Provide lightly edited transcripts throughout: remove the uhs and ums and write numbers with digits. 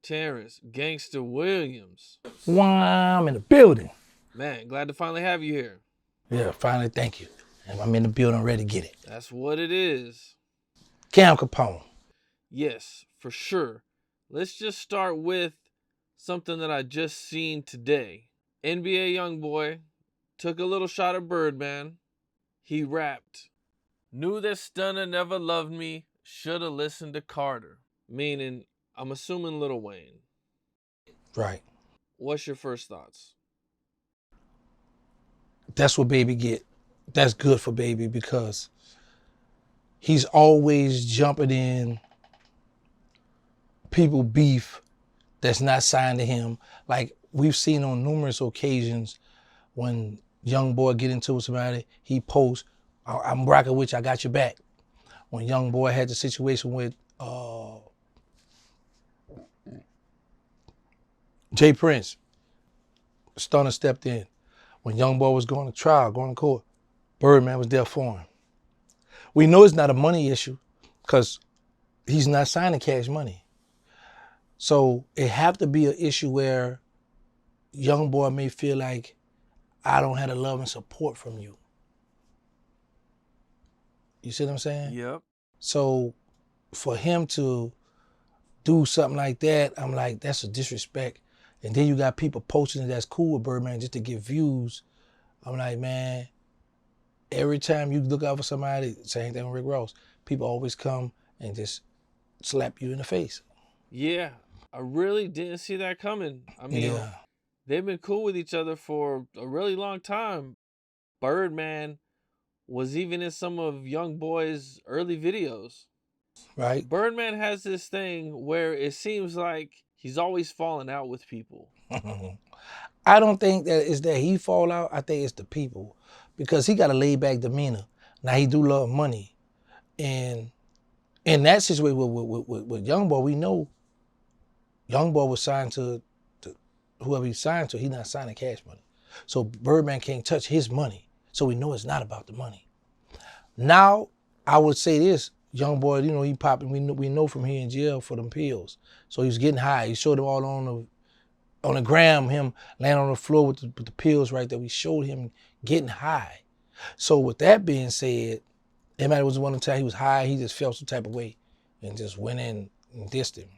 Terrance, Gangsta Williams. Wow, I'm in the building. Man, glad to finally have you here. Yeah, finally, thank you. And I'm in the building, ready to get it. That's what it is. Capone. Yes, for sure. Let's just start with something that I just seen today. NBA Youngboy took a little shot at Birdman. He rapped, "Knew that Stunner never loved me, shoulda listened to Carter." Meaning, I'm assuming Lil Wayne. Right. What's your first thoughts? That's what Baby get. That's good for Baby because he's always jumping in people beef that's not signed to him. Like we've seen on numerous occasions when Youngboy get into somebody, he posts, "I'm rocking with you, I got your back." When Youngboy had the situation with Jay Prince, Stunner stepped in. When Youngboy was going to trial, going to court, Birdman was there for him. We know it's not a money issue because he's not signing cash money. So it have to be an issue where Youngboy may feel like, I don't have the love and support from you. You see what I'm saying? Yep. So for him to do something like that, I'm like, that's a disrespect. And then you got people posting it that's cool with Birdman just to get views. I'm like, man, every time you look out for somebody, same thing with Rick Ross, people always come and just slap you in the face. Yeah, I really didn't see that coming. I mean, they've been cool with each other for a really long time. Birdman was even in some of Youngboy's early videos. Right. Birdman has this thing where it seems like he's always falling out with people. I don't think that it's that he fall out. I think it's the people because he got a laid back demeanor. Now he do love money. And in that situation with Youngboy, we know Youngboy was signed to whoever he signed to, he's not signing cash money. So Birdman can't touch his money. So we know it's not about the money. Now, I would say this, Youngboy, you know, he popping, we know from here in jail for them pills. So he was getting high. He showed them all on the gram, him laying on the floor with the pills right there. We showed him getting high. So with that being said, everybody was one time he was high, he just felt some type of way and just went in and dissed him.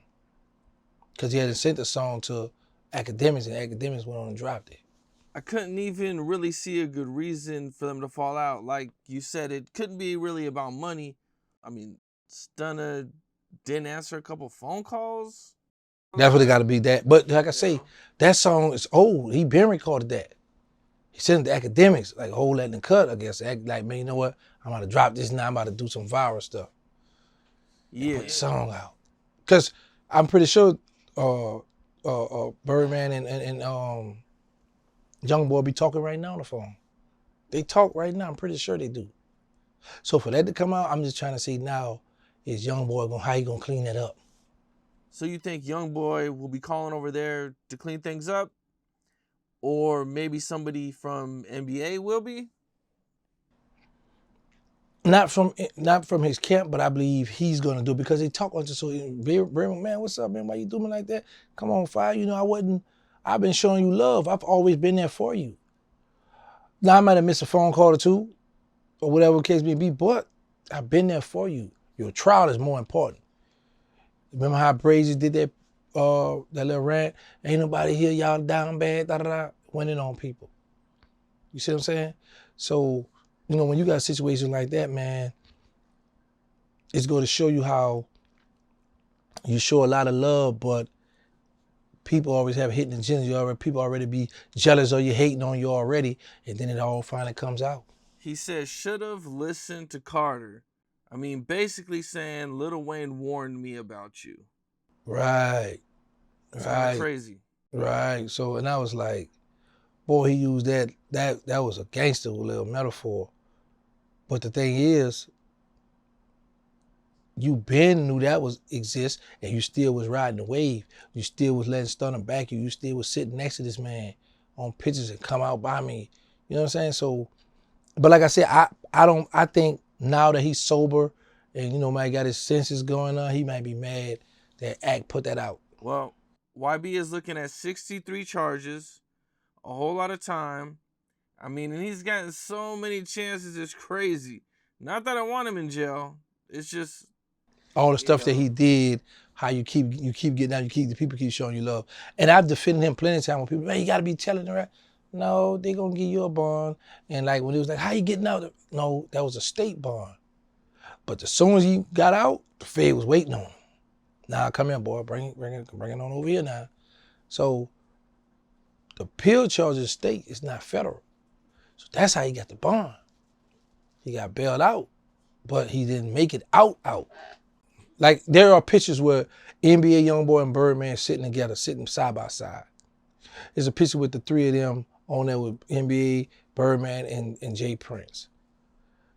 Because he had sent the song to Academics and Academics went on and dropped it. I couldn't even really see a good reason for them to fall out. Like you said, it couldn't be really about money. I mean, Stunner didn't answer a couple phone calls. That's what it got to be that. But like I say, that song is old. He been recorded that. He sent it to Academics, like hold that in the cut, I guess. Like, man, you know what? I'm about to drop this now. I'm about to do some viral stuff. Yeah. Put the song out. Because I'm pretty sure Birdman and Youngboy be talking right now on the phone. They talk right now. I'm pretty sure they do. So for that to come out, I'm just trying to see now, is Youngboy how he gonna clean that up? So you think Youngboy will be calling over there to clean things up? Or maybe somebody from NBA will be? Not from his camp, but I believe he's gonna do it because they talk on just so man, what's up, man? Why you doing me like that? Come on, Fire. You know, I've been showing you love. I've always been there for you. Now I might have missed a phone call or two, or whatever the case may be, but I've been there for you. Your trial is more important. Remember how Brazy did that little rant? Ain't nobody here, y'all down bad, went in on people. You see what I'm saying? So, you know, when you got a situation like that, man, it's going to show you how you show a lot of love, but people always have hidden agendas. People already be jealous or you hating on you already, and then it all finally comes out. He said, should have listened to Carter. I mean, basically saying Lil Wayne warned me about you. Right. It's kind of crazy. Right. So, and I was like, boy, he used that was a gangster little metaphor. But the thing is, you been knew that was exist, and you still was riding the wave. You still was letting Stunner back you. You still was sitting next to this man on pictures and come out by me. You know what I'm saying? So, but like I said, I think now that he's sober and, you know, might got his senses going on, he might be mad that Act put that out. Well, YB is looking at 63 charges, a whole lot of time. I mean, and he's gotten so many chances, it's crazy. Not that I want him in jail. It's just all the stuff that he did, how you keep getting out, the people keep showing you love. And I've defended him plenty of times when people, man, you gotta be telling the right. No, they gonna give you a bond. And like when it was like, how you getting out? No, that was a state bond. But as soon as he got out, the Fed was waiting on him. Nah, come here, boy, bring it on over here now. So the pill charge is state, it's not federal. So that's how he got the bond. He got bailed out, but he didn't make it out. Like there are pictures where NBA Youngboy and Birdman sitting together, sitting side by side. There's a picture with the three of them on there with NBA, Birdman, and Jay Prince.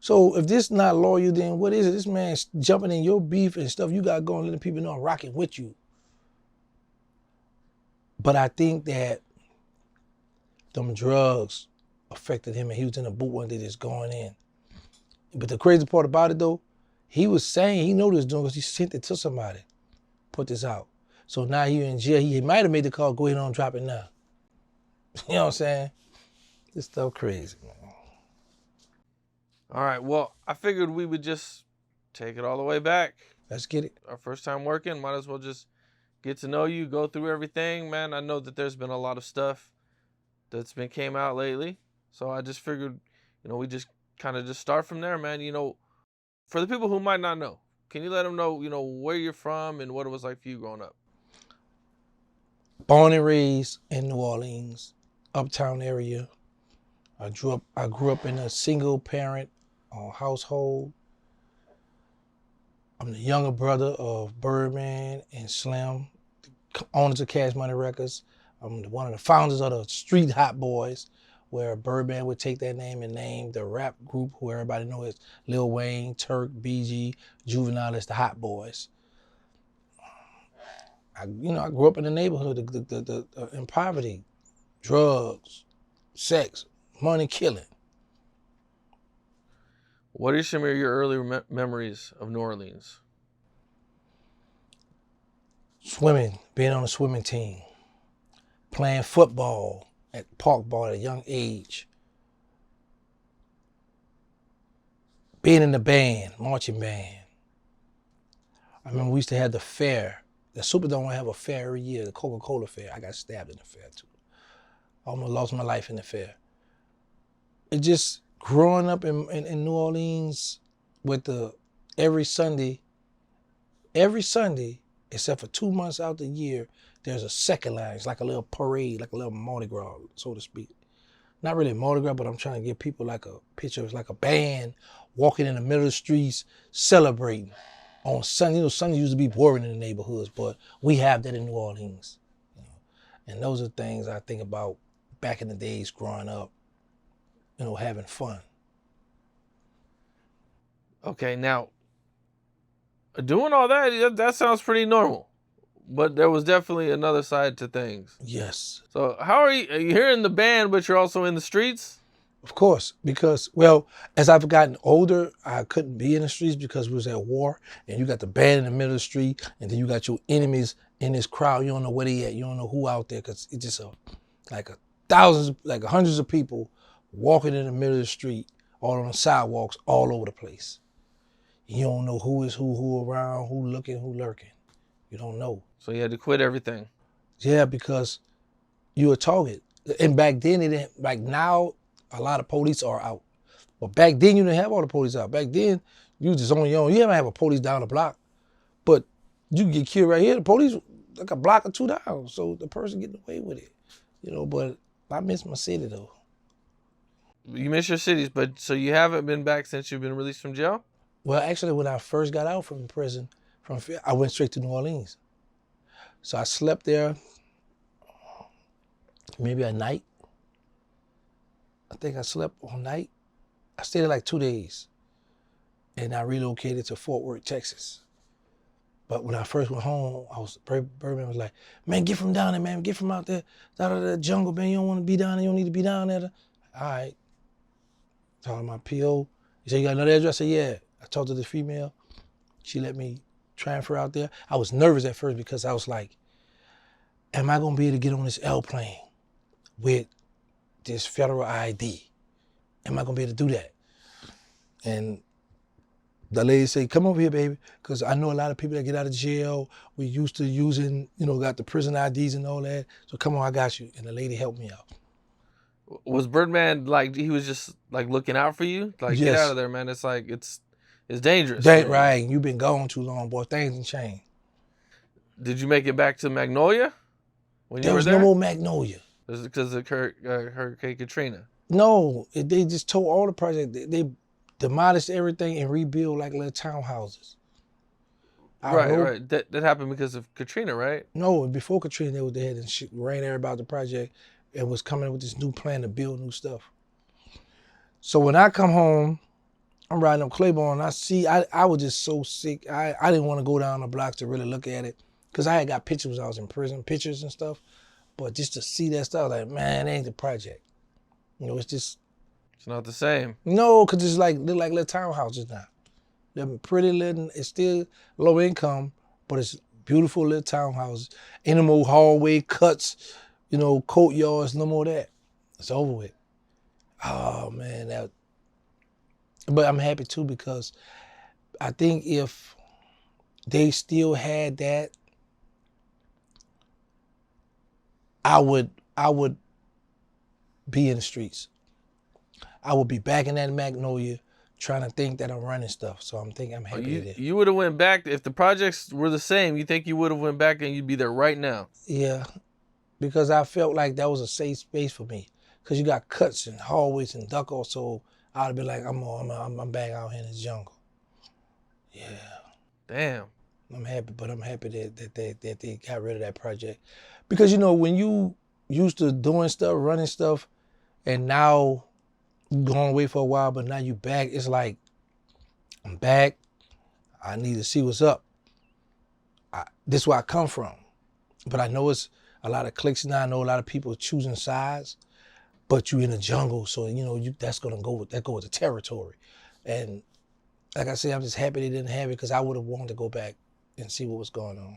So if this not loyal, then what is it? This man's jumping in your beef and stuff you got going, letting people know I'm rocking with you. But I think that them drugs affected him and he was in a boot one day just going in. But the crazy part about it though, he was saying he knew this doing because he sent it to somebody. Put this out. So now he in jail. He might have made the call, go ahead and drop it now. You know what I'm saying? This stuff crazy, man. All right, well, I figured we would just take it all the way back. Let's get it. Our first time working, might as well just get to know you, go through everything. Man, I know that there's been a lot of stuff that's been came out lately. So I just figured, we just kind of just start from there, man. For the people who might not know, can you let them know, where you're from and what it was like for you growing up? Born and raised in New Orleans, uptown area. I grew up in a single parent household. I'm the younger brother of Birdman and Slim, owners of Cash Money Records. I'm one of the founders of the Street Hot Boys, where Birdman would take that name and name the rap group who everybody knows as Lil Wayne, Turk, BG, Juvenile as the Hot Boys. I grew up in the neighborhood, in poverty, drugs, sex, money, killing. What are some of your early memories of New Orleans? Swimming, being on a swimming team, playing football at park ball at a young age, being in the band, marching band. I remember we used to have the fair. The Superdome would have a fair every year, the Coca-Cola fair. I got stabbed in the fair too. I almost lost my life in the fair. It just growing up in New Orleans with every Sunday, except for 2 months out the year, there's a second line. It's like a little parade, like a little Mardi Gras, so to speak. Not really Mardi Gras, but I'm trying to give people like a picture. It's like a band walking in the middle of the streets, celebrating. On Sunday, Sunday used to be boring in the neighborhoods, but we have that in New Orleans. And those are things I think about back in the days growing up, having fun. Okay, now, doing all that sounds pretty normal. But there was definitely another side to things. Yes. So how are you here in the band, but you're also in the streets? Of course, because, as I've gotten older, I couldn't be in the streets because we was at war, and you got the band in the middle of the street, and then you got your enemies in this crowd. You don't know where they at. You don't know who out there, because it's just hundreds of people walking in the middle of the street, all on the sidewalks, all over the place. You don't know who is who around, who looking, who lurking. You don't know. So you had to quit everything. Yeah, because you're a target. And back then, it didn't, like now, a lot of police are out. But back then, you didn't have all the police out. Back then, you was just on your own. You didn't have a police down the block. But you get killed right here, the police like a block or two down. So the person getting away with it. But I miss my city, though. You miss your cities, but so you haven't been back since you've been released from jail? Well, actually, when I first got out from prison, I went straight to New Orleans. So I slept there maybe a night. I think I slept all night. I stayed there like 2 days. And I relocated to Fort Worth, Texas. But when I first went home, Birdman was like, man, get from down there, man. Get from out there, out of the jungle, man. You don't want to be down there. You don't need to be down there. All right. Talking to my PO. He said, you got another address? I said, yeah. I talked to the female. She let me transfer out there. I was nervous at first because I was like, am I gonna be able to get on this airplane with this federal ID? Am I gonna be able to do that? And the lady say, come over here, baby, because I know a lot of people that get out of jail. We used to using, got the prison IDs and all that. So come on, I got you. And the lady helped me out. Was Birdman like he was just like looking out for you? Like, get out Yes. of there, man. It's like it's dangerous. That right. You've been gone too long, boy. Things done changed. Did you make it back to Magnolia when you There were was there? no more Magnolia. Was it because of Hurricane Katrina? No, they just tore all the projects. They demolished everything and rebuilt like little townhouses. Right. That happened because of Katrina, right? No, before Katrina, they had and ran everybody about the project and was coming with this new plan to build new stuff. So when I come home, I'm riding up Claiborne, and I was just so sick. I didn't want to go down the blocks to really look at it because I had got pictures when I was in prison, pictures and stuff. But just to see that stuff, like, man, it ain't the project. It's just... It's not the same. No, because it's like little townhouses now. They're pretty little, it's still low income, but it's beautiful little townhouses. Ain't no more hallway cuts, courtyards, no more of that. It's over with. Oh, man, but I'm happy too because I think if they still had that, I would be in the streets. I would be back in that Magnolia trying to think that I'm running stuff. So I'm happy that you would have went back if the projects were the same. You think you would have went back and you'd be there right now? Yeah, because I felt like that was a safe space for me. Because you got cuts and hallways and duck off, so I'd have been like, I'm back out here in this jungle. Yeah. Damn. I'm happy that they got rid of that project. Because when you used to doing stuff, running stuff, and now you going away for a while, but now you back, it's like, I'm back. I need to see what's up. This is where I come from. But I know it's a lot of cliques now. I know a lot of people choosing sides, but you in the jungle, so that's gonna go with the territory. And like I said, I'm just happy they didn't have it because I would have wanted to go back and see what was going on.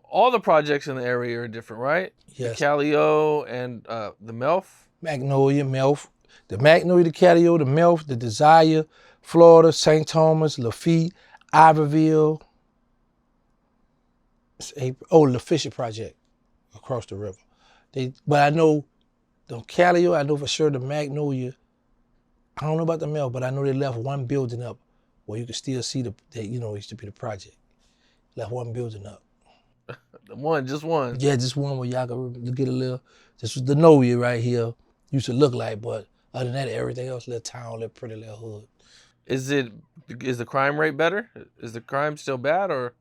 All the projects in the area are different, right? Yes. The Calio and the Melf. Magnolia, Melf. The Magnolia, the Calio, the Melf, the Desire, Florida, St. Thomas, Lafitte, Iberville. The Fisher Project across the river. But I know the Calio, I know for sure the Magnolia. I don't know about the Melf, but I know they left one building up where you could still see it used to be the project. Left one building up. Just one. Yeah, just one where y'all could get a little. This was the Novia right here. Used to look like, but other than that, everything else, little town, little pretty little hood. Is the crime rate better? Is the crime still bad or?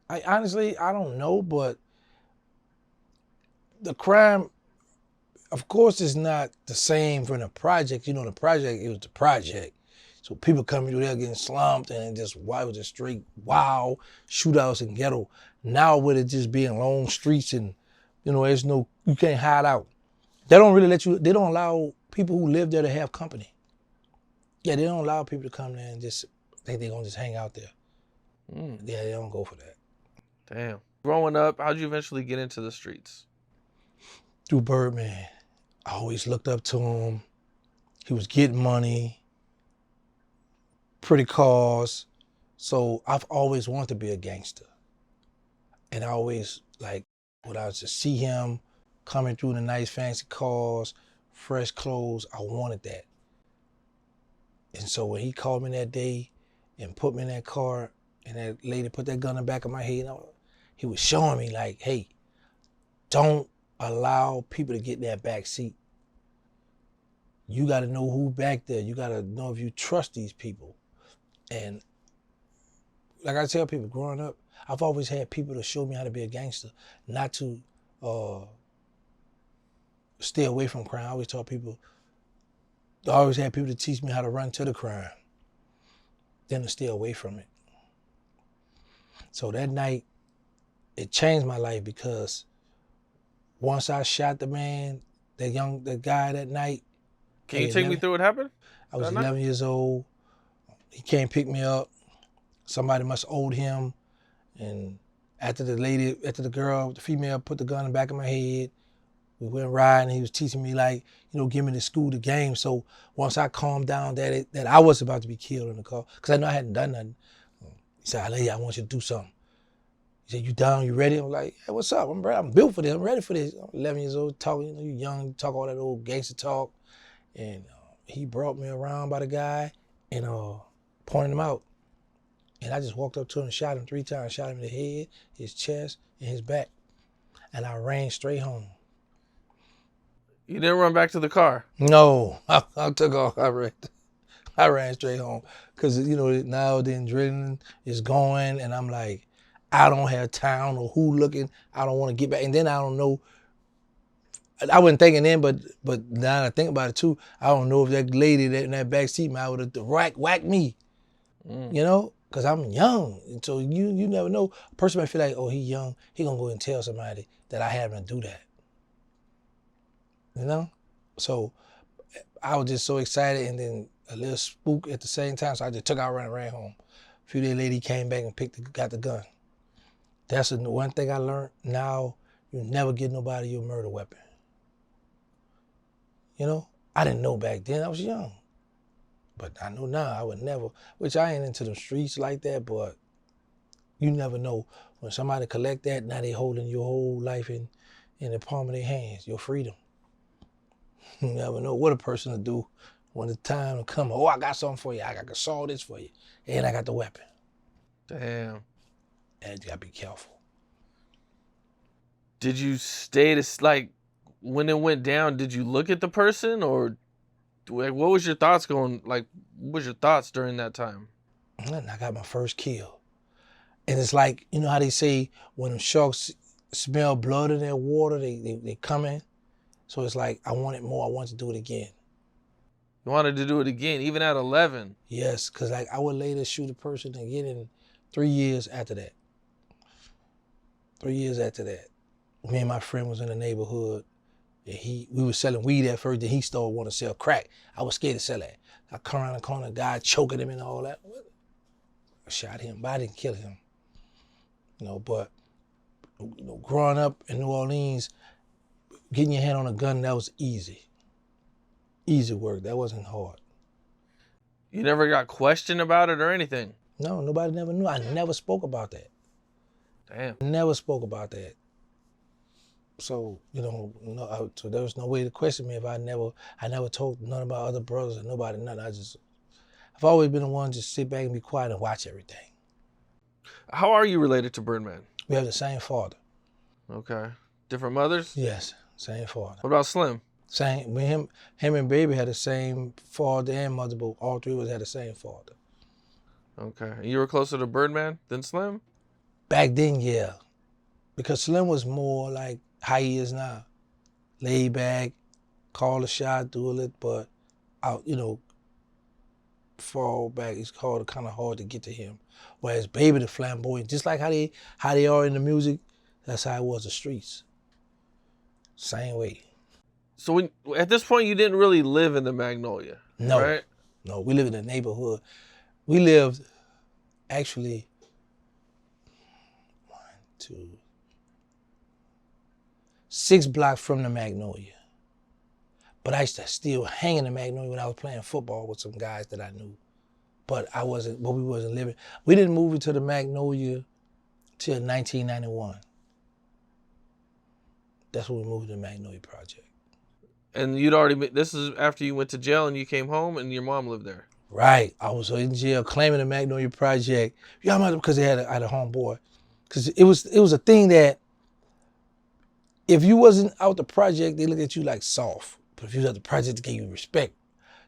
I honestly don't know, but the crime, of course, is not the same from the project. The project, it was the project. So people coming through there getting slumped and it was just straight wild shootouts and ghetto. Now with it just being long streets and, there's you can't hide out. They don't really they don't allow people who live there to have company. Yeah, they don't allow people to come there and just think they're gonna just hang out there. Yeah, they don't go for that. Damn. Growing up, how'd you eventually get into the streets? Through Birdman. I always looked up to him. He was getting money, pretty cars. So I've always wanted to be a gangster. And I always, when I was to see him coming through in the nice fancy cars, fresh clothes, I wanted that. And so when he called me that day and put me in that car and that lady put that gun in the back of my head, he was showing me like, hey, don't allow people to get in that back seat. You got to know who back there. You got to know if you trust these people. And like I tell people, growing up, I've always had people to show me how to be a gangster, not to stay away from crime. I always tell people, I always had people to teach me how to run to the crime, then to stay away from it. So that night, it changed my life because once I shot the man, the guy that night. Can you take me through what happened? I was 11 years old. He came pick me up. Somebody must owed him. And After the girl, the female put the gun in the back of my head, we went riding. He was teaching me like, give me the school, the game. So once I calmed down that I was about to be killed in the car, because I know I hadn't done nothing. He said, "Lady, I want you to do something." He said, "You down? You ready?" I'm like, "Hey, what's up? I'm built for this. I'm ready for this." I'm 11 years old, talking, you young, you talk all that old gangster talk. And he brought me around by the guy and pointed him out. And I just walked up to him and shot him 3 times. Shot him in the head, his chest, and his back. And I ran straight home. You didn't run back to the car? No, I took off. I ran straight home. Because, now the adrenaline is going. And I'm like, I don't have time or who looking. I don't want to get back. And then I don't know. I wasn't thinking then, but now that I think about it too, I don't know if that lady in that back seat might would have whacked me, because I'm young. And so you never know. A person might feel like, oh, he young, he gonna go and tell somebody that I had him to do that. So I was just so excited and then a little spook at the same time. So I just took out and ran home. A few days later, he came back and got the gun. That's the one thing I learned. Now, you never get nobody your murder weapon. I didn't know back then. I was young. But I know now I would never, which I ain't into the streets like that, but you never know. When somebody collect that, now they holding your whole life in the palm of their hands, your freedom. You never know what a person will do when the time will come. Oh, I got something for you. I can solve this for you. And I got the weapon. Damn. And you gotta be careful. Did you stay to, when it went down, did you look at the person or what was your thoughts what was your thoughts during that time? And I got my first kill. And it's like, how they say when the sharks smell blood in their water, they come in. So it's like, I wanted more. I wanted to do it again. You wanted to do it again, even at 11? Yes, because I would later shoot a person again in 3 years after that. 3 years after that. Me and my friend was in the neighborhood. And we were selling weed at first, then he started wanting to sell crack. I was scared to sell that. I come around the corner, guy choking him and all that. I shot him, but I didn't kill him. But growing up in New Orleans, getting your hand on a gun, that was easy. Easy work. That wasn't hard. You never got questioned about it or anything? No, nobody never knew. I never spoke about that. Damn. Never spoke about that. So, so there was no way to question me if I never told none of my other brothers or nobody, nothing. I've always been the one to sit back and be quiet and watch everything. How are you related to Birdman? We have the same father. Okay. Different mothers? Yes, same father. What about Slim? Same. Him and Baby had the same father and mother, but all three of us had the same father. Okay. And you were closer to Birdman than Slim? Back then, yeah. Because Slim was more like how he is now. Laid back, call a shot, do it, but out, fall back. It's kind of hard to get to him. Whereas Baby the flamboyant, just like how they are in the music, that's how it was the streets. Same way. So at this point, you didn't really live in the Magnolia, no, right? No, we live in the neighborhood. We lived actually 6 blocks from the Magnolia. But I used to still hang in the Magnolia when I was playing football with some guys that I knew. But we wasn't living. We didn't move into the Magnolia till 1991. That's when we moved to the Magnolia Project. And this is after you went to jail and you came home and your mom lived there. Right. I was in jail claiming the Magnolia Project. Yeah, because I had a homeboy. Because it was a thing that if you wasn't out the project, they looked at you like soft. But if you was out the project, they gave you respect.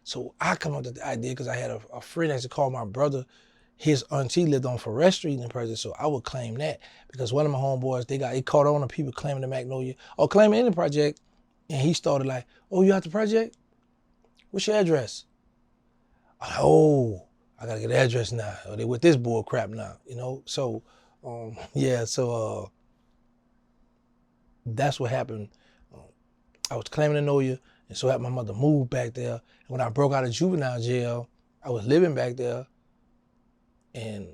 So I come up with the idea because I had a friend that used to call my brother. His auntie lived on Forest Street in the project, so I would claim that because one of my homeboys, they caught on to people claiming the Magnolia or claiming in the project, and he started like, "Oh, you out the project? What's your address?" I'm like, "Oh, I gotta get the address now. Or they with this bull crap now, So, that's what happened. I was claiming to know you, and so had my mother moved back there. And when I broke out of juvenile jail, I was living back there, and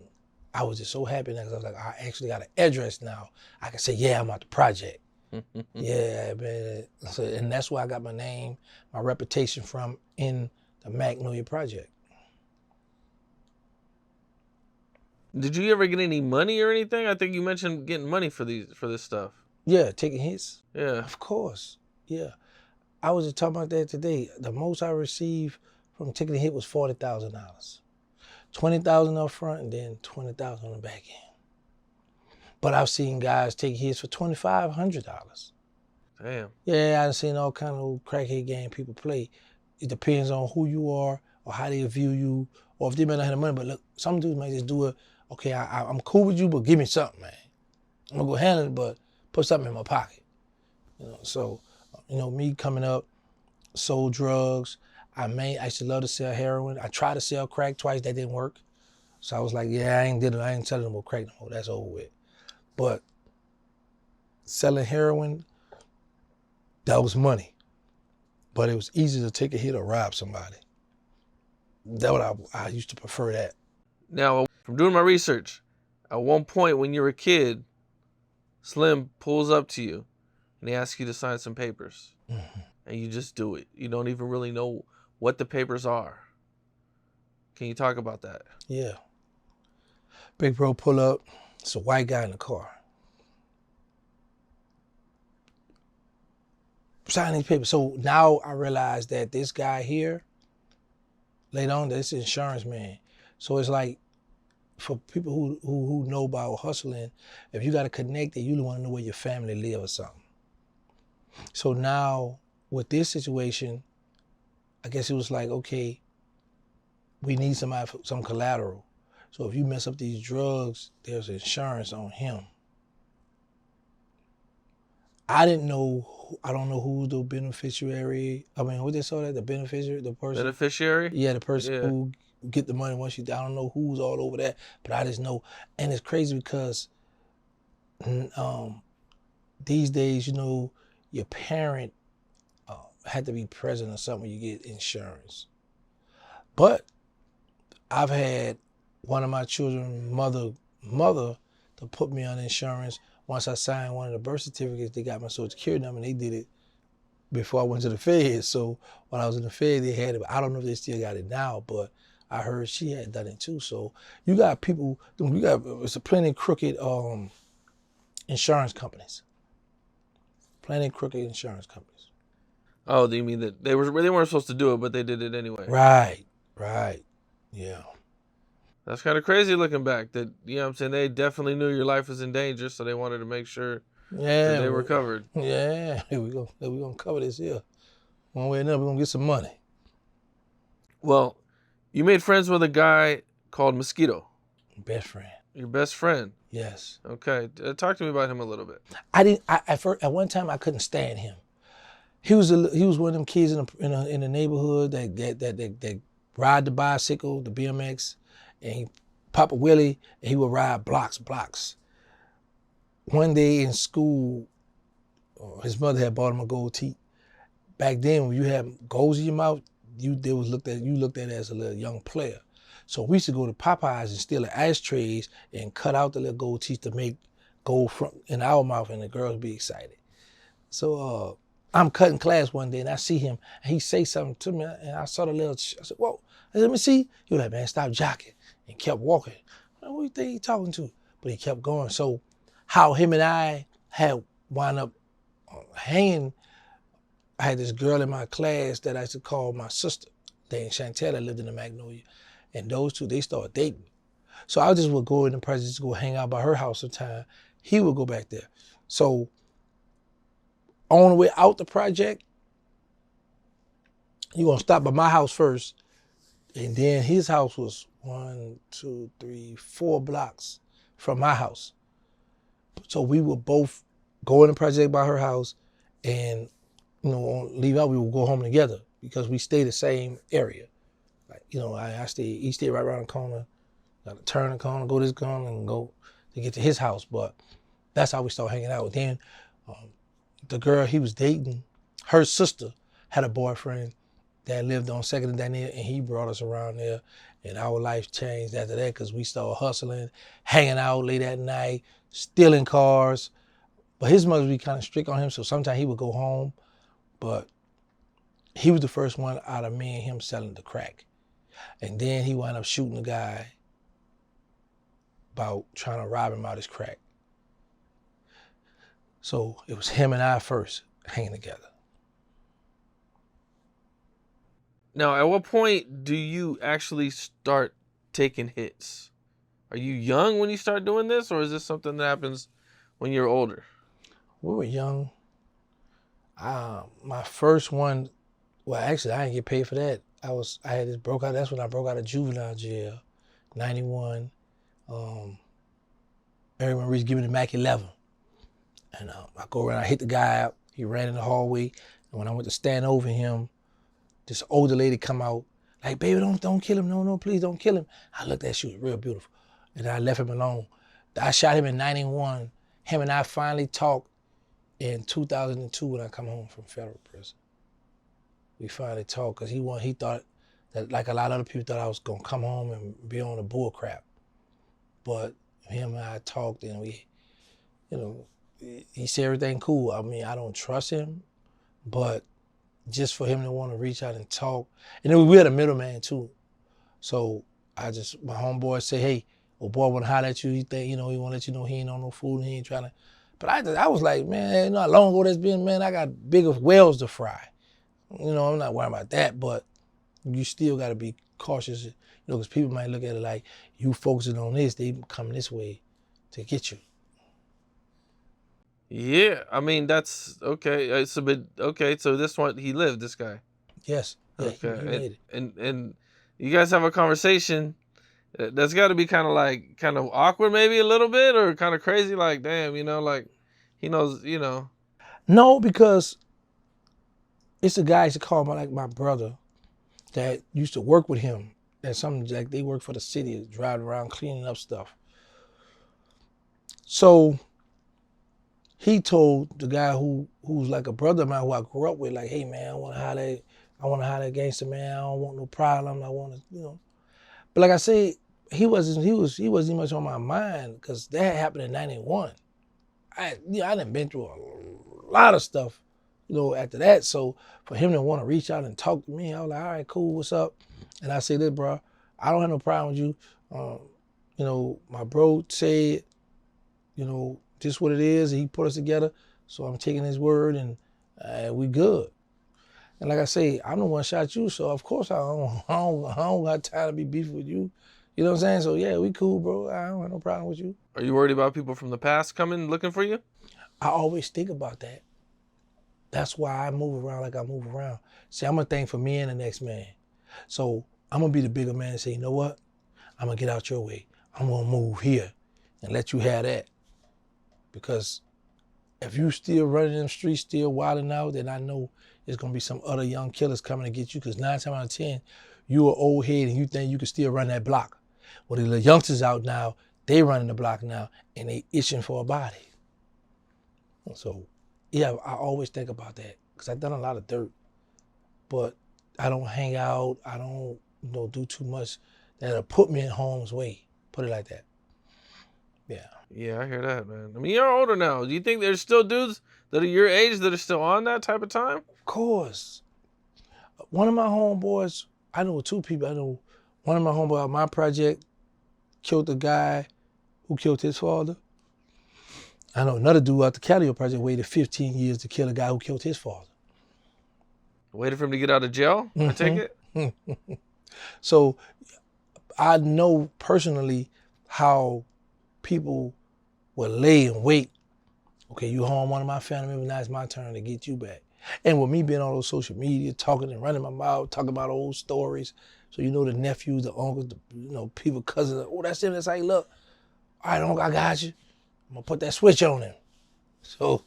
I was just so happy because I was like, I actually got an address now. I can say, yeah, I'm at the project. Yeah, man. So, and that's where I got my name, my reputation from in the Magnolia Project. Did you ever get any money or anything? I think you mentioned getting money for this stuff. Yeah, taking hits. Yeah. Of course. Yeah. I was just talking about that today. The most I received from taking a hit was $40,000. $20,000 up front and then $20,000 on the back end. But I've seen guys take hits for $2,500. Damn. Yeah, I've seen all kind of old crackhead game people play. It depends on who you are or how they view you, or if they may not have the money. But look, some dudes might just do it. Okay, I'm cool with you, but give me something, man. I'm gonna go handle it, but put something in my pocket. So, me coming up, sold drugs. I used to love to sell heroin. I tried to sell crack twice, that didn't work. So I was like, yeah, I ain't selling no more crack no more. That's over with. But selling heroin, that was money. But it was easy to take a hit or rob somebody. That what I used to prefer that. Now, from doing my research, at one point when you were a kid, Slim pulls up to you and he asks you to sign some papers. Mm-hmm. And you just do it. You don't even really know what the papers are. Can you talk about that? Yeah. Big bro pull up. It's a white guy in the car. Sign these papers. So now I realize that this guy here, later on, this is insurance man. So it's like, for people who know about hustling, if you got to connect it, you want to know where your family live or something. So now with this situation, I guess it was like, okay, we need some collateral. So if you mess up these drugs, there's insurance on him. I don't know who the beneficiary, what they saw that, the beneficiary, the person. Beneficiary? Yeah, the person who get the money once I don't know who's all over that, but I just know. And it's crazy because these days, your parent had to be present or something when you get insurance. But I've had one of my children's mother to put me on insurance. Once I signed one of the birth certificates, they got my social security number, and they did it before I went to the Fed. So when I was in the Fed, they had it. I don't know if they still got it now, but I heard she had done it too. So you got people, it's a plenty crooked insurance companies. Plenty crooked insurance companies. Oh, do you mean that they weren't supposed to do it, but they did it anyway? Right. Yeah. That's kind of crazy looking back. That, you know what I'm saying, they definitely knew your life was in danger, so they wanted to make sure that they were covered. Yeah, we're gonna cover this here. One way or another, we're gonna get some money. Well, you made friends with a guy called Mosquito. Best friend. Your best friend? Yes. Okay. Talk to me about him a little bit. At one time I couldn't stand him. He was one of them kids in the neighborhood that ride the bicycle, the BMX, and he pop a wheelie and he would ride blocks. One day in school, his mother had bought him a gold teeth. Back then, when you had goals in your mouth, you looked at as a little young player. So we used to go to Popeyes and steal the ashtrays and cut out the little gold teeth to make gold in our mouth, and the girls would be excited. So I'm cutting class one day and I see him and he say something to me and I saw I said, whoa. I said, let me see. He was like, man, stop jocking, and kept walking. I said, what do you think he's talking to? But he kept going. So how him and I had wound up hanging, I had this girl in my class that I used to call my sister, named Chantel, that lived in the Magnolia. And those two, they started dating. So I just would go in the project to go hang out by her house sometime. He would go back there. So on the way out the project, you're gonna stop by my house first. And then his house was 4 blocks from my house. So we would both go in the project by her house and, leave out, we would go home together because we stay the same area. Like, he stayed right around the corner, got to turn the corner, go this corner and go to get to his house. But that's how we started hanging out. Then the girl he was dating, her sister had a boyfriend that lived on 2nd and Daniel, and he brought us around there. And our life changed after that because we started hustling, hanging out late at night, stealing cars. But his mother would be kind of strict on him, so sometimes he would go home. But he was the first one out of me and him selling the crack. And then he wound up shooting the guy about trying to rob him out his crack. So it was him and I first hanging together. Now, at what point do you actually start taking hits? Are you young when you start doing this, or is this something that happens when you're older? We were young. My first one, well, actually, I didn't get paid for that. I had this broke out. That's when I broke out of juvenile jail, 91. Everyone reached giving me the Mac 11. And I go around, I hit the guy out. He ran in the hallway. And when I went to stand over him, this older lady come out, like, baby, don't kill him. No, please don't kill him. I looked at her, she was real beautiful. And I left him alone. I shot him in 91. Him and I finally talked in 2002 when I come home from federal prison. We finally talked because he thought that, like a lot of other people, thought I was gonna come home and be on the bull crap. But him and I talked and we, he said everything cool. I mean, I don't trust him, but just for him to want to reach out and talk. And then we had a middleman too. So my homeboy said, hey, old boy want to holler at you. He think, he want to let you know he ain't on no food and he ain't trying to. But I was like, man, how long ago that's been, man, I got bigger wells to fry. I'm not worried about that, but you still got to be cautious, because people might look at it like you focusing on this, they come this way to get you. Yeah, I mean, that's okay. It's a bit okay. So this one, he lived, this guy. Yes. Yeah, Okay. he made it. And you guys have a conversation. That's got to be kind of awkward, maybe a little bit, or kind of crazy. Like, damn, like he knows, No, because it's a guy I used to call my brother that used to work with him. And something like they work for the city, driving around cleaning up stuff. So he told the guy who's like a brother of mine who I grew up with, like, hey man, I want to holler at Gangsta, man. I don't want no problem. I want to, But like I say, he wasn't much on my mind because that happened in 91. I done been through a lot of stuff, after that. So for him to want to reach out and talk to me, I was like, all right, cool, what's up? And I say this, bro, I don't have no problem with you. My bro said, this what it is. He put us together. So I'm taking his word and we good. And like I say, I'm the one shot you, so of course I don't got time to be beefing with you. You know what I'm saying? So yeah, we cool, bro. I don't have no problem with you. Are you worried about people from the past coming looking for you? I always think about that. That's why I move around like I move around. See, I'm gonna think for me and the next man. So I'm gonna be the bigger man and say, you know what? I'm gonna get out your way. I'm gonna move here and let you have that. Because if you still running them streets, still wilding out, then I know there's gonna be some other young killers coming to get you. Because 9 times out of 10, you an old head and you think you can still run that block. Well, the youngsters out now, they running the block now and they itching for a body. So yeah, I always think about that because I've done a lot of dirt, but I don't hang out. I don't do too much that'll put me in harm's way. Put it like that. Yeah. Yeah, I hear that, man. I mean, you're older now. Do you think there's still dudes that are your age that are still on that type of time? Of course. One of my homeboys, I know 2 people. I know one of my homeboys on my project killed the guy who killed his father. I know another dude out the Calio project waited 15 years to kill a guy who killed his father. Waited for him to get out of jail, I take it? So I know personally how people will lay and wait. Okay, you harm one of my family members, now it's my turn to get you back. And with me being on those social media, talking and running my mouth, talking about old stories, so the nephews, the uncles, people, cousins, oh, that's him, that's how he look. All right, uncle, I got you. I'm gonna put that switch on him. So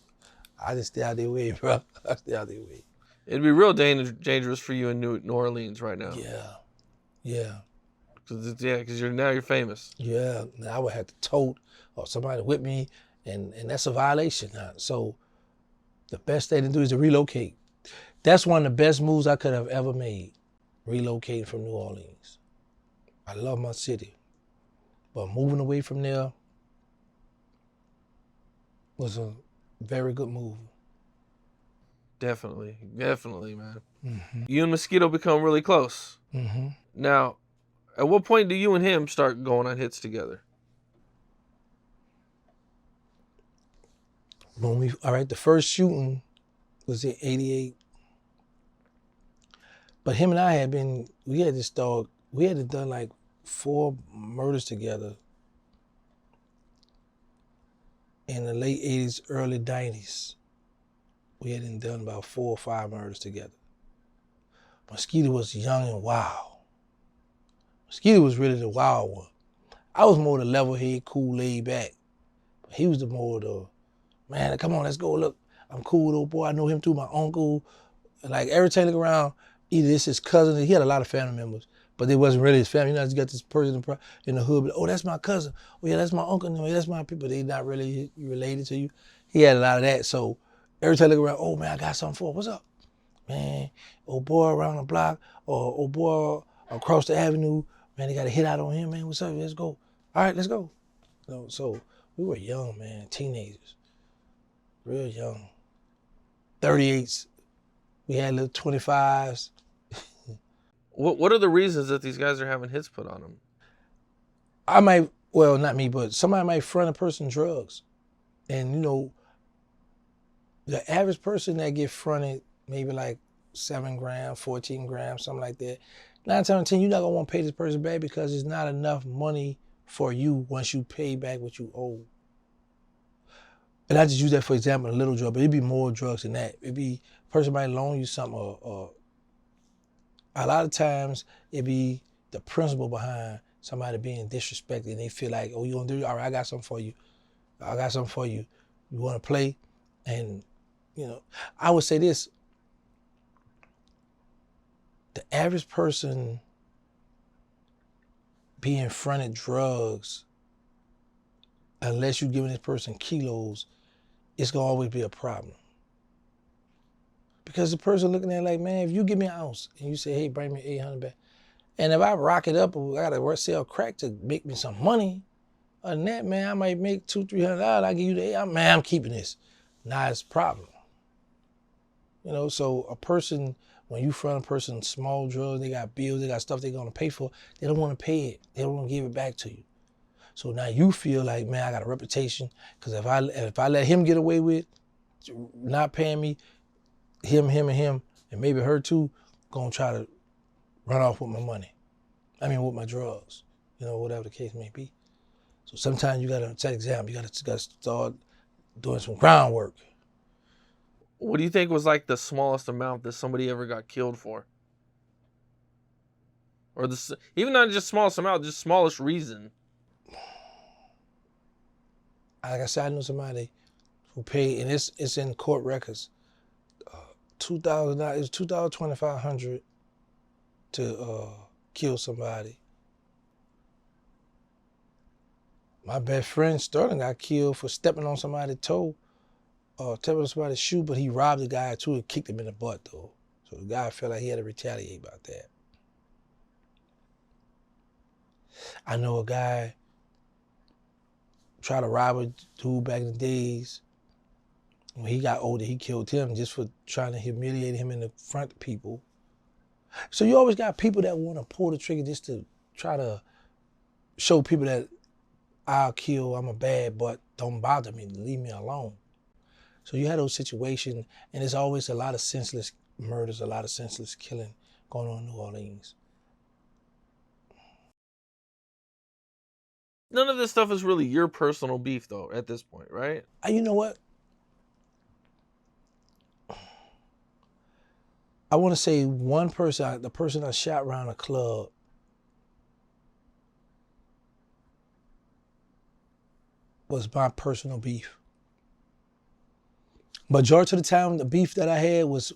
I just stay out their way, bro. I stay out their way. It'd be real dangerous for you in New Orleans right now. Yeah. Because you're famous. Yeah, I would have to tote or somebody with me, and that's a violation. So the best thing to do is to relocate. That's one of the best moves I could have ever made, relocating from New Orleans. I love my city. But moving away from there was a very good move. Definitely, man. Mm-hmm. You and Mosquito become really close. Mm-hmm. Now, at what point do you and him start going on hits together? The first shooting was in '88. But him and I we had done like 4 murders together in the late '80s, early '90s. We had done about 4 or 5 murders together. Mosquito was young and wild. Mosquito was really the wild one. I was more the level head, cool, laid back. But he was man, come on, let's go. Look, I'm cool with old boy. I know him through my uncle. And like every time I look around, either it's his cousin. He had a lot of family members, but they wasn't really his family. You know, you got this person in the hood. But, oh, that's my cousin. Oh, yeah, that's my uncle. No, that's my people. They not really related to you. He had a lot of that. So every time I look around, oh, man, I got something for him. What's up? Man, old boy around the block or old boy across the avenue, man, they got a hit out on him, man. What's up? Let's go. All right, let's go. You know, so we were young, man, teenagers, real young. 38s. We had little 25s. What are the reasons that these guys are having hits put on them? Not me, but somebody might front a person drugs. And you know, the average person that get fronted maybe like 7 grams, 14 grams, something like that. 9 times out of 10, you're not gonna want to pay this person back because it's not enough money for you once you pay back what you owe. And I just use that for example, a little drug, but it'd be more drugs than that. It'd be a person might loan you something or a lot of times it be the principle behind somebody being disrespected and they feel like, oh, you gonna do it? All right, I got something for you. You wanna play? And, you know, I would say this, the average person being fronted drugs, unless you're giving this person kilos, it's gonna always be a problem. Because the person looking at it like, man, if you give me an ounce and you say, hey, bring me 800 back, and if I rock it up, I gotta sell crack to make me some money. Other than that, man, I might make $200-300. I give you the I'm keeping this. Nah, it's a problem. You know, so a person, when you front a person small drugs, they got bills, they got stuff they're gonna pay for, they don't wanna pay it. They don't wanna give it back to you. So now you feel like, man, I got a reputation, because if I let him get away with not paying me, him, and maybe her too, gonna try to run off with my money. With my drugs, you know, whatever the case may be. So sometimes you gotta set example. You gotta start doing some groundwork. What do you think was like the smallest amount that somebody ever got killed for? Or even not just smallest amount, just smallest reason. Like I said, I know somebody who paid, and it's in court records. $2,000. It was $2,250 to kill somebody. My best friend Sterling got killed for stepping on somebody's toe, stepping on somebody's shoe, but he robbed the guy too and kicked him in the butt though. So the guy felt like he had to retaliate about that. I know a guy tried to rob a dude back in the days. When he got older, he killed him just for trying to humiliate him in the front of people. So you always got people that want to pull the trigger just to try to show people that I'll kill, I'm a bad, but don't bother me, leave me alone. So you had those situations, and there's always a lot of senseless murders, a lot of senseless killing going on in New Orleans. None of this stuff is really your personal beef though at this point, right? You know what? I want to say one person, the person I shot around a club, was my personal beef. Majority of the time, the beef that I had was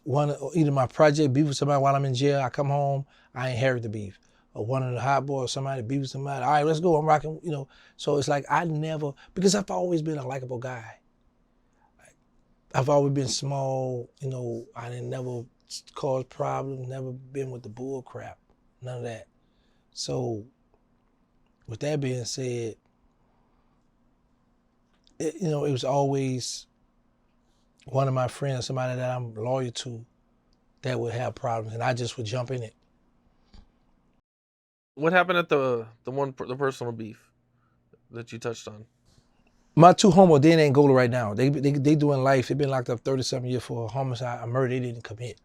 either my project beef with somebody while I'm in jail, I come home, I inherit the beef. Or one of the hot boys, somebody beef with somebody, all right, let's go, I'm rocking, you know. So it's like because I've always been a likable guy. I've always been small, you know, I didn't never cause problems, never been with the bull crap, none of that. So with that being said, it was always one of my friends, somebody that I'm loyal to, that would have problems, and I just would jump in it. What happened at the personal beef that you touched on? My two homos, they in Angola right now. They doing life. They've been locked up 37 years for a homicide, a murder they didn't commit.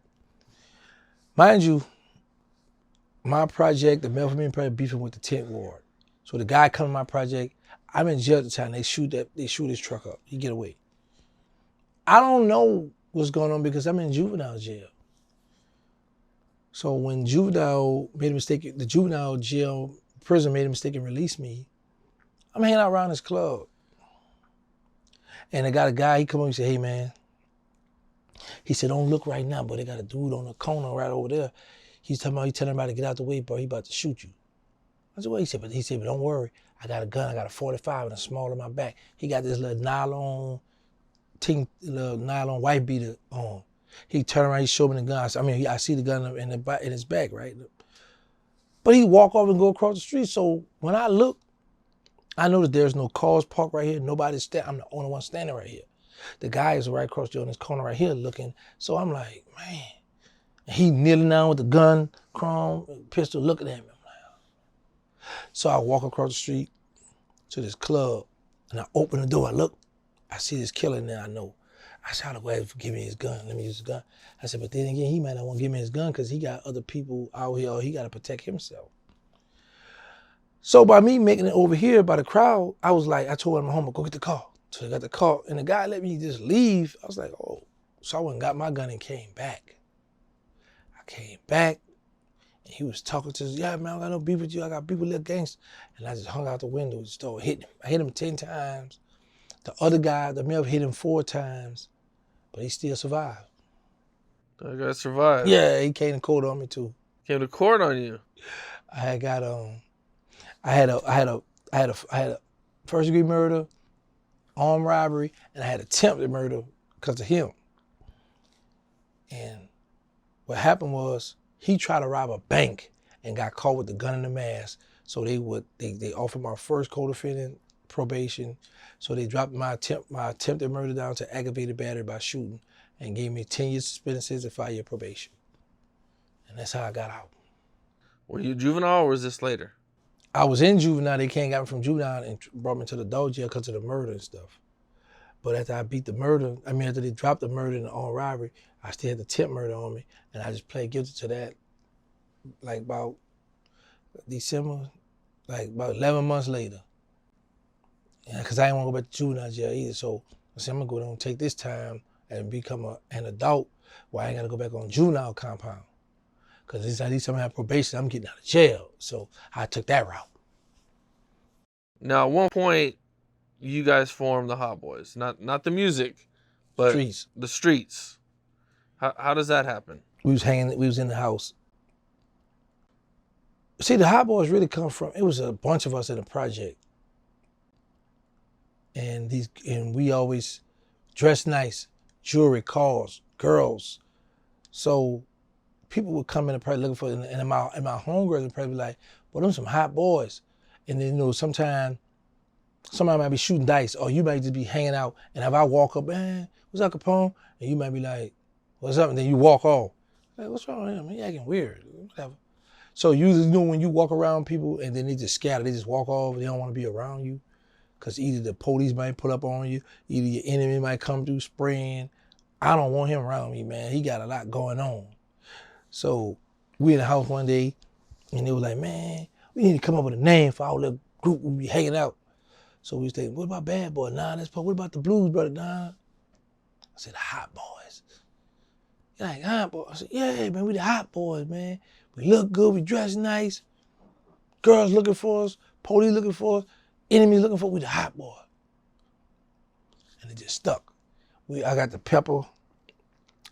Mind you, my project, the Melvin Project, beefing with the 10th Ward. So the guy come to my project, I'm in jail at the time. They shoot his truck up. He get away. I don't know what's going on because I'm in juvenile jail. So when juvenile made a mistake, the juvenile jail prison made a mistake and released me, I'm hanging out around this club. And I got a guy, he come up and say, hey man, he said, don't look right now, but they got a dude on the corner right over there. He's telling everybody to get out the way, bro. He about to shoot you. I said, well, he said, but don't worry. I got a gun. I got a 45 and a small in my back. He got this little nylon white beater on. He turned around, he showed me the gun. I see the gun in his back, right? But he walk off and go across the street. So when I look, I know that there's no cars parked right here. Nobody's standing. I'm the only one standing right here. The guy is right across on this corner right here looking. So I'm like, man. And he kneeling down with the gun, chrome, pistol, looking at me. So I walk across the street to this club and I open the door. I look, I see this killer in there. I know. I said, I'll go ahead and give me his gun. Let me use his gun. I said, but then again, he might not want to give me his gun because he got other people out here or he got to protect himself. So by me making it over here by the crowd, I was like, I told my homie, go get the car. So I got the car and the guy let me just leave. I was like, oh. So I went and got my gun and came back. I came back and he was talking to us, yeah, man, I got no beef with you. I got beef with little gangster. And I just hung out the window and started hitting him. I hit him 10 times. The other guy, the male, hit him 4 times, but he still survived. That guy survived. Yeah, he came to court on me too. Came to court on you. I had a first degree murder, armed robbery, and I had attempted murder because of him. And what happened was he tried to rob a bank and got caught with the gun in the mask. So they offered my first co-defendant probation. So they dropped my attempted murder down to aggravated battery by shooting and gave me 10 years suspended sentence and 5-year probation. And that's how I got out. Were you juvenile or was this later? I was in juvenile. They got me from juvenile and brought me to the adult jail because of the murder and stuff. But after I beat the murder, after they dropped the murder and the armed robbery, I still had the attempt murder on me. And I just played guilty to that like about December, like about 11 months later. Because I didn't want to go back to juvenile jail either. So I said, I'm going to go down and take this time and become an adult where I ain't got to go back on juvenile compound. Because at least I'm have probation, I'm getting out of jail. So I took that route. Now, at one point, you guys formed the Hot Boys. Not the music, but the streets. How does that happen? We was in the house. See, the Hot Boys really come from, it was a bunch of us in a project. And we always dressed nice, jewelry, cars, girls. So people would come in the project looking for it, and my homegirls would probably be like, well, them some hot boys. And then, sometimes somebody might be shooting dice, or you might just be hanging out. And if I walk up, man, what's up, Capone? And you might be like, what's up? And then you walk off. Like, what's wrong with him? He acting weird. Whatever. So when you walk around people and then they just scatter, they just walk off, they don't want to be around you. Because either the police might pull up on you, either your enemy might come through spraying. I don't want him around me, man. He got a lot going on. So we in the house one day, and they were like, man, we need to come up with a name for our little group we be hanging out. So we was thinking, what about Bad Boy? Nah, what about the Blues Brother? Nah. I said, the Hot Boys. You're like, Hot Boys? I said, yeah, man, we the Hot Boys, man. We look good, we dress nice. Girls looking for us, police looking for us, enemies looking for us, we the Hot Boy. And it just stuck. I got the pepper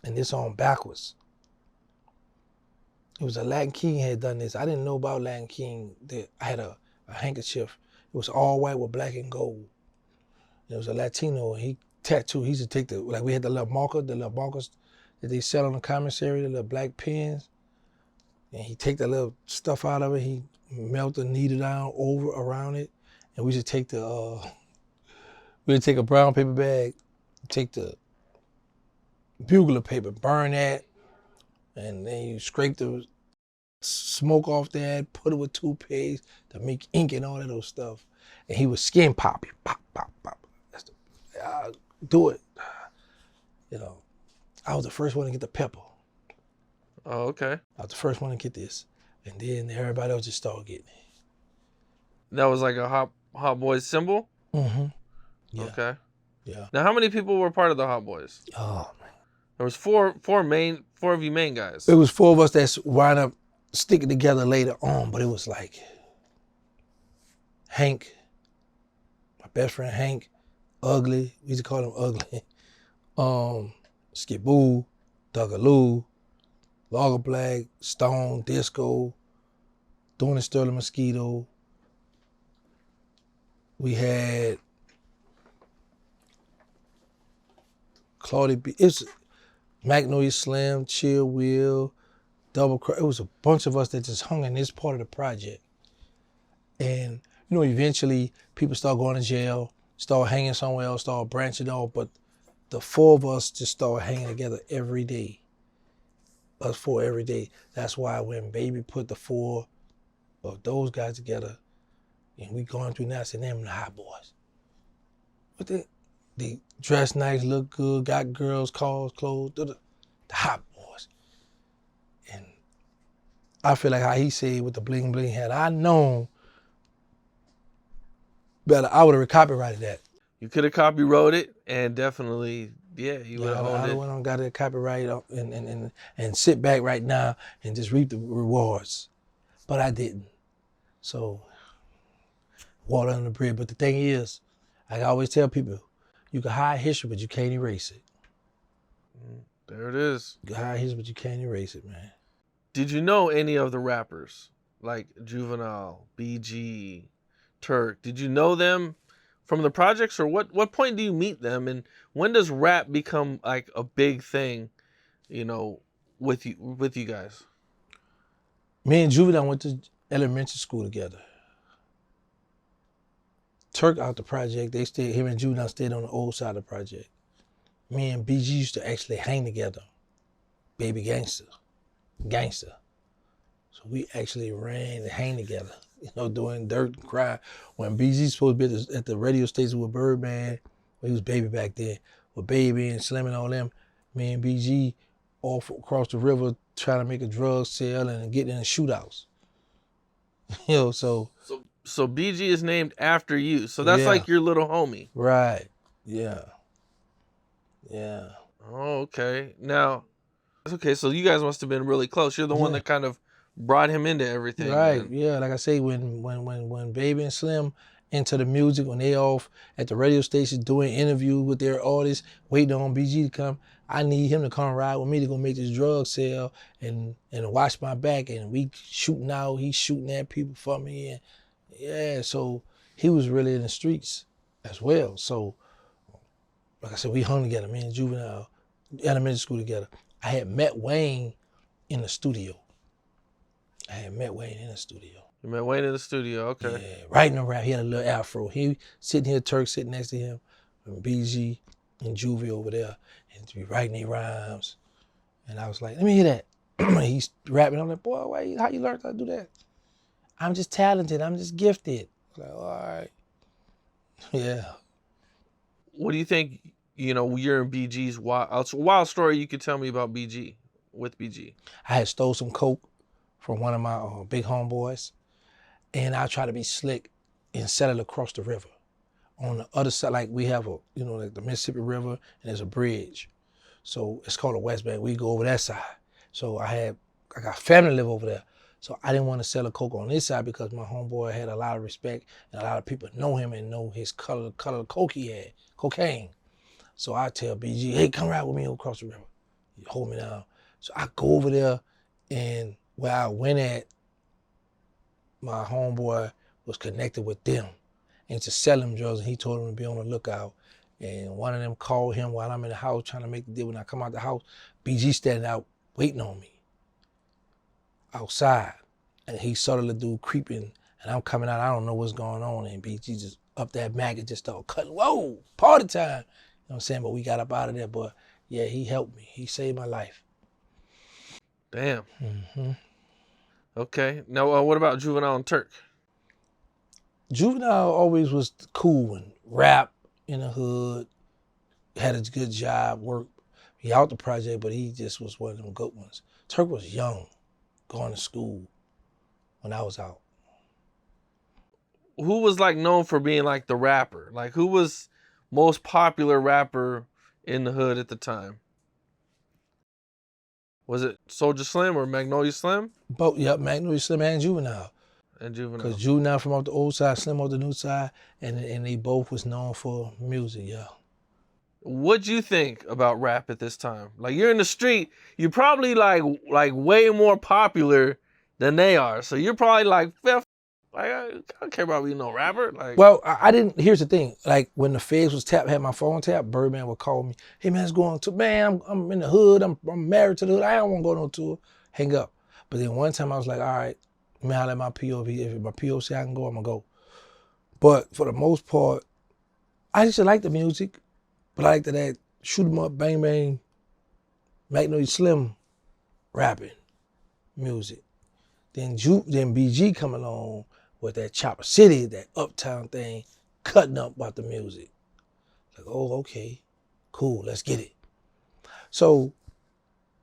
and this on backwards. It was a Latin King had done this. I didn't know about Latin King. I had a handkerchief. It was all white with black and gold. It was a Latino, and he tattooed. He used to take we had the little markers that they sell on the commissary, the little black pens. And he take the little stuff out of it. He melt the needle down over around it, and we should take the we'd take a brown paper bag, take the bugler paper, burn that, and then you scrape the smoke off that, put it with toothpaste to make ink and all that other stuff. And he would skin pop, pop, pop, pop. Do it. You know, I was the first one to get the pepper. Oh, okay. I was the first one to get this. And then everybody else just started getting it. That was like a Hot Boys symbol? Mm-hmm. Yeah. Okay. Yeah. Now, how many people were part of the Hot Boys? Oh, man. There was four of you main guys. It was 4 of us that wound up sticking together later on, but it was like Hank, my best friend Hank, Ugly, we used to call him Ugly, Skiboo, Dougaloo, Logger Black, Stone, Disco, Doing the Sterling Mosquito. We had Claudia B. It's Magnolia Slim, Chill Will, Double Cross. It was a bunch of us that just hung in this part of the project. And, you know, eventually people start going to jail, start hanging somewhere else, start branching off. But the 4 of us just started hanging together every day. Us 4 every day. That's why when Baby put the 4 of those guys together, and we going through now, saying them the Hot Boys. But they dress nice, look good, got girls, cars, clothes, the Hot Boys. And I feel like how he said with the bling bling, had I known better, I would have copyrighted that. You could have copywrote it, and definitely, yeah, you would have owned I it. don't got to copyright and sit back right now and just reap the rewards. But I didn't. So, water under the bridge. But the thing is, I always tell people, you can hide history, but you can't erase it. There it is. You can hide history, but you can't erase it, man. Did you know any of the rappers, like Juvenile, BG, Turk? Did you know them from the projects, or what point do you meet them, and when does rap become like a big thing, you know, with you guys? Me and Juvenile went to elementary school together. Turk out the project, him and Juvenile stayed on the old side of the project. Me and BG used to actually hang together. Baby Gangsta. So we actually ran and hang together, you know, doing dirt and crime. When BG supposed to be at the radio station with Birdman, well, he was Baby back then, with Baby and Slim and all them, me and BG off across the river trying to make a drug sale and getting in the shootouts. You know, so BG is named after you. So that's like your little homie. Right. Yeah. Yeah. Oh, okay. Now, okay, so you guys must have been really close. You're the one that kind of brought him into everything. Right. Man. Yeah. Like I say, when Baby and Slim into the music, when they off at the radio station doing interviews with their artists, waiting on BG to come, I need him to come ride with me to go make this drug sale and watch my back. And we shooting out, he's shooting at people for me. And yeah, so he was really in the streets as well. So, like I said, we hung together, me and Juvenile, elementary school together. I had met Wayne in the studio. You met Wayne in the studio, okay. Yeah, writing around. He had a little afro. He sitting here, Turk sitting next to him, and BG and Juvie over there, and be writing their rhymes. And I was like, let me hear that. He's rapping. I'm like, boy, how you learn how to do that? I'm just talented. I'm just gifted. I'm like, all right. Yeah. What do you think, you know, you're in BG's wild story you could tell me about BG, with BG? I had stole some coke from one of my big homeboys, and I try to be slick and sell it across the river. On the other side, like we have like the Mississippi River, and there's a bridge. So it's called a West Bank. We go over that side. So I got family live over there. So I didn't want to sell a coke on this side because my homeboy had a lot of respect and a lot of people know him and know his color of coke he had, cocaine. So I tell BG, hey, come ride with me across the river. He hold me down. So I go over there, and where I went at, my homeboy was connected with them and to sell him drugs, and he told him to be on the lookout. And one of them called him while I'm in the house trying to make the deal. When I come out the house, BG standing out waiting on me outside. And he saw the little dude creeping, and I'm coming out, I don't know what's going on, and BG just up that mag and just started cutting, whoa, party time. You know what I'm saying? But we got up out of there, but yeah, he helped me. He saved my life. Damn. Mm-hmm. Okay. Now, what about Juvenile and Turk? Juvenile always was cool and rap in the hood, had a good job, worked. He out the project, but he just was one of them good ones. Turk was young, going to school when I was out. Who was like known for being like the rapper? Like who was most popular rapper in the hood at the time? Was it Soulja Slim or Magnolia Slim? Both, yep, Magnolia Slim and Juvenile. And Juvenile. Because Juvenile from off the old side, Slim off the new side, and they both was known for music, yeah. What'd you think about rap at this time? Like you're in the street, you're probably like way more popular than they are. So you're probably like, I don't care about being no rapper. Like, well, I didn't. Here's the thing. Like when the feds was had my phone tapped, Birdman would call me. Hey man, it's going to man. I'm in the hood. I'm married to the hood. I don't want to go no tour. Hang up. But then one time I was like, all right, man, I'll let my PO. If my PO say I can go, I'm gonna go. But for the most part, I just like the music. But I like that shoot 'em up, bang bang, Magnolia Slim, rapping, music. Then BG come along with that Chopper City, that uptown thing, cutting up about the music. Like, oh, okay, cool, let's get it. So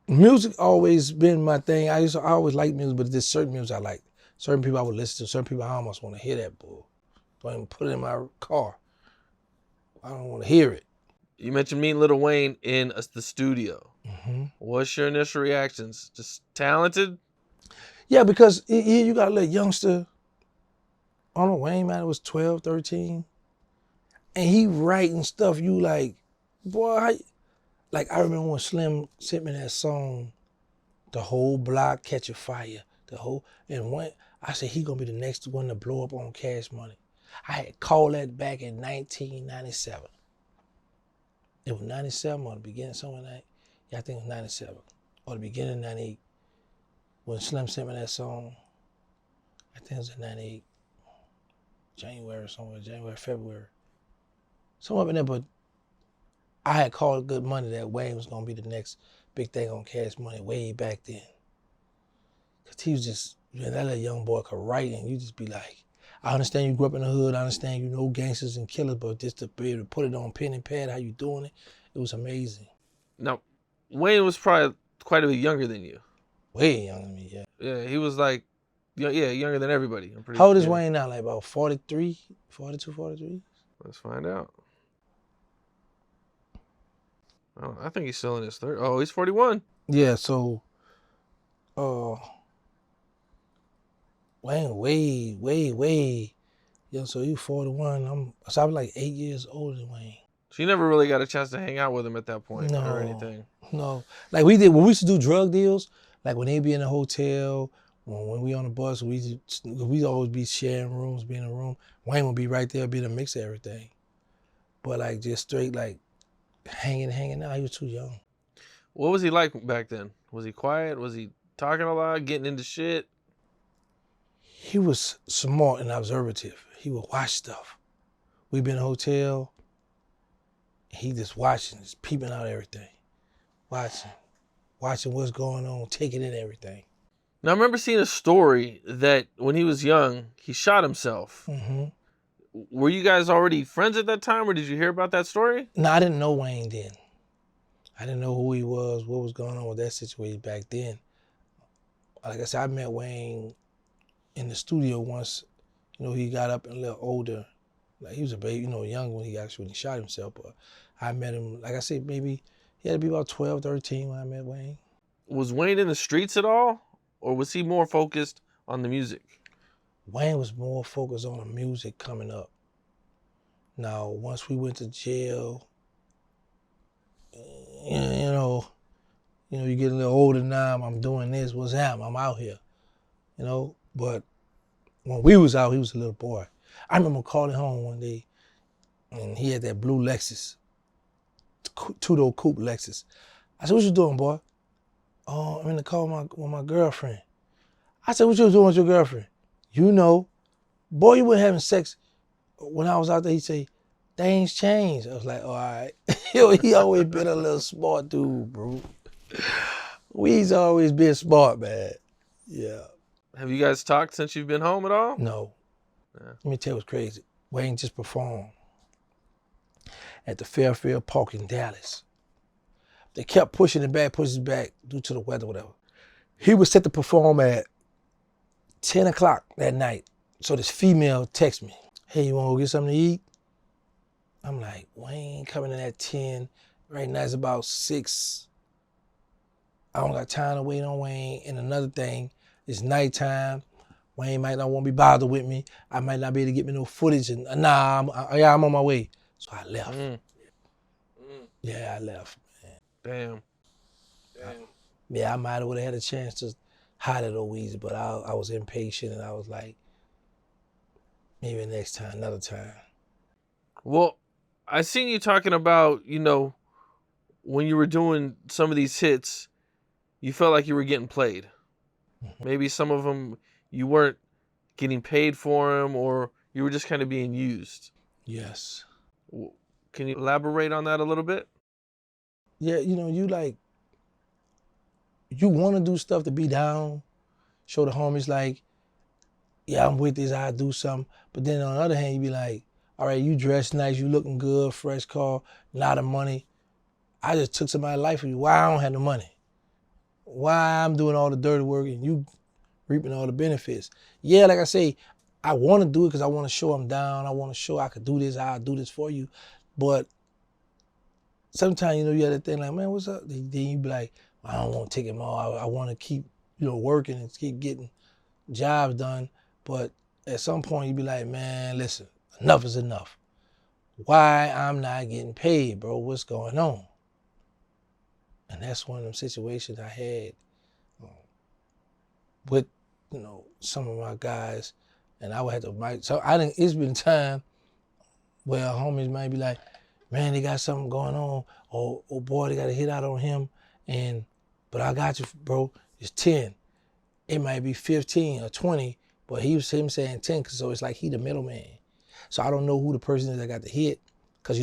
music always been my thing. I always like music, but there's certain music I like. Certain people I would listen to, certain people I almost want to hear that bull. Don't even put it in my car. I don't want to hear it. you mentioned meeting Lil Wayne in the studio. Mm-hmm. What's your initial reactions? Just talented? Yeah, because here you got a little youngster. I don't know, Wayne, man, it was 12, 13. And he writing stuff you like, boy, like I remember when Slim sent me that song, The Whole Block Catch a Fire. And when I said he gonna be the next one to blow up on Cash Money. I had called that back in 1997. It was 97 or the beginning, something like that. Yeah, I think it was 97. Or the beginning of 98. When Slim sent me that song, I think it was in 98. January, February. Somewhere in there, but I had called Good Money that Wayne was gonna be the next big thing on Cash Money way back then. Cause he was just, man, that little young boy could write and you just be like, I understand you grew up in the hood, I understand you know gangsters and killers, but just to be able to put it on pen and pad, how you doing it was amazing. Now, Wayne was probably quite a bit younger than you. Way younger than me, yeah. Yeah, he was like, younger than everybody. How old is Wayne now? Like about 43, 42, 43? Let's find out. Oh, I think he's still in his third. Oh, he's 41. Yeah, so Wayne way. Yeah, so you 41. I was like 8 years older than Wayne. So you never really got a chance to hang out with him at that point or anything? No. Like we did when we used to do drug deals, like when they be in a hotel, when we on the bus, we always be sharing rooms, be in a room. Wayne would be right there, be in the mix of everything. But like just straight like hanging out, he was too young. What was he like back then? Was he quiet? Was he talking a lot, getting into shit? He was smart and observative. He would watch stuff. We'd be in a hotel, he just watching, just peeping out everything. Watching what's going on, taking in everything. Now, I remember seeing a story that when he was young, he shot himself. Mm-hmm. Were you guys already friends at that time, or did you hear about that story? No, I didn't know Wayne then. I didn't know who he was, what was going on with that situation back then. Like I said, I met Wayne in the studio once. You know, he got up and a little older. Like he was a baby, young when he shot himself. But I met him, like I said, maybe he had to be about 12, 13 when I met Wayne. Was Wayne in the streets at all? Or was he more focused on the music? Wayne was more focused on the music coming up. Now, once we went to jail, you get a little older now, I'm doing this, what's happening? I'm out here, But when we was out, he was a little boy. I remember calling home one day, and he had that blue Lexus, two-door coupe Lexus. I said, what you doing, boy? Oh, I'm in the car with my girlfriend. I said, what you was doing with your girlfriend? You know. Boy, you weren't having sex. When I was out there, he'd say, things changed. I was like, oh, all right. Yo, he always been a little smart dude, bro. We's always been smart, man. Yeah. Have you guys talked since you've been home at all? No. Yeah. Let me tell you what's crazy. Wayne just performed at the Fairfield Park in Dallas. They kept pushing it back due to the weather, whatever. He was set to perform at 10 o'clock that night. So this female texts me, hey, you want to go get something to eat? I'm like, Wayne coming in at 10. Right now it's about 6. I don't got time to wait on Wayne. And another thing, it's nighttime. Wayne might not want to be bothered with me. I might not be able to get me no footage. And I'm on my way. So I left. Yeah, I left. Damn. Yeah, I might have would have had a chance to hide it over easy, but I was impatient and I was like, maybe next time, another time. Well, I seen you talking about, when you were doing some of these hits, you felt like you were getting played. Mm-hmm. Maybe some of them you weren't getting paid for them, or you were just kind of being used. Yes. Can you elaborate on that a little bit? Yeah, you want to do stuff to be down, show the homies like, yeah, I'm with this, I'll do something. But then on the other hand, you be like, all right, you dress nice, you looking good, fresh car, a lot of money. I just took somebody's life from you. Why I don't have the money? Why I'm doing all the dirty work and you reaping all the benefits? Yeah, like I say, I want to do it because I want to show I'm down. I want to show I could do this, I'll do this for you. But sometimes, you have that thing like, man, what's up? Then you be like, I don't want to take it all. I want to keep, working and keep getting jobs done. But at some point you be like, man, listen, enough is enough. Why I'm not getting paid, bro? What's going on? And that's one of them situations I had with, some of my guys. And I would have to, it's been time where homies might be like, man, they got something going on. Or, oh boy, they got a hit out on him. But I got you, bro. It's 10. It might be 15 or 20, but him saying 10, so it's like he the middleman. So I don't know who the person is that got the hit, because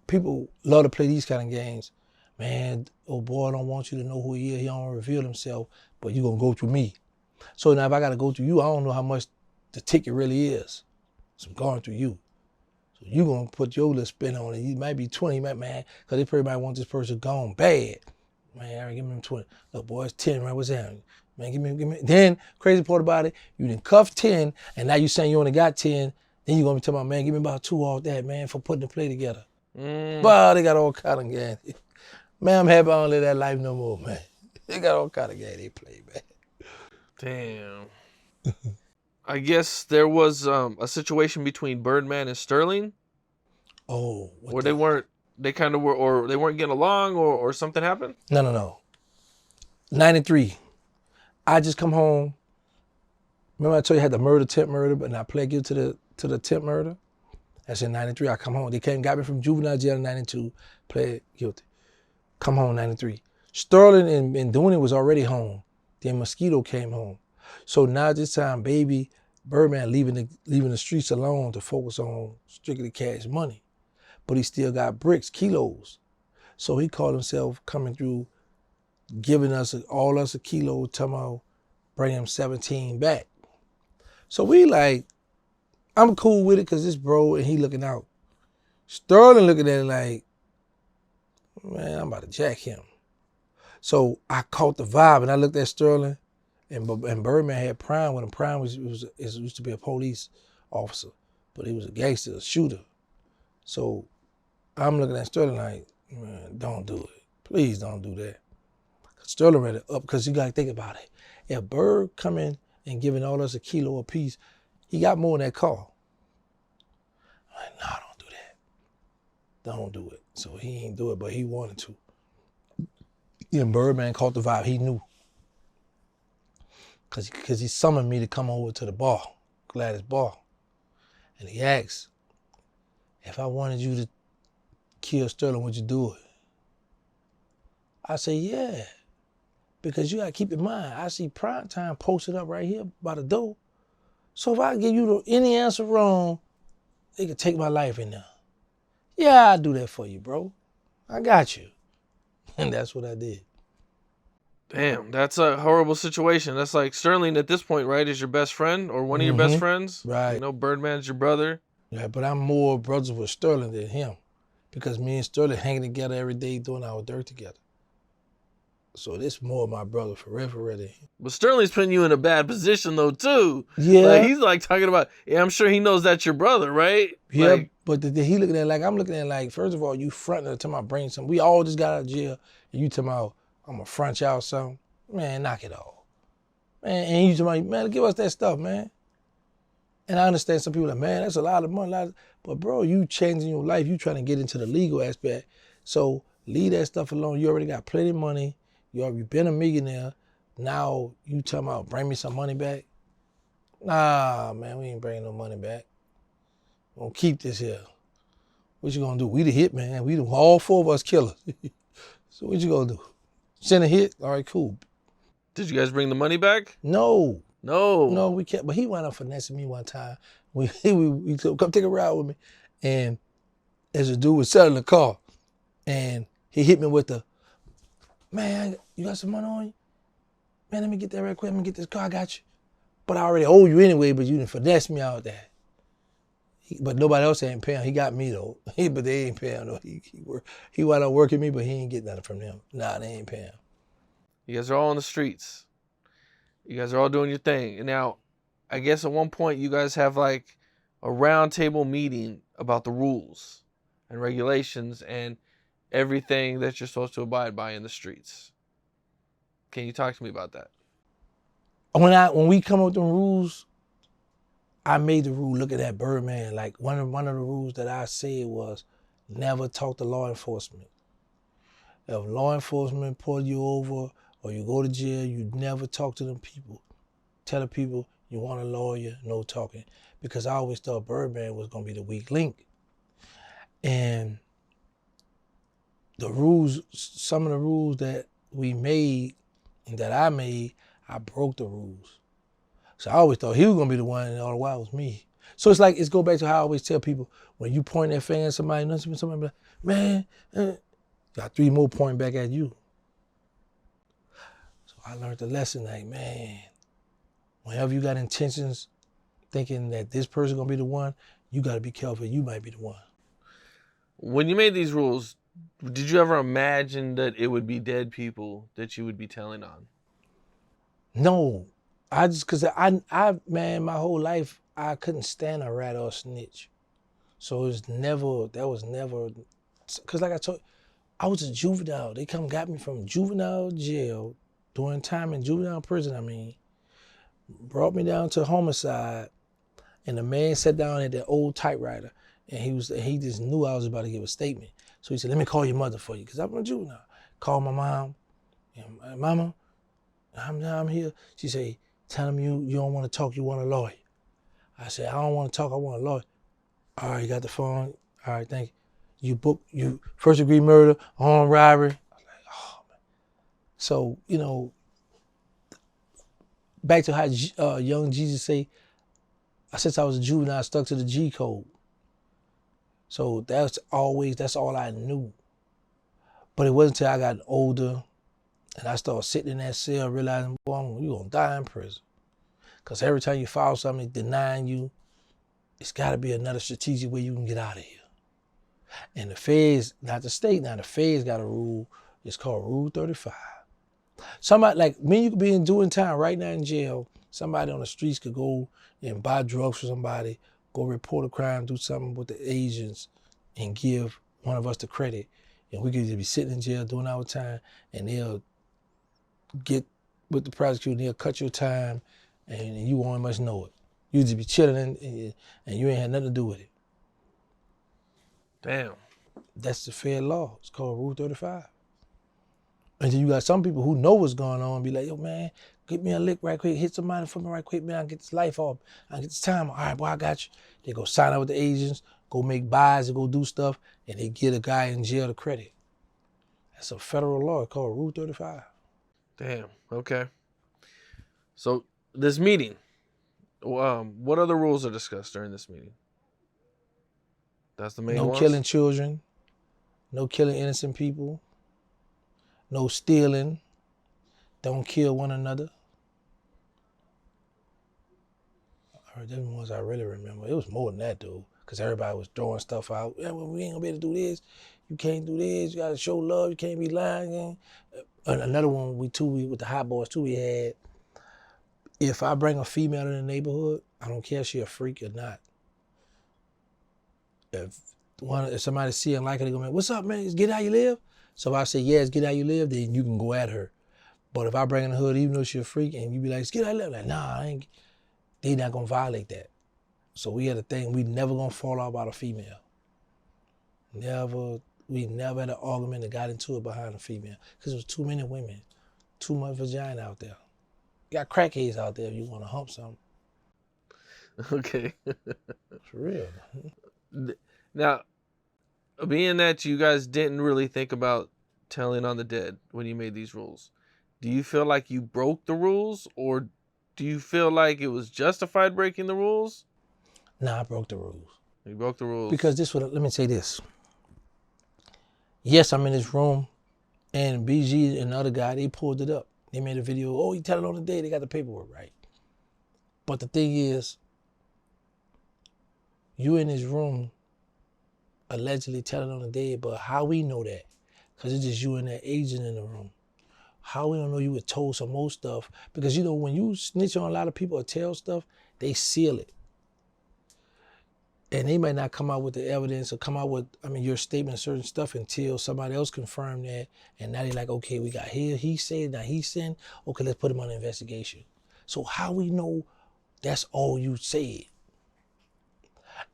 people love to play these kind of games. Man, oh boy, I don't want you to know who he is. He don't reveal himself, but you gonna go through me. So now if I gotta go through you, I don't know how much the ticket really is. So I'm going through you. So you gonna put your little spin on it. You might be 20, man, because they probably might want this person gone bad. Man, Aaron, give me 20. Look, boy, it's 10, right? What's that? Man, give me. Then, crazy part about it, you done cuffed 10, and now you saying you only got 10, then you gonna be talking about, man, give me about 2 off that, man, for putting the play together. But they got all kind of games. Man, I'm happy I don't live that life no more, man. They got all kind of games they play, man. Damn. I guess there was a situation between Birdman and Sterling. Oh. Where they weren't getting along, or something happened? No. 93. I just come home. Remember I told you I had the attempt murder, but I pled guilty to the attempt murder? That's in 93. I come home. They came, got me from juvenile jail in 92, pled guilty. Come home 93. Sterling and Dooney was already home. Then Mosquito came home. So now this time, baby Birdman leaving the streets alone to focus on strictly cash money. But he still got bricks, kilos. So he called himself coming through, giving all us a kilo, talking about bring him 17 back. So we like, I'm cool with it because this bro and he looking out. Sterling looking at it like, man, I'm about to jack him. So I caught the vibe and I looked at Sterling and Birdman had Prime with him. Prime used to be a police officer, but he was a gangster, a shooter. So I'm looking at Sterling like, man, don't do it. Please don't do that. Sterling read it up because you got to think about it. If Bird coming and giving all us a kilo apiece, he got more in that car. I'm like, nah, don't do that. Don't do it. So he ain't do it, but he wanted to. And Birdman caught the vibe. He knew. Because he summoned me to come over to the bar, Gladys Bar. And he asked, if I wanted you to kill Sterling, would you do it? I said, yeah. Because you gotta keep in mind, I see prime time posted up right here by the door. So if I give you any answer wrong, they could take my life in there. Yeah, I'll do that for you, bro. I got you. And that's what I did. Damn, that's a horrible situation. That's like Sterling at this point, right? Is your best friend or one of your best friends? Right. You know, Birdman's your brother. Yeah, but I'm more brothers with Sterling than him. Because me and Sterling hanging together every day doing our dirt together. So this more my brother for real than him. But Sterling's putting you in a bad position though too. Yeah. Like he's like talking about, yeah, I'm sure he knows that's your brother, right? Yeah, like, but he looking at it like, I'm looking at it like, first of all, you fronting to my brain something. We all just got out of jail, and you talking about, I'm gonna front y'all something. Man, knock it off. Man, and you talking about, man, give us that stuff, man. And I understand some people like, man, that's a lot of money. But bro, you changing your life. You trying to get into the legal aspect. So leave that stuff alone. You already got plenty of money. You already been a millionaire. Now you talking about bring me some money back? Nah, man, we ain't bringing no money back. We're gonna keep this here. What you gonna do? We the hitman. We all four of us killers. So what you gonna do? Send a hit? All right, cool. Did you guys bring the money back? No, No. we can't. But he wound up finessing me one time. We told, come take a ride with me, and as a dude was selling the car, and he hit me with the, man, you got some money on you? Man, let me get that real quick. Let me get this car. I got you. But I already owe you anyway. But you didn't finesse me out there. But nobody else ain't paying. He got me though. But they ain't paying though. He wound up working me, but he ain't getting nothing from them. Nah, they ain't paying. You guys are all on the streets. You guys are all doing your thing. And now, I guess at one point you guys have like a round table meeting about the rules and regulations and everything that you're supposed to abide by in the streets. Can you talk to me about that? When we come up with the rules, I made the rule looking at Birdman. Like one of the rules that I said was never talk to law enforcement. If law enforcement pull you over or you go to jail, you never talk to them people. Tell the people you want a lawyer, no talking. Because I always thought Birdman was gonna be the weak link. And the rules, some of the rules that we made and that I made, I broke the rules. So I always thought he was gonna be the one, and all the while it was me. So it's like, it's go back to how I always tell people, when you point that finger at somebody be like, man, got three more pointing back at you. So I learned the lesson, like, man, whenever you got intentions thinking that this person gonna be the one, you gotta be careful, you might be the one. When you made these rules, did you ever imagine that it would be dead people that you would be telling on? No, cause man, my whole life, I couldn't stand a rat or a snitch. So that was never, cause like I told, I was a juvenile. They got me from juvenile jail, doing time in juvenile prison, brought me down to homicide, and the man sat down at that old typewriter, and he just knew I was about to give a statement. So he said, let me call your mother for you, because I'm a juvenile. Call my mom, and mama, I'm here. She said, tell him you don't want to talk, you want a lawyer. I said, I don't want to talk, I want a lawyer. All right, you got the phone. All right, thank you. You first degree murder, armed robbery. I was like, oh man. So, back to how young Jesus say, since I was a juvenile, I stuck to the G code. So that's all I knew. But it wasn't until I got older and I started sitting in that cell realizing, boy, you're gonna die in prison. Because every time you file something denying you, it's gotta be another strategic way you can get out of here. And the feds, not the state, now the feds got a rule, it's called Rule 35. Somebody like me, you could be doing time right now in jail. Somebody on the streets could go and buy drugs for somebody, go report a crime, do something with the agents, and give one of us the credit. And we could just be sitting in jail doing our time, and they'll get with the prosecutor, and they'll cut your time, and you won't much know it. You just be chilling, and you ain't had nothing to do with it. Damn. That's the fair law. It's called Rule 35. And then you got some people who know what's going on and be like, yo, man, get me a lick right quick, hit somebody for me right quick, man, I get this life off, I get this time. All right, boy, I got you. They go sign up with the agents, go make buys and go do stuff, and they get a guy in jail the credit. That's a federal law called Rule 35. Damn. Okay. So this meeting, what other rules are discussed during this meeting? That's the main No ones. killing children, no killing innocent people, no stealing, don't kill one another. Them ones I really remember. It was more than that, though, because everybody was throwing stuff out. Yeah, well, we ain't gonna be able to do this. You can't do this. You gotta show love. You can't be lying. And another one, we with the hot boys too. We had, if I bring a female in the neighborhood, I don't care if she a freak or not. If somebody see and like her, they go, man, what's up, man? Is get how you live? So if I say yes, get how you live, then you can go at her. But if I bring in the hood, even though she a freak, and you be like, get how you live, like, nah, I ain't. They not gonna violate that. So we had a thing, we never gonna fall out about a female. We never had an argument that got into it behind a female. Because there was too many women, too much vagina out there. You got crackheads out there if you wanna hump something. Okay. For real. Now, being that you guys didn't really think about telling on the dead when you made these rules, do you feel like you broke the rules, or do you feel like it was justified breaking the rules? Nah, I broke the rules. You broke the rules. Because let me say this. Yes, I'm in this room, and BG and the other guy, they pulled it up. They made a video, oh, you tell it on the day, they got the paperwork right. But the thing is, you in this room allegedly telling on the dead, but how we know that? Because it's just you and that agent in the room. How we don't know you were told some more stuff? Because when you snitch on a lot of people or tell stuff, they seal it. And they might not come out with the evidence or come out with, your statement of certain stuff until somebody else confirmed that. And now they're like, okay, we got here, he said, now he said, okay, let's put him on investigation. So how we know that's all you said?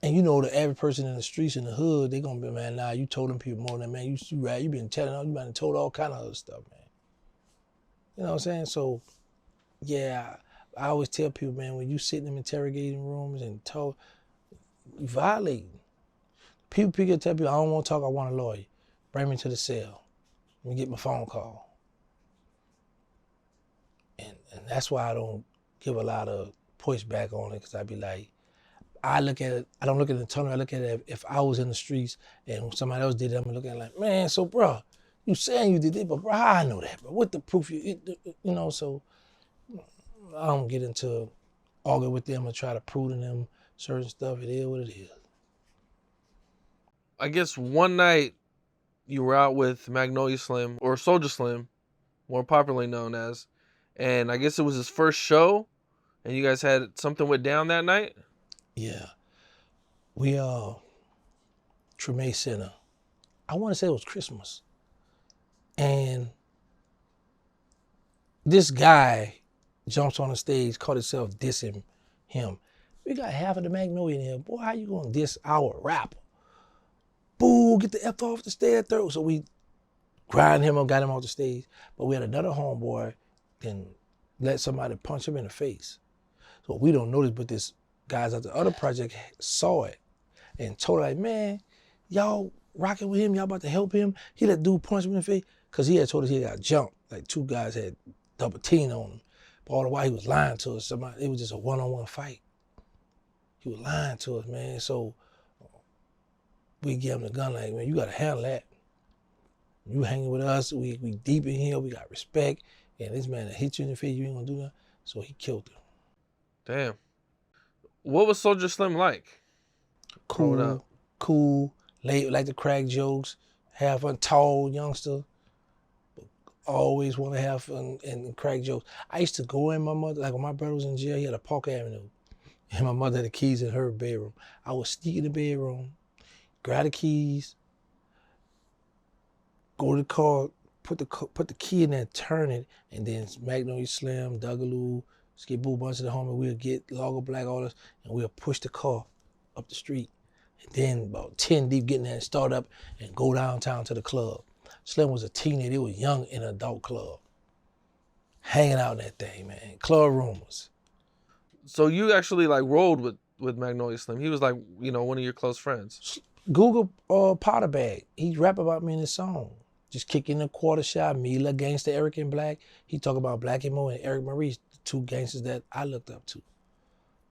And the average person in the streets in the hood, they gonna be, man, nah, you told them people more than, man, you right, you been telling them, you been told all kind of other stuff, man. You know what I'm saying? So, yeah, I always tell people, man, when you sit in them interrogating rooms and talk, you violate. People tell people, I don't want to talk, I want a lawyer. Bring me to the cell. Let me get my phone call. And that's why I don't give a lot of pushback on it, because I be like, I look at it, I don't look at it in the tunnel, I look at it if I was in the streets and somebody else did it, I'm looking at it like, man, so bro, you saying you did it, but bro, how I know that, bro? What the proof so I don't get into arguing with them or try to prove to them certain stuff. It is what it is. I guess one night you were out with Magnolia Slim, or Soulja Slim, more popularly known as, and I guess it was his first show, and you guys had something went down that night? Yeah. We Treme Center. I want to say it was Christmas. And this guy jumps on the stage, caught himself dissing him. We got half of the Magnolia in here. Boy, how you gonna diss our rapper? Boo, get the F off the stage. So we grind him up, got him off the stage. But we had another homeboy then let somebody punch him in the face. So we don't notice, but this guys at the other project saw it and told her, like, man, y'all rocking with him, y'all about to help him. He let dude punch him in the face, because he had told us he got jumped. Like 2 guys had double team on him. But all the while he was lying to us. It was just a one-on-one fight. He was lying to us, man. So we give him the gun, like, man, you gotta handle that. You hanging with us, we deep in here, we got respect. And this man that hit you in the face, you ain't gonna do that. So he killed him. Damn. What was Soulja Slim like? Cool, late, like to crack jokes, have fun, tall youngster. Always want to have fun and crack jokes. I used to go in my mother, like when my brother was in jail, he had a Park Avenue. And my mother had the keys in her bedroom. I would sneak in the bedroom, grab the keys, go to the car, put the key in there, turn it, and then Magnolia Slim, Dougaloo, Skip Boo, bunch of the homies, we'll get Lago Black, all this, and we'll push the car up the street. And then about 10 deep, get in there and start up and go downtown to the club. Slim was a teenager, he was young in an adult club. Hanging out in that thing, man. Club rumors. So you actually like rolled with Magnolia Slim. He was like, one of your close friends. Google Potter Bag. He rap about me in his song. just kicking a quarter shot. Mila, Gangsta, Eric and Black. He talk about Black and Mo and Eric Maurice, the two gangsters that I looked up to.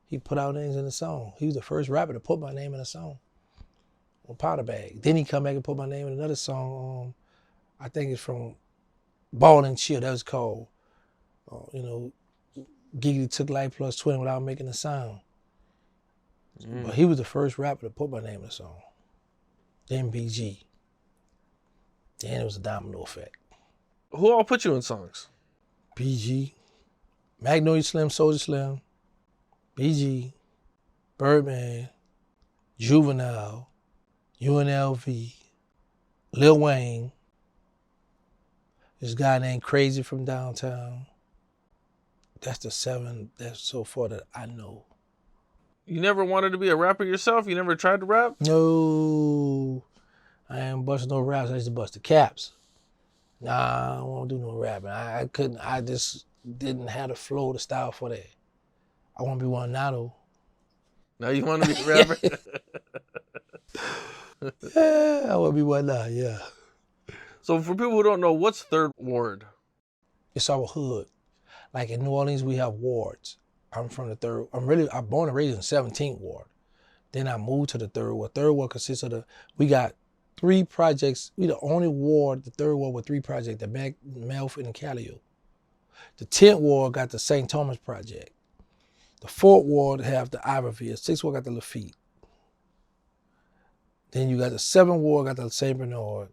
He put out names in the song. He was the first rapper to put my name in a song on Powder Bag. Then he come back and put my name in another song. I think it's from Ball and Chill. That was called, Giggity took Life Plus 20 without making a sound. But he was the first rapper to put my name in a song. Then BG. Then it was a domino effect. Who all put you in songs? BG, Magnolia Slim, Soulja Slim, BG, Birdman, Juvenile, UNLV, Lil Wayne, this guy named Crazy from downtown. That's the 7 that's so far that I know. You never wanted to be a rapper yourself? You never tried to rap? No, I ain't busting no raps. I used to bust the caps. Nah, I don't want to do no rapping. I couldn't. I just didn't have the flow, the style for that. I want to be one now though. Now you want to be a rapper? Yeah, I want to be one now. Yeah. So for people who don't know, what's Third Ward? It's our hood. Like in New Orleans, we have wards. I'm from the third. I'm born and raised in the 17th ward. Then I moved to the third ward. Third ward consists of we got 3 projects. We the only ward, the third ward with 3 projects, the Melf and the Callio. The 10th ward got the St. Thomas project. The 4th ward have the Iberville. 6th ward got the Lafitte. Then you got the 7th ward got the St. Bernard.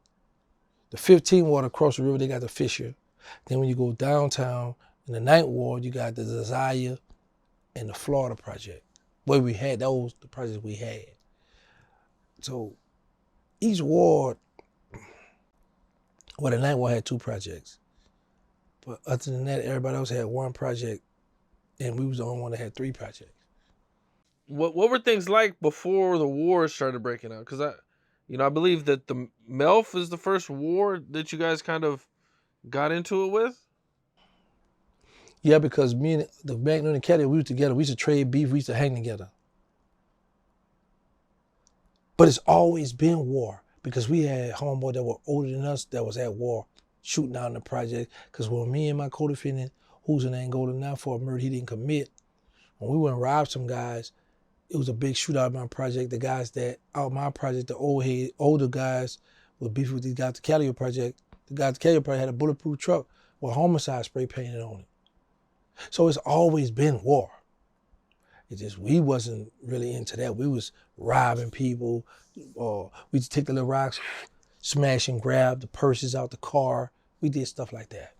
The 15th ward across the river, they got the Fisher. Then when you go downtown, in the 9th ward, you got the Desire and the Florida project. Where we had those, the projects we had. So each ward, the 9th ward had 2 projects. But other than that, everybody else had 1 project, and we was the only one that had 3 projects. What were things like before the wars started breaking out? Because I believe that the Melf is the first war that you guys kind of got into it with. Yeah, because me and the Magnolia and Caddy, we were together. We used to trade beef. We used to hang together. But it's always been war because we had homeboys that were older than us that was at war shooting out in the project. Because when me and my co-defendant, who's in Angola now for a murder he didn't commit, when we went and robbed some guys, it was a big shootout in my project. The guys that out my project, the older guys were beefing with these guys at the Callio project. The guys at the Callio project had a bulletproof truck with homicide spray painted on it. So it's always been war. It's just we wasn't really into that. We was robbing people, or we just take the little rocks, smash and grab the purses out the car. We did stuff like that.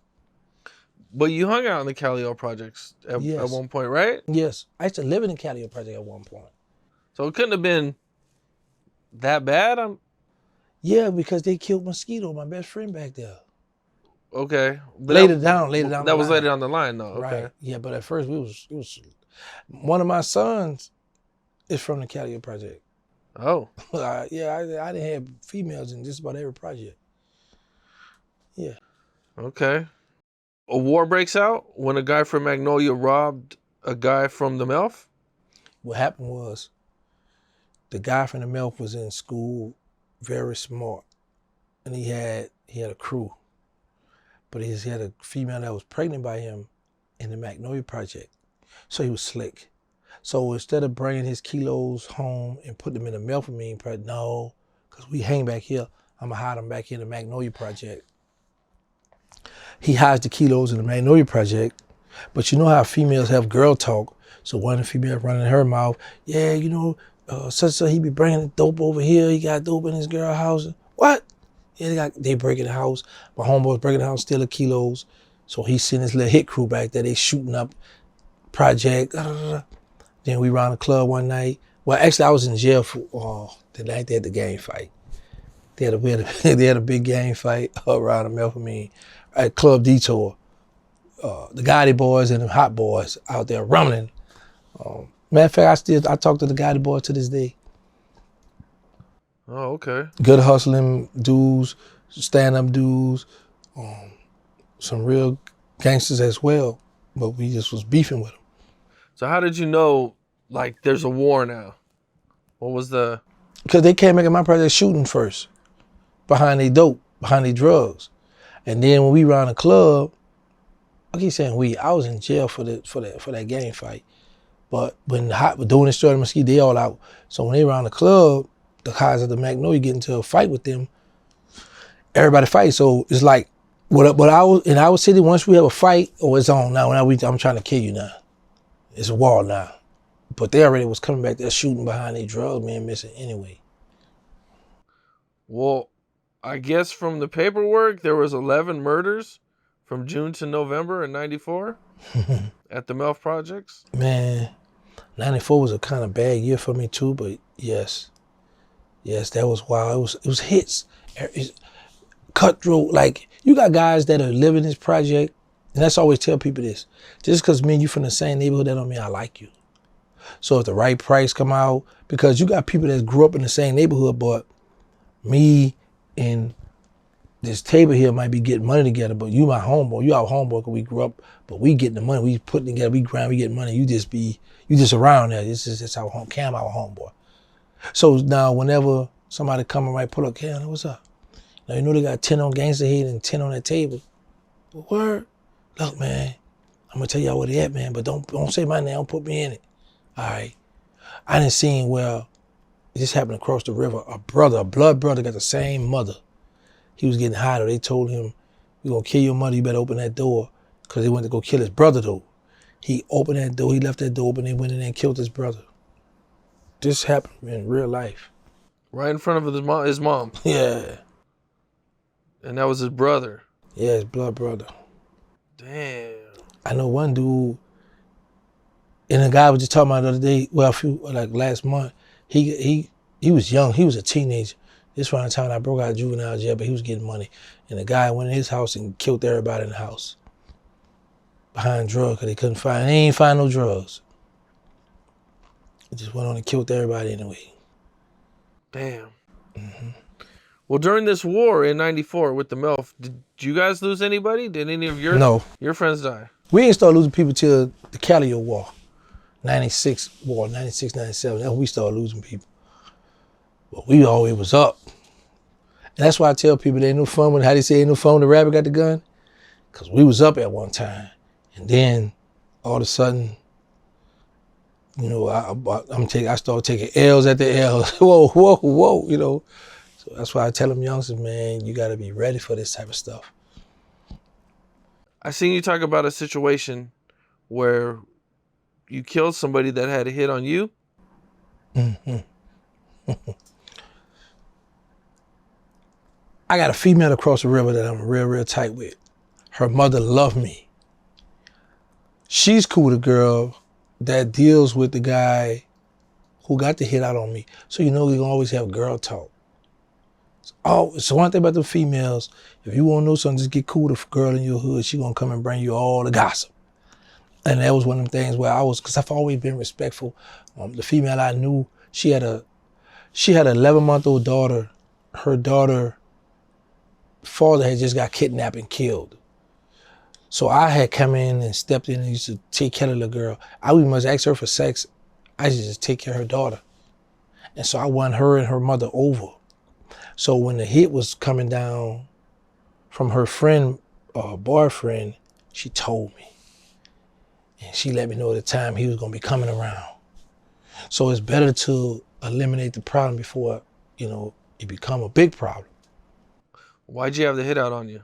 But you hung out in the Callio projects at one point, right? Yes. I used to live in the Callio project at one point. So it couldn't have been that bad? Yeah, because they killed Mosquito, my best friend back there. Okay. But later down. That was later down the line, though. Okay. Right. Yeah, but at first it was one of my sons is from the Callio project. Oh. I didn't have females in just about every project. Yeah. Okay. A war breaks out when a guy from Magnolia robbed a guy from the Melf? What happened was the guy from the Melf was in school, very smart, and he had a crew. But he had a female that was pregnant by him in the Magnolia project. So he was slick. So instead of bringing his kilos home and putting them in the Melphamine project, no, because we hang back here, I'm going to hide them back here in the Magnolia project. He hides the kilos in the Magnolia project, but you know how females have girl talk. So one of the females running her mouth, yeah, such he be bringing dope over here. He got dope in his girl house. What? Yeah, they breaking the house. My homeboys breaking the house, stealing kilos. So he sent his little hit crew back there. They shooting up project. Then we round the club one night. Well, actually, I was in jail for the night they had the gang fight. They had a big gang fight around the Melphamine at Club Detour. The Gotti boys and the Hot boys out there rumbling. Matter of fact, I talk to the Gotti boys to this day. Oh, okay. Good hustling dudes, stand-up dudes, some real gangsters as well, but we just was beefing with them. So how did you know, like, there's a war now? What was the... Because they came back in my project shooting first, behind they dope. behind these drugs. And then when we around the club, I keep saying we, I was in jail for that gang fight. But when doing this story, Mesquite, they all out. So when they around the club, the guys at the Magnolia get into a fight with them. Everybody fights. So it's like, what I was in our city, once we have a fight, it's on now. I'm trying to kill you now. It's a war now. But they already was coming back there shooting behind their drugs, man, missing anyway. Well, I guess from the paperwork, there was 11 murders from June to November in 94 at the Melf Projects. Man, 94 was a kind of bad year for me too, but yes, that was wild. It was hits. It's cutthroat. Like, you got guys that are living this project, and that's always tell people this. Just because me and you from the same neighborhood, that don't mean I like you. So if the right price come out, because you got people that grew up in the same neighborhood, but me and this table here might be getting money together, but you my homeboy, you our homeboy, because we grew up, but we getting the money, we putting together, we grind, we getting money, you just around there. This is our Cam, our homeboy. So now whenever somebody come and pull up, Cam, what's up? Now you know they got 10 on Gangsta head and 10 on that table. But word, look, man, I'm gonna tell y'all where they at, man, but don't say my name, don't put me in it. All right. I done seen where this happened across the river. A blood brother got the same mother. He was getting high though. They told him, "We gonna kill your mother, you better open that door." Because they went to go kill his brother though. He opened that door, he left that door open, they went in there and killed his brother. This happened in real life. Right in front of his mom. Yeah. And that was his brother. Yeah, his blood brother. Damn. I know one dude, and the guy was just talking about the other day, last month, he was young, he was a teenager. This around the time I broke out of juvenile jail, but he was getting money. And the guy went in his house and killed everybody in the house. Behind drugs, because they ain't find no drugs. He just went on and killed everybody anyway. Damn. Mm-hmm. Well, during this war in 94 with the Melf, did you guys lose anybody? Did any of your friends die? We ain't started losing people till the Callio War. 96 war, 96, 97. That's when we started losing people. But we always was up. And that's why I tell people there ain't no fun when, how they say ain't no fun when the rabbit got the gun? Because we was up at one time. And then all of a sudden, you know, I started taking L's at the L's. whoa, you know. So that's why I tell them youngsters, man, you got to be ready for this type of stuff. I seen you talk about a situation where you killed somebody that had a hit on you. Mm-hmm. I got a female across the river that I'm real tight with. Her mother loved me. She's cool with a girl that deals with the guy who got the hit out on me. So you know we gonna always have girl talk. So one thing about the females, if you wanna know something, just get cool with a girl in your hood. She gonna come and bring you all the gossip. And that was one of them things where because I've always been respectful. The female I knew, she had an 11-month-old daughter. Her daughter father had just got kidnapped and killed. So I had come in and stepped in and used to take care of the girl. I would must ask her for sex. I used to just take care of her daughter. And so I won her and her mother over. So when the hit was coming down from her friend, boyfriend, she told me. And she let me know at the time he was gonna be coming around. So it's better to eliminate the problem before, you know, it become a big problem. Why'd you have the hit out on you?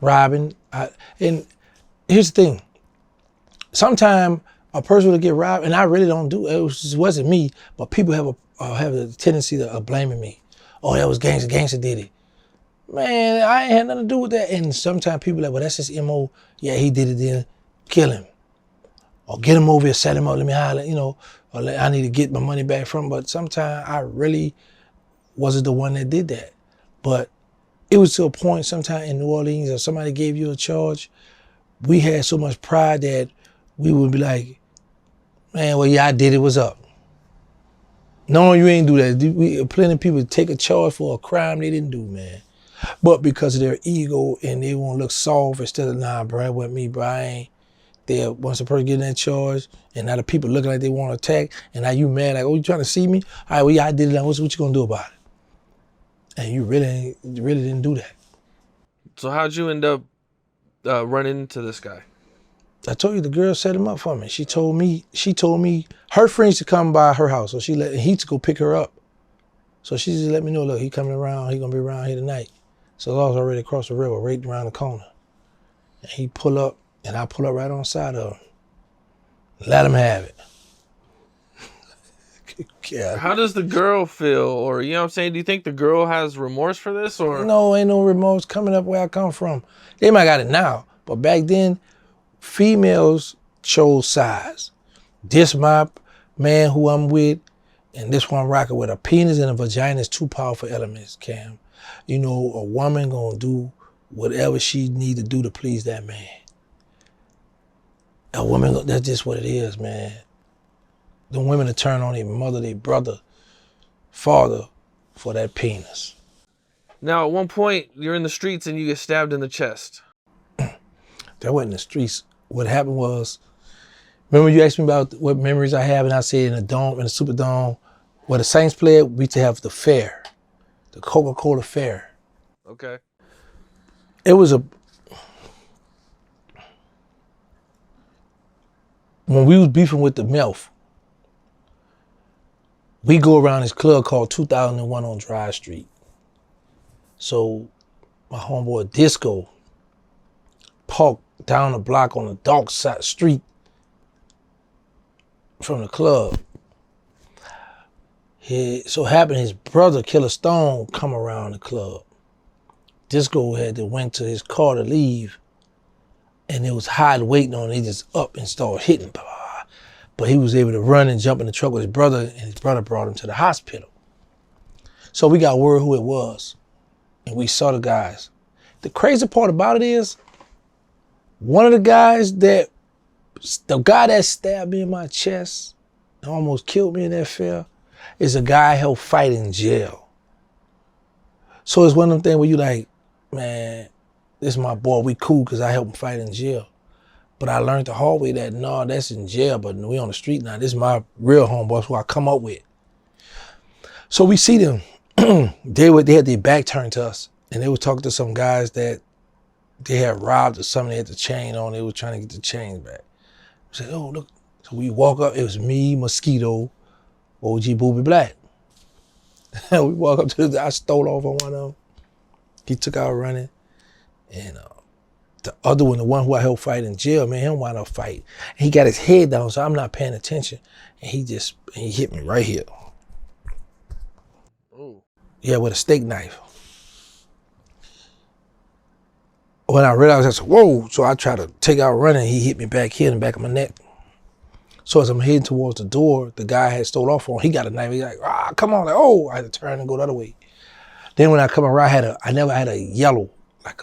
Robbing. And here's the thing. Sometimes a person will get robbed, and I really don't do it. It wasn't me, but people have a tendency of blaming me. Oh, that was Gangsta. Gangsta did it. Man, I ain't had nothing to do with that. And sometimes people are like, well, that's his MO. Yeah, he did it then. Kill him. Or get him over here, set him up, let me holler, you know, or I need to get my money back from him. But sometimes I really wasn't the one that did that. But it was to a point sometime in New Orleans, if somebody gave you a charge, we had so much pride that we would be like, man, well, yeah, I did it, what's up? No, you ain't do that. Plenty of people take a charge for a crime they didn't do, man. But because of their ego and they want to look soft instead of, nah, bro, it wasn't me, bro, I ain't there. Once a person get in that charge, and now the people looking like they want to attack, and now you mad, like, oh, you trying to see me? All right, well, yeah, I did it, now what you gonna do about it? And you really didn't do that. So how'd you end up running into this guy? I told you the girl set him up for me. She told me her friends to come by her house, so he to go pick her up. So she just let me know, look, he coming around, he gonna be around here tonight. So I was already across the river, right around the corner. And he pull up, and I pull up right on the side of him. Let him have it. Yeah. How does the girl feel? Or, you know what I'm saying? Do you think the girl has remorse for this? Or No, ain't no remorse coming up where I come from. They might got it now, but back then, females chose sides. This my man who I'm with, and this one I'm rocking with. A penis and a vagina is two powerful elements, Cam. You know, a woman gonna do whatever she need to do to please that man. A woman, that's just what it is, man. The women to turn on their mother, their brother, father for that penis. now at one point you're in the streets and you get stabbed in the chest. That wasn't the streets. What happened was, remember you asked me about what memories I have, and I said in the dome, in the Superdome, where the Saints played, we used to have the fair, the Coca-Cola fair. Okay. It was when we was beefing with the MILF, we go around this club called 2001 on Drive Street. So my homeboy Disco parked down the block on the dark side street from the club. So happened his brother Killer Stone come around the club. Disco had to went to his car to leave, and it was hot waiting on him. He just up and started hitting. But he was able to run and jump in the truck with his brother, and his brother brought him to the hospital. So we got word who it was, and we saw the guys. The crazy part about it is, one of the guys the guy that stabbed me in my chest and almost killed me in that fair, is a guy I helped fight in jail. So it's one of them things where you like, man, this is my boy, we cool because I helped him fight in jail. But I learned the hard way that, no, that's in jail, but we on the street now. This is my real homeboys who I come up with. So we see them. They had their back turned to us, and they were talking to some guys that they had robbed or something. They had the chain on. They were trying to get the chains back. I said, oh, look. So we walk up. It was me, Mosquito, OG Booby Black. We walk up to I stole off on one of them. He took out running. And the other one, the one who I helped fight in jail, man, him wound up fighting. He got his head down, so I'm not paying attention. And he hit me right here. Ooh. Yeah, with a steak knife. When I realized, I said, whoa. So I tried to take out running. He hit me back here in the back of my neck. So as I'm heading towards the door, the guy I had stole off on, he got a knife. He's like, come on. Like, oh, I had to turn and go the other way. Then when I come around, I never had a yellow, like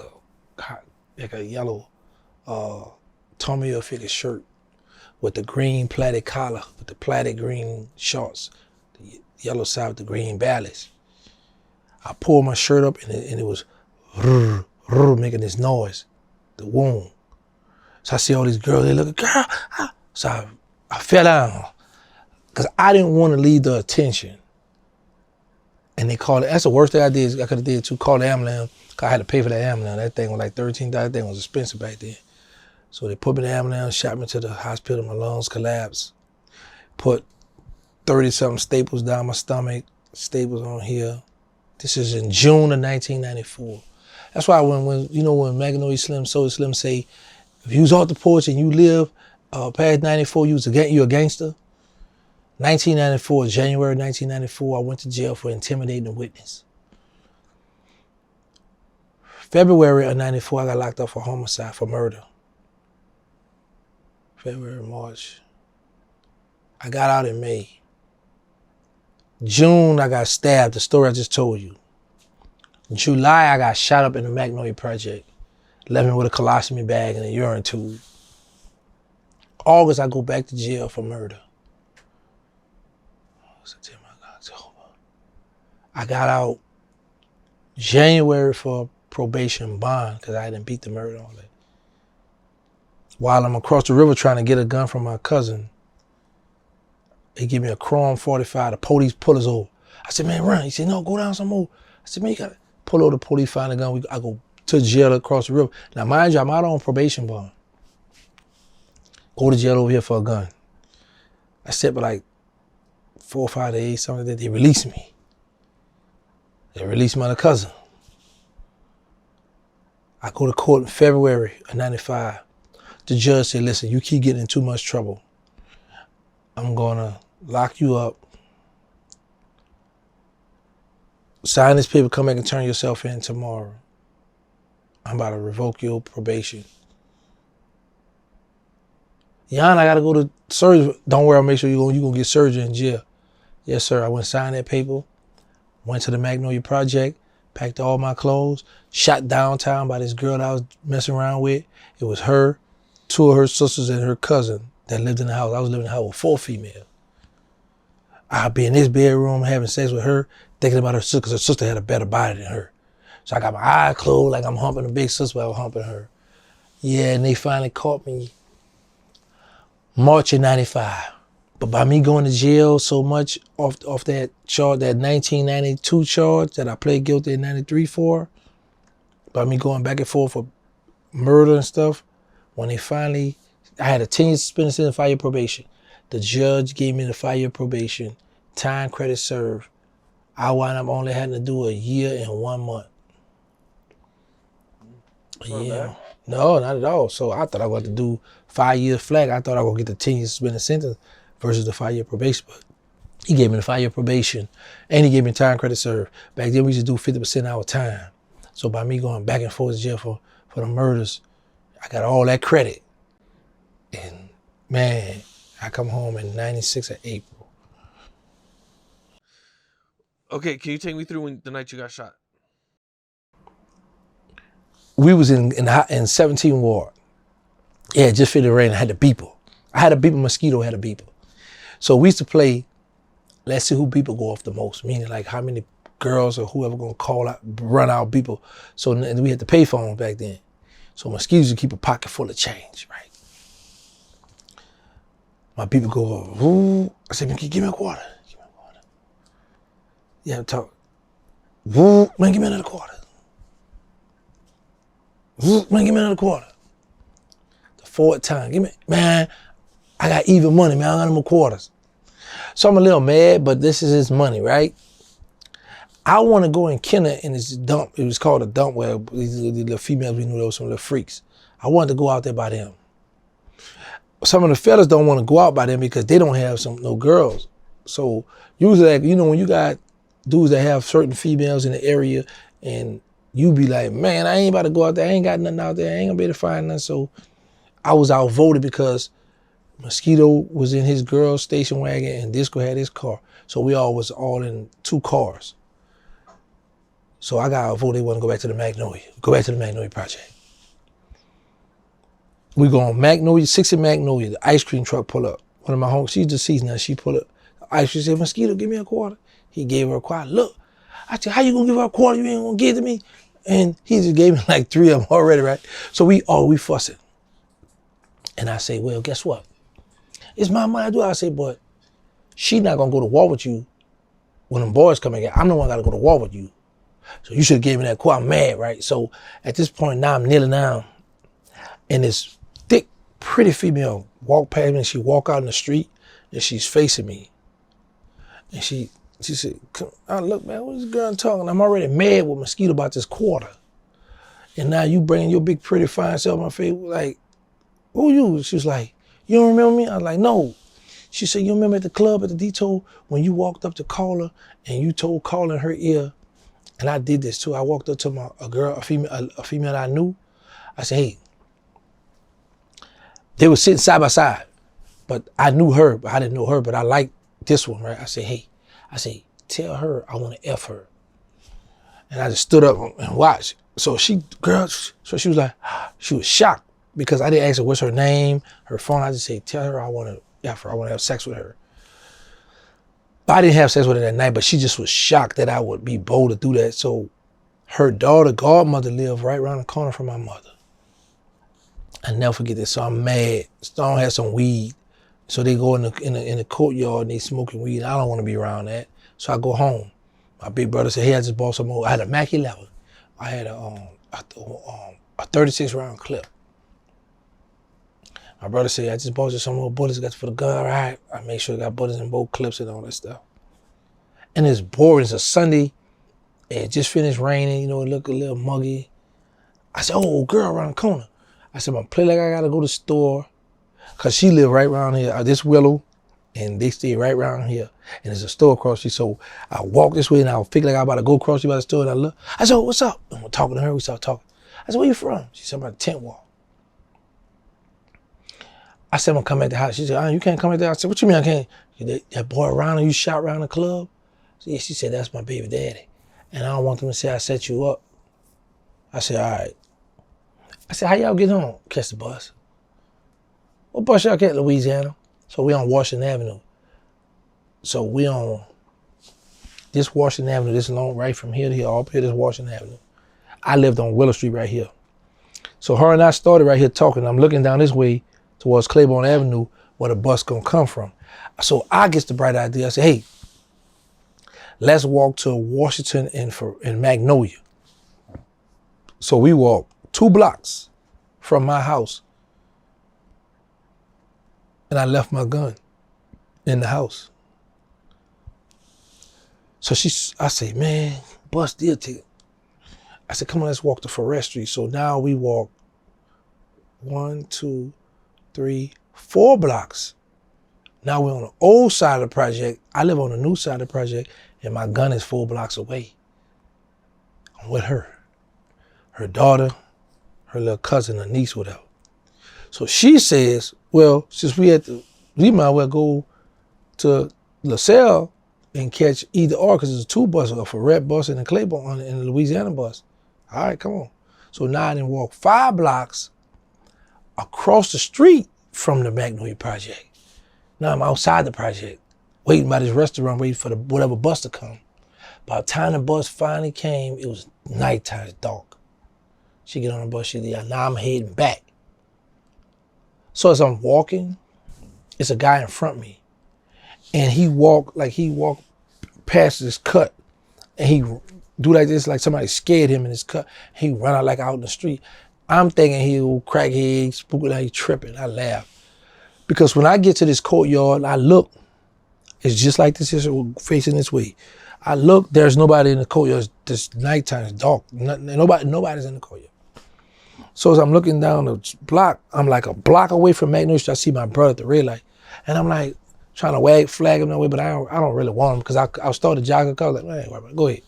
a yellow Tommy Hilfiger shirt with the green plaited collar, with the plaited green shorts, the yellow side with the green bellies. I pulled my shirt up and it was making this noise, the wound. So I see all these girls, they look, girl. So I fell down because I didn't want to leave the attention. And they called it, that's the worst thing I did. I could have did too, call the ambulance. I had to pay for that ambulance. That thing was like $13. That thing was expensive back then. So they put me in the ambulance, shot me to the hospital. My lungs collapsed. Put 30-something staples down my stomach, staples on here. This is in June of 1994. That's why when Magnolia Slim, Soul Slim say, if you was off the porch and you live past 94, you're a gangster. 1994, January 1994, I went to jail for intimidating a witness. February of 94, I got locked up for homicide, for murder. February, March. I got out in May. June, I got stabbed, the story I just told you. July, I got shot up in the Magnolia Project. Left me with a colostomy bag and a urine tube. August, I go back to jail for murder. September, October. I got out January for probation bond because I didn't beat the murder on it. While I'm across the river trying to get a gun from my cousin, he give me a chrome 45. The police pull us over. I said, man, run. He said, no, go down some more. I said, man, you gotta pull over. The police find a gun. I go to jail across the river. Now, mind you, I'm out on probation bond. Go to jail over here for a gun. I sat for like 4 or 5 days, something like that. They released me. They released my other cousin. I go to court in February of 95. The judge said, listen, you keep getting in too much trouble. I'm gonna lock you up. Sign this paper, come back and turn yourself in tomorrow. I'm about to revoke your probation. Jan, I gotta go to surgery. Don't worry, I'll make sure you're gonna get surgery in jail. Yes, sir. I went and signed that paper, went to the Magnolia Project, packed all my clothes, shot downtown by this girl that I was messing around with. It was her, 2 of her sisters, and her cousin that lived in the house. I was living in the house with 4 females. I'd be in this bedroom having sex with her, thinking about her sister, because her sister had a better body than her. So I got my eyes closed like I'm humping a big sister, but I was humping her. Yeah, and they finally caught me March of 95. But by me going to jail so much off that charge, that 1992 charge that I pled guilty in 93 for, by me going back and forth for murder and stuff, when they finally, I had a 10-year suspension and 5-year probation. The judge gave me the 5-year probation, time credit served. I wound up only having to do a year and 1 month. Yeah. No, not at all. So I thought I was going to do 5 years flag. I thought I was going to get the 10-year suspended sentence versus the 5-year probation. But he gave me the 5-year probation and he gave me time credit served. Back then we used to do 50% of our time. So by me going back and forth to jail for the murders, I got all that credit. And man, I come home in 96 of April. Okay, can you take me through the night you got shot? We was in 17 Ward. Yeah, just for the rain. I had a beeper. I had a beeper. Mosquito had a beeper. So we used to play, let's see who beeper go off the most, meaning like how many girls or whoever gonna call out, run out beeper. So and we had the pay phones back then. So mosquitoes would keep a pocket full of change, right? My beeper go off. Woo. I said, give me a quarter. Give me a quarter. Yeah, talk. Woo. Man, give me another quarter. Man, give me another quarter. The 4th time, give me, man, I got even money, man, I got no more quarters. So I'm a little mad, but this is his money, right? I want to go in Kenner in this dump. It was called a dump where these little females, we knew there were some little freaks. I wanted to go out there by them. Some of the fellas don't want to go out by them because they don't have no girls. So usually, like, you know, when you got dudes that have certain females in the area and you be like, man, I ain't about to go out there. I ain't got nothing out there. I ain't gonna be able to find nothing. So I was outvoted because Mosquito was in his girl's station wagon and Disco had his car. So we all was all in 2 cars. So I got outvoted. They want to go back to the Magnolia Project. We go on Magnolia, 60 Magnolia, the ice cream truck pull up. One of my homies, she's deceased now, she pull up. The ice cream said, Mosquito, give me a quarter. He gave her a quarter. Look, I said, how you gonna give her a quarter? You ain't gonna give it to me? And he just gave me like 3 of them already, right? So we fussing. And I say, well, guess what? It's my money. I do. I say, but she not gonna go to war with you when them boys come again. I'm the one gotta go to war with you. So you should have gave me that quarter. I'm mad, right? So at this point now I'm kneeling down and this thick, pretty female walk past me and she walk out in the street and she's facing me. And she said, look, man, what is this girl talking? I'm already mad with Mosquito about this quarter. And now you bringing your big, pretty, fine self in my face. Like, who you? She was like, you don't remember me? I was like, no. She said, you remember at the club at the Detour when you walked up to Caller and you told Caller in her ear, and I did this too. I walked up to a female that I knew. I said, hey, they were sitting side by side, but I knew her, but I didn't know her, but I liked this one, right? I said, hey, tell her I want to F her. And I just stood up and watched. So she was like, she was shocked because I didn't ask her what's her name, her phone. I just said, tell her I want to F her. I want to have sex with her. But I didn't have sex with her that night, but she just was shocked that I would be bold to do that. So her daughter, godmother, lived right around the corner from my mother. I never forget this. So I'm mad. Stone had some weed. So they go in the courtyard and they smoking weed. I don't want to be around that. So I go home. My big brother said, hey, I just bought some more. I had a Mac 11. I had a 36 round clip. My brother said, I just bought you some more bullets, got for the gun. All right, I make sure I got bullets in both clips and all that stuff. And it's boring. It's a Sunday. It just finished raining. You know, it looked a little muggy. I said, oh, girl around the corner. I said, I'm gonna play like I gotta go to the store. Cause she lived right around here, this Willow, and they stay right around here. And there's a store across the street. So I walk this way and I figure like I'm about to go across the street by the store and I look. I said, oh, what's up? And we're talking to her, we started talking. I said, where you from? She said, I'm at the tent wall. I said, I'm gonna come back to the house. She said, oh, you can't come back there. I said, what you mean I can't? That boy around and you shot around the club? So, yeah, she said, that's my baby daddy. And I don't want them to say I set you up. I said, all right. I said, how y'all get home? Catch the bus. What bus y'all catch? Louisiana. So we on Washington Avenue. So we on this Washington Avenue, this long right from here to here, all up here, this Washington Avenue. I lived on Willow Street right here. So her and I started right here talking. I'm looking down this way towards Claiborne Avenue where the bus gonna come from. So I get the bright idea. I say, hey, let's walk to Washington and Magnolia. So we walk 2 blocks from my house. And I left my gun in the house. So I say, man, bus deal ticket. I said, come on, let's walk to Forestry. So now we walk 1, 2, 3, 4 blocks. Now we're on the old side of the project. I live on the new side of the project, and my gun is 4 blocks away. I'm with her. Her daughter, her little cousin, her niece, whatever. So she says, well, since we might well go to LaSalle and catch either or, because there's 2 buses, a Ferret bus and a Claiborne and a Louisiana bus. All right, come on. So now I didn't walk 5 blocks across the street from the Magnolia Project. Now I'm outside the project, waiting by this restaurant, waiting for whatever bus to come. By the time the bus finally came, it was nighttime, it's dark. She get on the bus, now I'm heading back. So as I'm walking, it's a guy in front of me. And he walked past this cut. And he do like this, like somebody scared him in his cut. He run out out in the street. I'm thinking he old crackhead, spooky, like he tripping. I laugh. Because when I get to this courtyard, I look, it's just like this is facing this way. I look, there's nobody in the courtyard. It's nighttime, it's dark. Nobody's in the courtyard. So as I'm looking down the block, I'm like a block away from Magnolia Street. I see my brother at the red light. And I'm like trying to flag him that way, but I don't really want him because I started jogging. I was like, man, go ahead.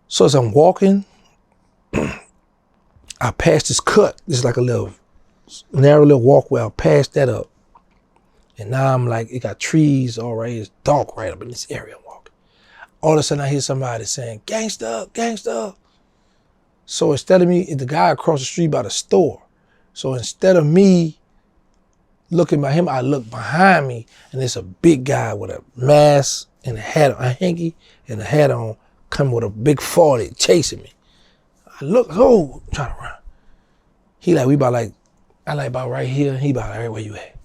So as I'm walking, I passed this cut. It's like a little narrow little walkway. I passed that up. And now I'm like, it got trees all right. It's dark right up in this area I'm walking. All of a sudden I hear somebody saying, gangsta, gangsta. So instead of me, the guy across the street by the store. So instead of me looking by him, I look behind me and it's a big guy with a mask and a hat, a hanky and a hat on, coming with a big 40 chasing me. I look, trying to run. He like, I like about right here. He about right where you at.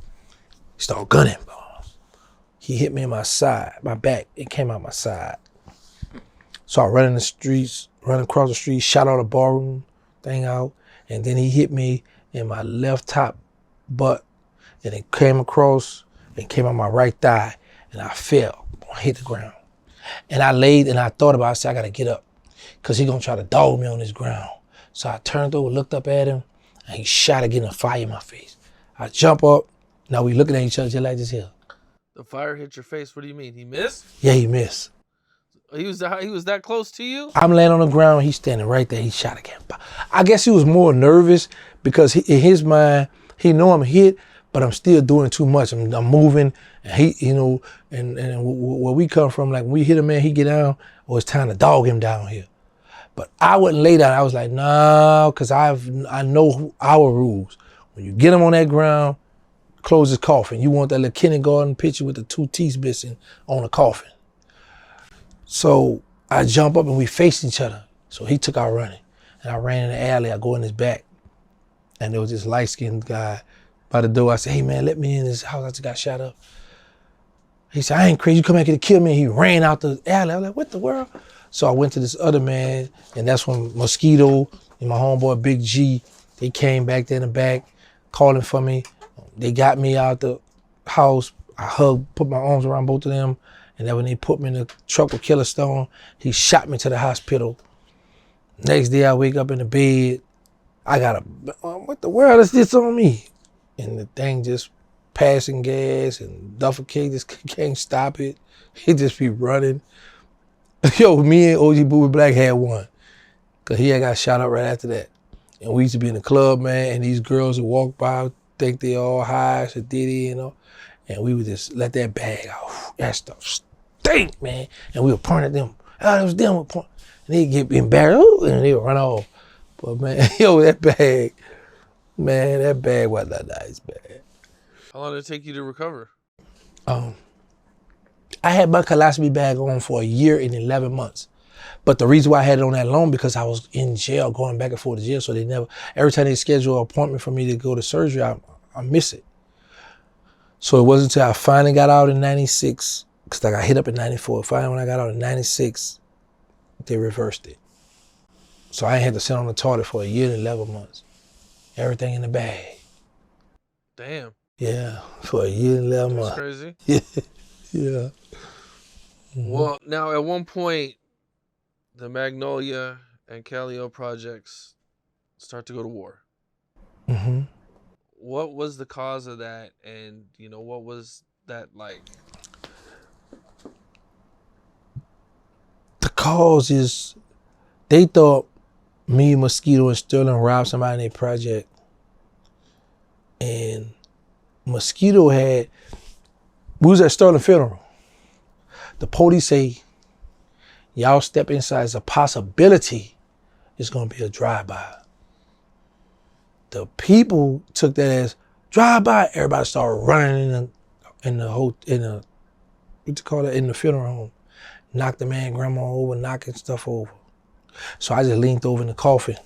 He started gunning. He hit me in my side, my back. It came out my side. So I run in the streets, run across the street, shot all the barroom thing out, and then he hit me in my left top butt, and it came across and came on my right thigh, and I fell, hit the ground. And I laid and I thought about it, I said, I gotta get up, because he gonna try to dog me on this ground. So I turned over, looked up at him, and he shot again and fire in my face. I jump up, now we looking at each other just like this here. The fire hit your face, what do you mean, he missed? Yeah, he missed. He was that close to you? I'm laying on the ground, he's standing right there, he shot again. I guess he was more nervous because in his mind, he know I'm hit, but I'm still doing too much. I'm moving, and he, and where we come from, like when we hit a man, he get down, or it's time to dog him down here. But I wouldn't lay down. I was like, no, because I know our rules. When you get him on that ground, close his coffin. You want that little kindergarten picture with the 2 teeth missing on the coffin. So I jump up and we faced each other. So he took out running. And I ran in the alley. I go in his back. And there was this light-skinned guy by the door. I said, hey, man, let me in this house. I just got shot up. He said, I ain't crazy. You come back here to kill me. He ran out the alley. I was like, what the world? So I went to this other man, and that's when Mosquito, and my homeboy Big G, they came back there in the back, calling for me. They got me out the house. I hugged, put my arms around both of them, and then when they put me in the truck with Killer Stone, he shot me to the hospital. Next day, I wake up in the bed. I got what the world is this on me? And the thing just passing gas, and Duffel Cake just can't stop it. He just be running. Yo, me and OG Booby Black had one, cause he had got shot up right after that. And we used to be in the club, man, and these girls would walk by, think they all high, so Diddy, you know, and we would just let that bag out. That stuff stink, man. And we would point at them. Oh, it was them with point. And they'd get embarrassed, and they would run off. But man, yo, that bag wasn't that nice, man. How long did it take you to recover? I had my colostomy bag on for a year and 11 months. But the reason why I had it on that long, because I was in jail, going back and forth to jail. So they never, every time they schedule an appointment for me to go to surgery, I miss it. So it wasn't until I finally got out in 96, because I got hit up in 94. Finally, when I got out in 96, they reversed it. So I had to sit on the toilet for a year and 11 months. Everything in the bag. Damn. Yeah, for a year and 11 months. That's crazy. Yeah. Mm-hmm. Well, now at one point, the Magnolia and Calio projects start to go to war. Mm-hmm. What was the cause of that, and what was that like? The cause is they thought me, Mosquito, and Sterling robbed somebody in their project, and Mosquito we was at Sterling funeral. The police say, y'all step inside, it's a possibility it's gonna be a drive-by. The people took that as drive-by. Everybody started running in the funeral home. Knocked the man grandma over, knocking stuff over. So I just leaned over in the coffin.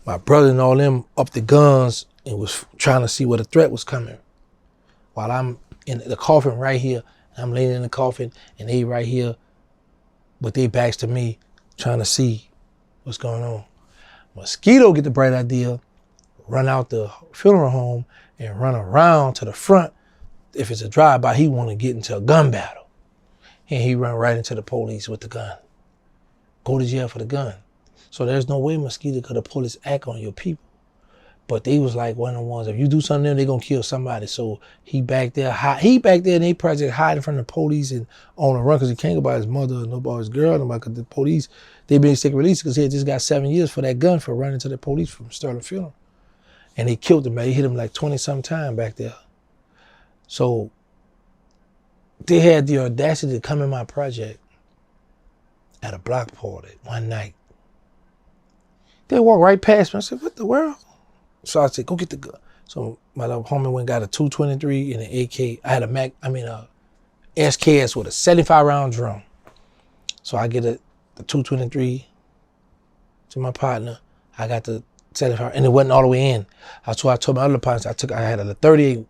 My brother and all them up the guns and was trying to see where the threat was coming. While I'm in the coffin right here, I'm laying in the coffin, and they right here with their backs to me, trying to see what's going on. Mosquito get the bright idea, run out the funeral home and run around to the front. If it's a drive-by, he want to get into a gun battle. And he run right into the police with the gun. Go to jail for the gun. So there's no way Mosquito could have pulled his act on your people. But they was like one of the ones, if you do something to them, they gonna kill somebody. So he back there in their project hiding from the police and on the run, because he can't go by his mother or nobody, his girl, nobody, because the police, they been sick release because he had just got 7 years for that gun for running to the police from Sterling Funeral. And they killed him, man. They hit him like 20-some times back there. So they had the audacity to come in my project at a block party one night. They walked right past me. I said, what the world? So I said, go get the gun. So my little homie went and got a 223 and an AK. I had a SKS with a 75-round drum. So I get the 223 to my partner. I got the 75, and it wasn't all the way in. So I told my other partners, I had a 38.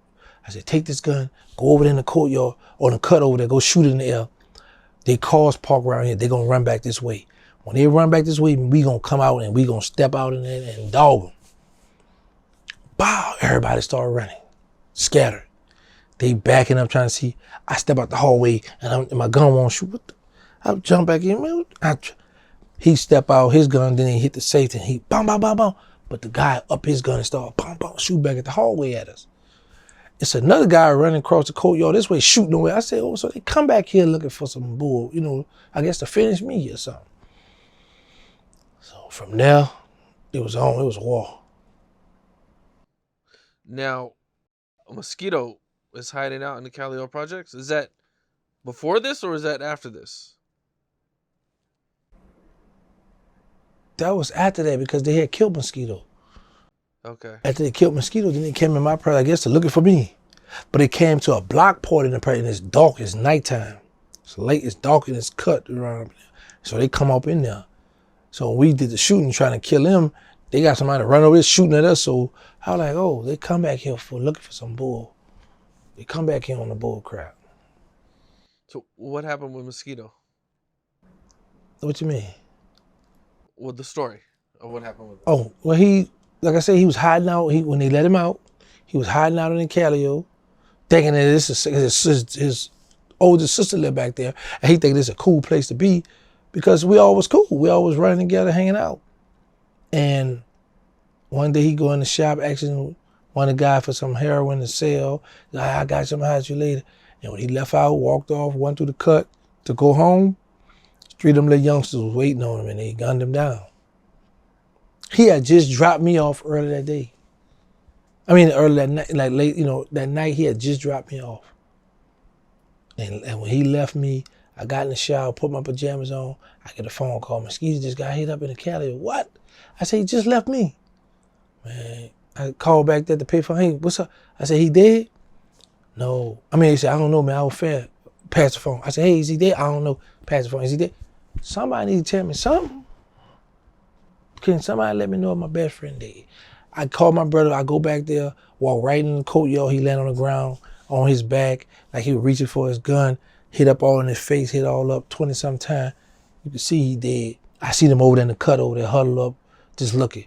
I said, take this gun, go over there in the courtyard, or the cut over there, go shoot it in the air. They cars park around here, they gonna run back this way. When they run back this way, we gonna come out and we gonna step out in there and dog them. Bow, everybody started running, scattered. They backing up trying to see. I step out the hallway and my gun won't shoot. I jump back in, man. He step out his gun, then he hit the safety and he bam, bam, bam, bam. But the guy up his gun and started bam, bam, shoot back at the hallway at us. It's another guy running across the courtyard this way, shooting away. I said, oh, so they come back here looking for some bull, I guess to finish me or something. So from there, it was war. Now, Mosquito is hiding out in the Calio projects. Is that before this or is that after this? That was after that because they had killed Mosquito. Okay. After they killed Mosquito, then they came in my project, I guess, to looking for me. But it came to a block party in the project, and it's dark, it's nighttime. It's late, it's dark, and it's cut around. So they come up in there. So when we did the shooting, trying to kill him, they got somebody to run over there shooting at us. So I was like, oh, they come back here for looking for some bull. They come back here on the bull crap. So what happened with Mosquito? What you mean? With the story? Or what happened with him? Oh, well, like I said, he was hiding out. When they let him out, he was hiding out in the Calio, thinking that his older sister lived back there, and he think this is a cool place to be because we all was cool. We all was running together, hanging out. And one day he go in the shop asking one of the guy for some heroin to sell. Like, I got some, how you later. And when he left out, walked off, went through the cut to go home, three of them little youngsters was waiting on him and they gunned him down. He had just dropped me off early that day. I mean, early that night, like late, that night he had just dropped me off. And when he left me, I got in the shower, put my pajamas on. I get a phone call. Mosquito just got hit up in the Cali. What? I said, he just left me. Man, I called back there to pay for him. Hey, what's up? I said, he dead? No. I mean, he said, I don't know, man. I was fair. Pass the phone. I said, hey, is he dead? I don't know. Pass the phone. Is he dead? Somebody need to tell me something. Can somebody let me know if my best friend dead? I called my brother. I go back there, walk right in the courtyard. He land on the ground on his back like he was reaching for his gun. Hit up all in his face, hit all up 20-some times. You can see he dead. I see them over there in the cut over there, huddled up, just looking.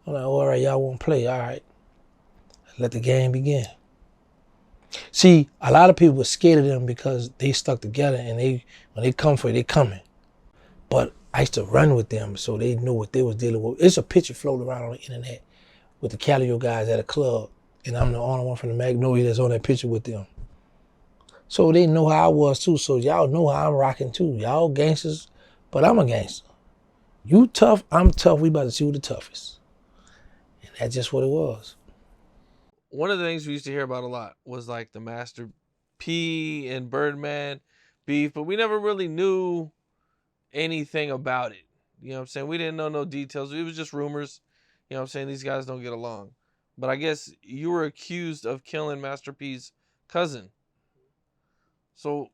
I'm like, all right, y'all won't play. All right. Let the game begin. See, a lot of people were scared of them because they stuck together and when they come for you, they coming. But I used to run with them so they knew what they was dealing with. It's a picture floating around on the internet with the Calio guys at a club, and I'm the only one from the Magnolia that's on that picture with them. So they know how I was too, so y'all know how I'm rocking too. Y'all gangsters, but I'm a gangster. You tough, I'm tough, we about to see who the toughest. And that's just what it was. One of the things we used to hear about a lot was like the Master P and Birdman beef, but we never really knew anything about it. You know what I'm saying? We didn't know no details. It was just rumors. You know what I'm saying? These guys don't get along. But I guess you were accused of killing Master P's cousin. So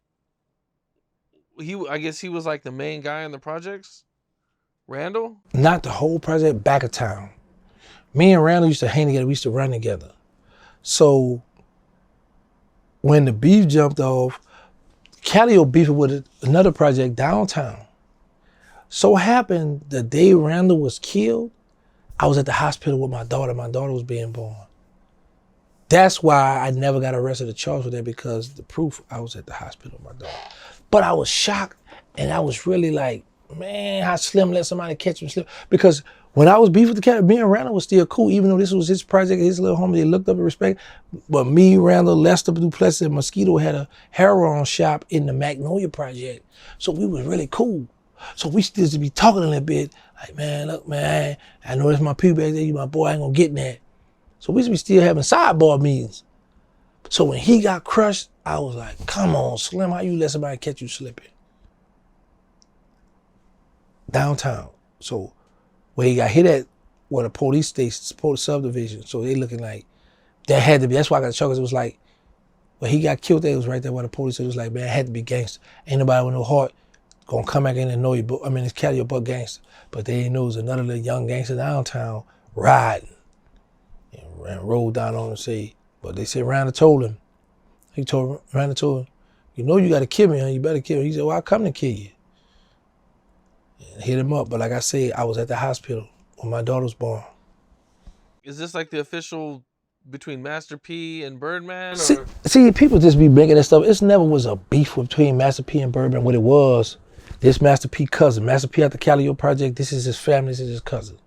I guess he was like the main guy in the projects? Randall? Not the whole project, back of town. Me and Randall used to hang together, we used to run together. So when the beef jumped off, Calio beefing with another project downtown. So happened the day Randall was killed, I was at the hospital with my daughter. My daughter was being born. That's why I never got arrested or charged with that, because the proof, I was at the hospital with my daughter. But I was shocked, and I was really like, man, how Slim let somebody catch him slip. Because when I was beef with the cat, me and Randall was still cool, even though this was his project, his little homie, they looked up and respect. But me, Randall, Lester Duplessis, and Mosquito had a heroin shop in the Magnolia project. So we was really cool. So we still to be talking a little bit, like, man, look, man, I know it's my people back there, you my boy, I ain't gonna get in that. So we used to be still having sidebar meetings. So when he got crushed, I was like, come on, Slim, how you let somebody catch you slipping? Downtown. So where he got hit at, where the police station, police subdivision, so they looking like, that had to be, that's why I got chuckles. It was like, when he got killed there, it was right there where the police, it was like, man, it had to be gangster. Ain't nobody with no heart gonna come back in and know you, but I mean, it's Cali but gangster. But they didn't know it was another little young gangster downtown riding. And rolled down on him and say, but they said Randall told him. Randall told him, you know you gotta kill me, huh? You better kill me. He said, well, I come to kill you. And hit him up. But like I said, I was at the hospital when my daughter was born. Is this like the official between Master P and Birdman? Or? See, people just be making that stuff. It never was a beef between Master P and Birdman. What it was, this Master P cousin. Master P at the Calio Project, this is his family, this is his cousin.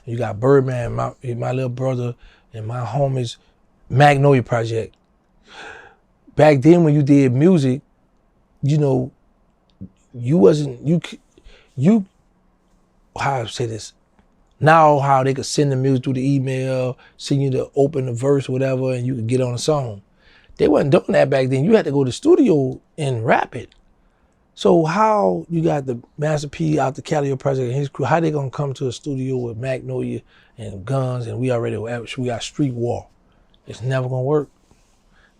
And you got Birdman, my little brother, and my homies, Magnolia Project. Back then when you did music, you know, how I say this, now how they could send the music through the email, send you to open the verse, whatever, and you could get on a song. They wasn't doing that back then. You had to go to the studio and rap it. So how you got the Master P out the Calio Project and his crew, how they gonna come to a studio with Magnolia and guns and we got street war? It's never gonna work.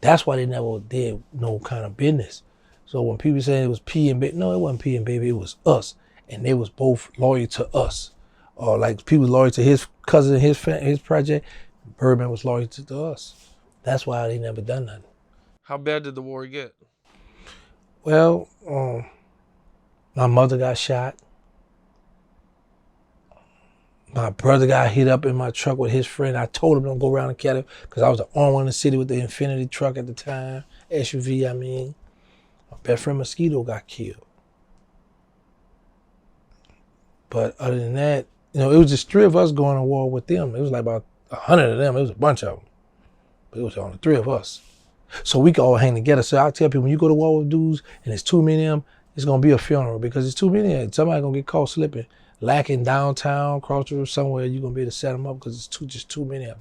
That's why they never did no kind of business. So when people say it was P and Baby, no, it wasn't P and Baby, it was us. And they was both loyal to us. Or like people loyal to his cousin, his project, Birdman was loyal to us. That's why they never done nothing. How bad did the war get? Well, my mother got shot. My brother got hit up in my truck with his friend. I told him don't go around the Cali because I was the only one in the city with the Infinity truck at the time. SUV, I mean. My best friend Mosquito got killed. But other than that, you know, it was just 3 of us going to war with them. It was like about 100 of them. It was a bunch of them. But it was only 3 of us. So we could all hang together. So I tell people, when you go to war with dudes and it's too many of them, it's going to be a funeral because it's too many of them. Somebody going to get caught slipping, lacking downtown, cross the road somewhere, you're going to be able to set them up because it's just too many of them.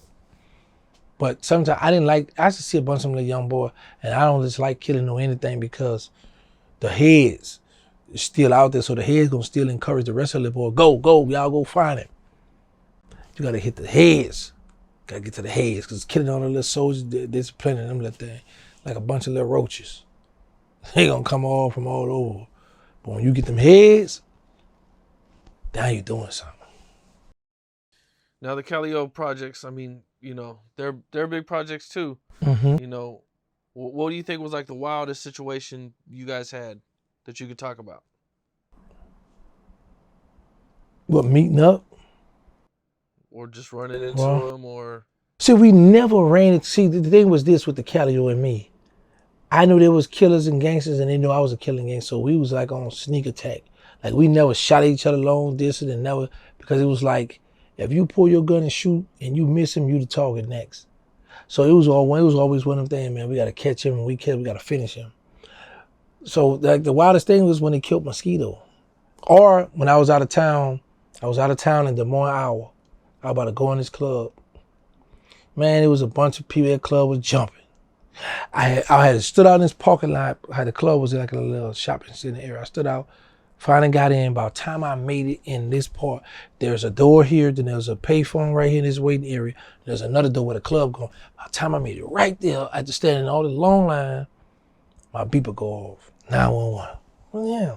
But sometimes I used to see a bunch of them little young boy, and I don't just like killing or anything because the heads is still out there, so the heads going to still encourage the rest of the boy, go, y'all go find him. You got to hit the heads. Got to get to the heads because killing all the little soldiers, disciplining them little thing, like a bunch of little roaches. They going to come all from all over. But when you get them heads, now you're doing something. Now the Calio projects, I mean, you know, they're big projects too. Mm-hmm. You know, what do you think was like the wildest situation you guys had that you could talk about? What, meeting up? Or just running into them, or... See, we never ran it. See, the thing was this with the Calio and me. I knew there was killers and gangsters, and they knew I was a killing gangster, so we was like on sneak attack. Like, we never shot at each other long distance and never, because it was like, if you pull your gun and shoot and you miss him, you the target next. So it was always one of them things, man, we got to catch him and we got to finish him. So like the wildest thing was when he killed Mosquito. Or when I was out of town in Des Moines, Iowa. I was about to go in this club. Man, it was a bunch of people at the club was jumping. I had stood out in this parking lot. The club was like a little shopping center area. I stood out, finally got in. By the time I made it in this part, there's a door here, then there's a payphone right here in this waiting area. There's another door where the club going. By the time I made it right there, I had to stand in all the long line, my beeper go off. 911. Well, yeah.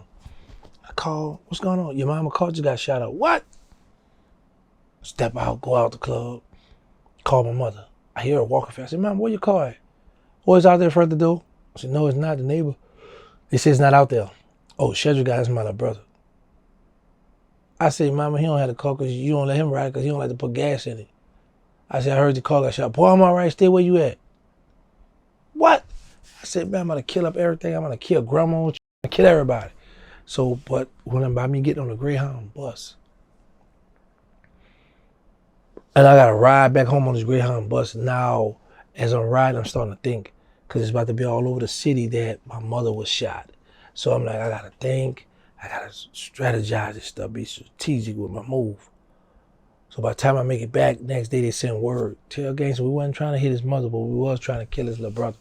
I call, what's going on? Your mama called, you got shot up. What? Step out, go out the club, call my mother. I hear her walking fast. I said, Mom, where your car at? Oh, it's out there front of the door. I said, no, it's not, the neighbor. They said it's not out there. Oh, schedule guy, that's my little brother. I said, Mama, he don't have the car because you don't let him ride because he don't like to put gas in it. I said, I heard the car got shot. Boy, I'm all right, stay where you at. What? I said, man, I'm gonna kill up everything. I'm gonna kill grandma, I'm gonna kill everybody. So, but when by me getting on the Greyhound bus, and I gotta ride back home on this Greyhound bus. Now, as I'm riding, I'm starting to think, because it's about to be all over the city that my mother was shot. So I'm like, I gotta think, I gotta strategize this stuff, be strategic with my move. So by the time I make it back, next day they send word, tell gangster we wasn't trying to hit his mother, but we was trying to kill his little brother.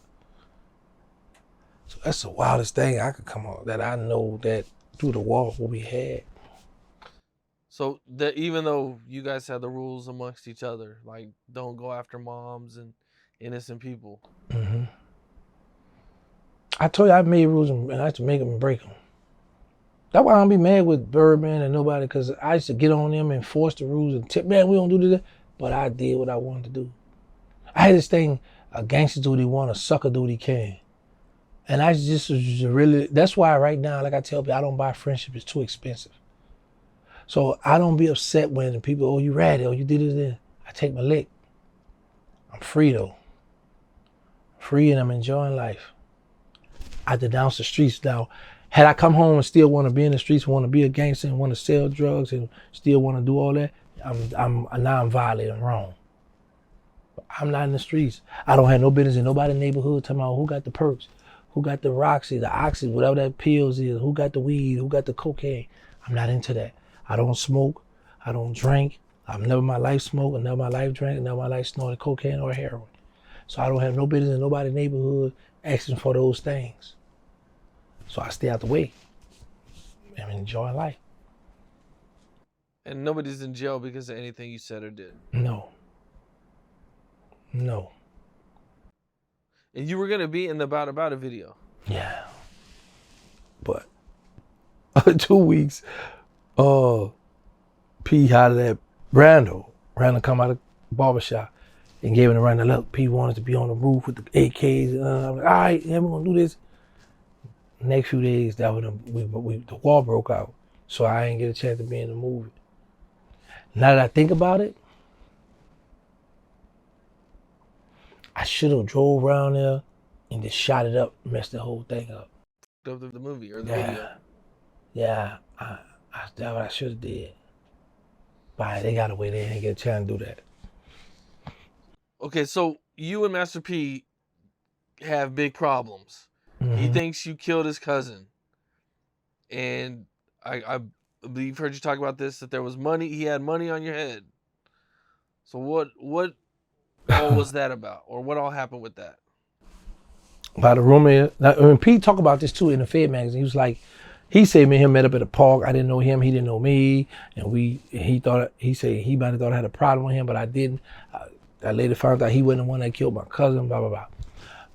So that's the wildest thing I could come on, that I know that through the war what we had. So that even though you guys had the rules amongst each other, like don't go after moms and innocent people. Mm-hmm. I told you I made rules and I had to make them and break them. That's why I don't be mad with Birdman and nobody, because I used to get on them and enforce the rules and tell, man, we don't do this. But I did what I wanted to do. I had this thing, a gangster do what he want, a sucker do what he can. And I just really, that's why right now, like I tell people, I don't buy friendship, it's too expensive. So I don't be upset when people, oh, you ratted, oh, you did this. I take my lick. I'm free though. Free and I'm enjoying life. I denounce the streets now. Had I come home and still want to be in the streets, want to be a gangster and want to sell drugs and still want to do all that, I'm violating wrong. But I'm not in the streets. I don't have no business in nobody's neighborhood talking about who got the perks, who got the Roxy, the Oxy, whatever that pills is, who got the weed, who got the cocaine. I'm not into that. I don't smoke. I don't drink. I've never in my life smoked, and never in my life drank, and never in my life snorted cocaine or heroin. So I don't have no business in nobody's neighborhood asking for those things. So I stay out the way. I'm enjoying life. And nobody's in jail because of anything you said or did? No. No. And you were going to be in the About a video? Yeah. But 2 weeks, P had that Randall come out of the barbershop and gave him the Randall. Look, P wanted to be on the roof with the AKs. And I'm like, all right, yeah, we're going to do this. Next few days, that was the war broke out. So I didn't get a chance to be in the movie. Now that I think about it, I should have drove around there and just shot it up, messed the whole thing up. Of the movie or the Yeah. video. Yeah, that's what I should have did. But they got away. They didn't get a chance to do that. Okay, so you and Master P have big problems. He thinks you killed his cousin. And I believe heard you talk about this, that there was money, he had money on your head. So what all was that about? Or what all happened with that? By the rumor, when Pete talked about this too in the Fed magazine, he was like, he said me and him met up at a park. I didn't know him, he didn't know me, and he said he might have thought I had a problem with him, but I didn't. I later found out he wasn't the one that killed my cousin, blah, blah, blah.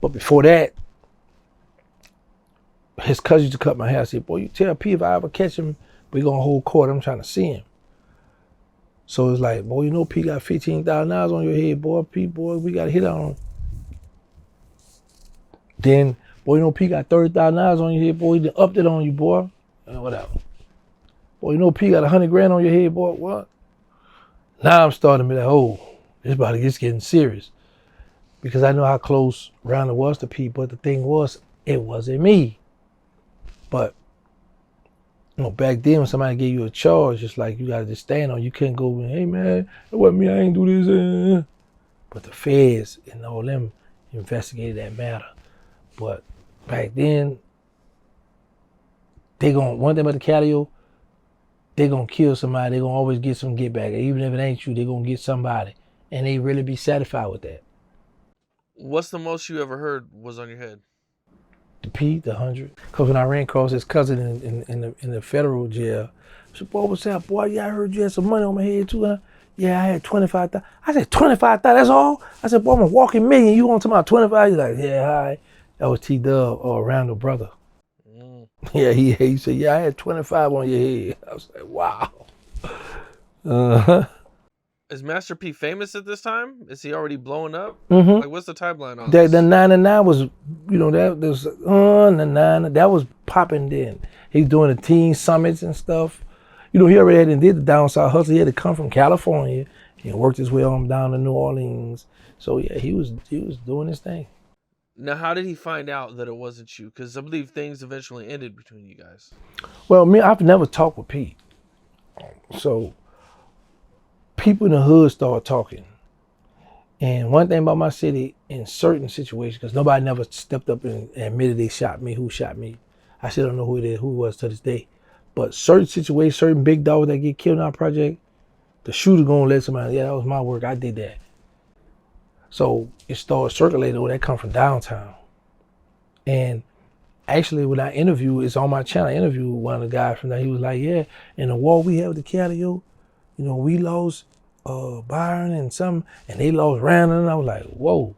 But before that, his cousin used to cut my hair. I said, boy, you tell P if I ever catch him, we gonna hold court, I'm trying to see him. So it's like, boy, you know P got $15,000 on your head, boy, P, boy, we got a hit on him. Then, boy, you know P got $30,000 on your head, boy, he done upped it on you, boy. Whatever. Boy, you know P got 100 grand on your head, boy, what? Now I'm starting to be like, oh, this about to get getting serious. Because I know how close Rounder was to P, but the thing was, it wasn't me. But, you know, back then when somebody gave you a charge, it's like you gotta just stand on. You couldn't go, hey man, it wasn't me, I ain't do this. But the feds and all them investigated that matter. But back then, one thing about the Calio, they gonna kill somebody, they gonna always get some get back. Even if it ain't you, they gonna get somebody. And they really be satisfied with that. What's the most you ever heard was on your head? The P, the 100. Because when I ran across his cousin in the federal jail, I said, boy, what's up, boy? Yeah, I heard you had some money on my head too, huh? Yeah, I had 25,000. I said, 25,000, that's all? I said, boy, I'm a walking million. You want to talk about 25? He's like, yeah, hi. That was T-Dub or Randall brother. Yeah, he said, yeah, I had 25 on your head. I was like, wow. Uh-huh. Is Master P famous at this time? Is he already blowing up? Mm-hmm. Like, what's the timeline on this? The 99 was, you know, that was popping then. He's doing the teen summits and stuff. You know, he already did the down south hustle. He had to come from California and worked his way on down to New Orleans. So yeah, he was doing his thing. Now, how did he find out that it wasn't you? Because I believe things eventually ended between you guys. Well, I've never talked with Pete. So people in the hood started talking. And one thing about my city, in certain situations, because nobody never stepped up and admitted they shot me, who shot me. I still don't know who it was to this day. But certain situations, certain big dogs that get killed in our project, the shooter gonna let somebody, yeah, that was my work, I did that. So it started circulating, that come from downtown. And actually when I interviewed, it's on my channel, I interviewed one of the guys from there, he was like, yeah, in the war we had with the Calio, you know, we lost Byron and they lost Randall, and I was like, whoa.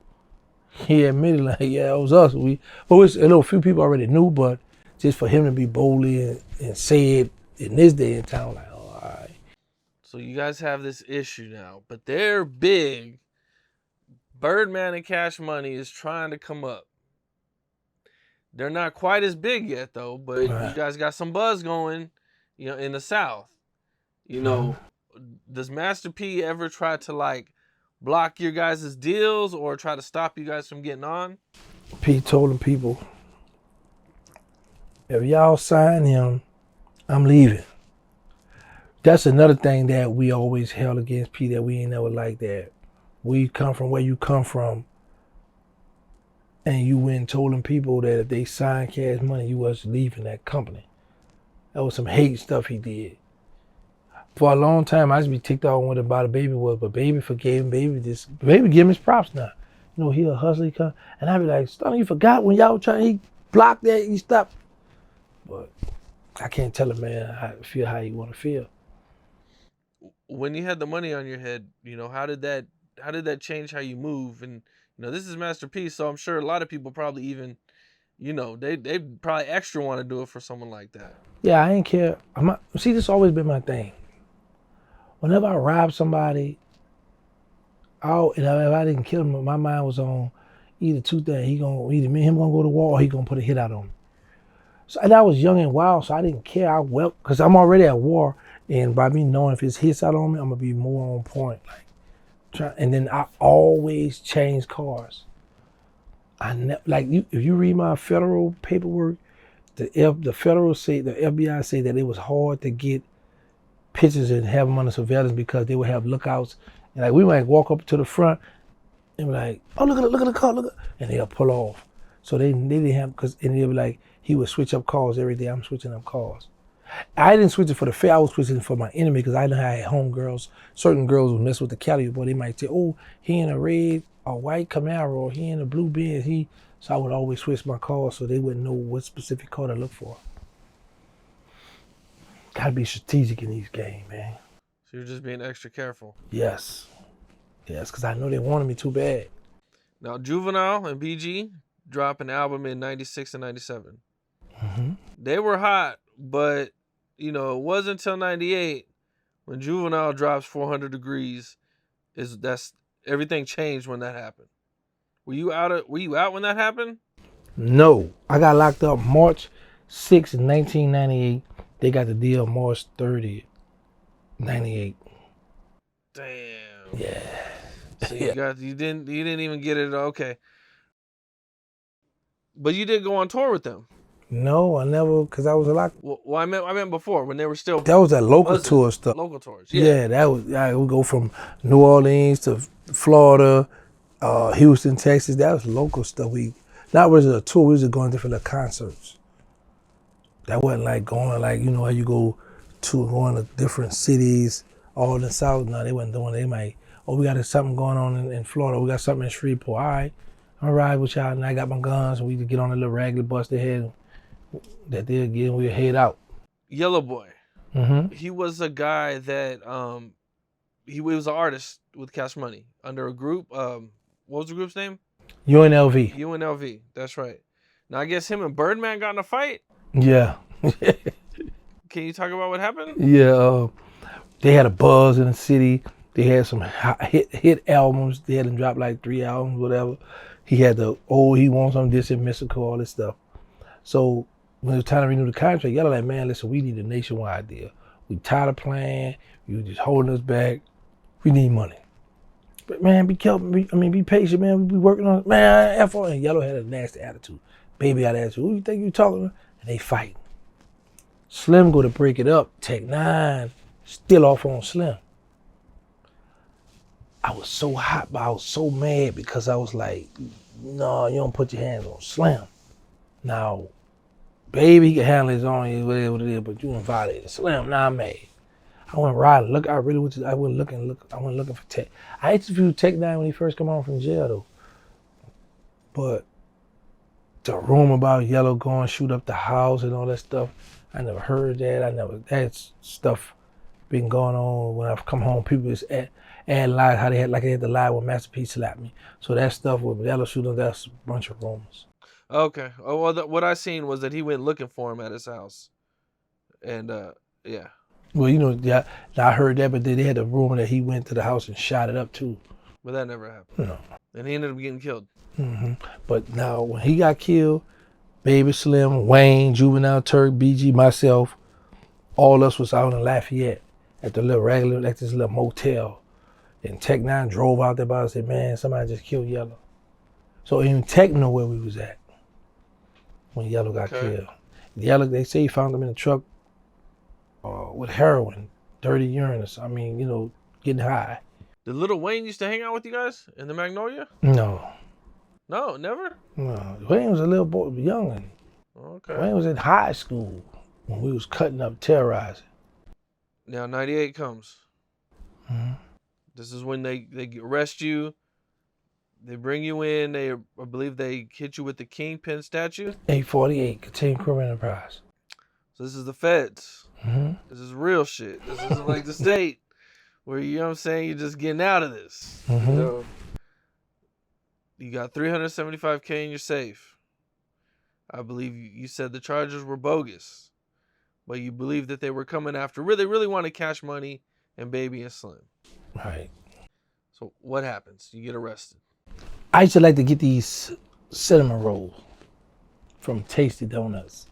He admitted, like, yeah, it was us. A few people already knew, but just for him to be boldly and say it in this day and time, like, oh, all right. So you guys have this issue now, but they're big. Birdman and Cash Money is trying to come up. They're not quite as big yet, though, but you guys got some buzz going, you know, in the South. You know, does Master P ever try to, like, block your guys' deals or try to stop you guys from getting on? P told them people, if y'all sign him, I'm leaving. That's another thing that we always held against P, that we ain't never like that. We come from where you come from, and you went and told them people that if they signed Cash Money, you was leaving that company. That was some hate stuff he did. For a long time, I used to be ticked off with about a Baby was, but Baby forgave him. Baby give him his props now. You know, he a hustler, and I be like, Stunner, you forgot when y'all he blocked that, he stopped. But I can't tell a man how to feel how he want to feel. When you had the money on your head, you know, how did that change how you move? And, you know, this is Master P, so I'm sure a lot of people probably even, you know, they probably extra want to do it for someone like that. Yeah, I ain't care. See, this always been my thing. Whenever I rob somebody, if I didn't kill him, my mind was on either two things. Either me and him gonna go to war, or he gonna put a hit out on me. So, and I was young and wild, so I didn't care. I wept because I'm already at war, and by me knowing if it's hits out on me, I'm gonna be more on point. And then I always change cars. If you read my federal paperwork, the federal say the FBI say that it was hard to get pictures and have them under surveillance because they would have lookouts, and like we might walk up to the front and be like, oh look at the car, and they'll pull off. So they didn't have and they'll be like he would switch up cars every day. I'm switching up cars. I didn't switch it for the fair. I was switching it for my enemy because I know how I had homegirls. Certain girls would mess with the Cali boy. They might say, oh, he in a red or white Camaro or he in a blue Benz. So I would always switch my cars so they wouldn't know what specific car to look for. Gotta be strategic in these games, man. So you're just being extra careful. Yes, because I know they wanted me too bad. Now, Juvenile and BG dropped an album in 96 and 97. Mm-hmm. They were hot, but, it wasn't until 98 when Juvenile drops 400 Degrees everything changed when that happened. Were you out when that happened? No. I got locked up March 6th, 1998. They got the deal March 30th, 98. Damn. Yeah. So you didn't even get it. Okay. But you did go on tour with them. No, I never, because I was locked. Well, I meant before when they were still. That was that local tour stuff. Local tours. Yeah, that was. I would go from New Orleans to Florida, Houston, Texas. That was local stuff. Not was it a tour. We was just going to different concerts. That wasn't like going how you going to different cities all in the South. No, they wasn't doing. They might. Oh, we got something going on in Florida. We got something in Shreveport. All right, I'm gonna ride with y'all. And I got my guns. And we could get on a little regular bus they had that they'll get. And we'll head out. Yellow Boy. Mm-hmm. He was a guy that he was an artist with Cash Money under a group. What was the group's name? UNLV. UNLV. That's right. Now I guess him and Birdman got in a fight. Yeah. Can you talk about what happened? Yeah. They had a buzz in the city. They had some hit albums. They had them drop like 3 albums, whatever. He had he wants something, this and mystical, all this stuff. So when it was time to renew the contract, y'all like, man, listen, we need a nationwide deal. We tired of playing. You just holding us back. We need money. But man, be careful. Be patient, man. We be working on it. Man, F on. And Yellow had a nasty attitude. Baby had an attitude. Who you think you talking to? And they fighting. Slim go to break it up. Tech 9 still off on Slim. I was so hot, but I was so mad because I was like, no, you don't put your hands on Slim. Now, Baby, he can handle his own, whatever it is, but you done violated Slim. Now I'm mad. I went riding. Look, I went looking for Tech. I interviewed Tech 9 when he first come home from jail though. But the rumor about Yellow going shoot up the house and all that stuff, I never heard that. That stuff been going on when I've come home. People just add lies how they had to lie when Master P slapped me. So that stuff with Yellow shooting, that's a bunch of rumors. Okay. Oh, well, what I seen was that he went looking for him at his house. And, yeah. Well, I heard that, but they had a rumor that he went to the house and shot it up too. But that never happened. No. And he ended up getting killed. Mm-hmm. But now, when he got killed, Baby Slim, Wayne, Juvenile, Turk, BG, myself, all us was out in Lafayette at the this little motel. And Tech 9 drove out there by and said, man, somebody just killed Yellow. So even Tech know where we was at when Yellow got killed. Yellow, they say he found him in the truck with heroin, dirty urine or something. Getting high. Did Lil Wayne used to hang out with you guys in the Magnolia? No. No, never? No. Wayne was a little boy, young. Okay. Wayne was in high school when we was cutting up, terrorizing. Now 98 comes. Mm-hmm. This is when they arrest you. They bring you in. I believe they hit you with the Kingpin statue. 848, continuing criminal enterprise. So this is the feds. Mm-hmm. This is real shit. This isn't like the state where, you know what I'm saying, you're just getting out of this. Mm-hmm. You got $375K in your safe. I believe you said the charges were bogus, but you believe that they were coming after, really wanted Cash Money and Baby and Slim. Right. So what happens? You get arrested. I used to like to get these cinnamon rolls from Tasty Donuts.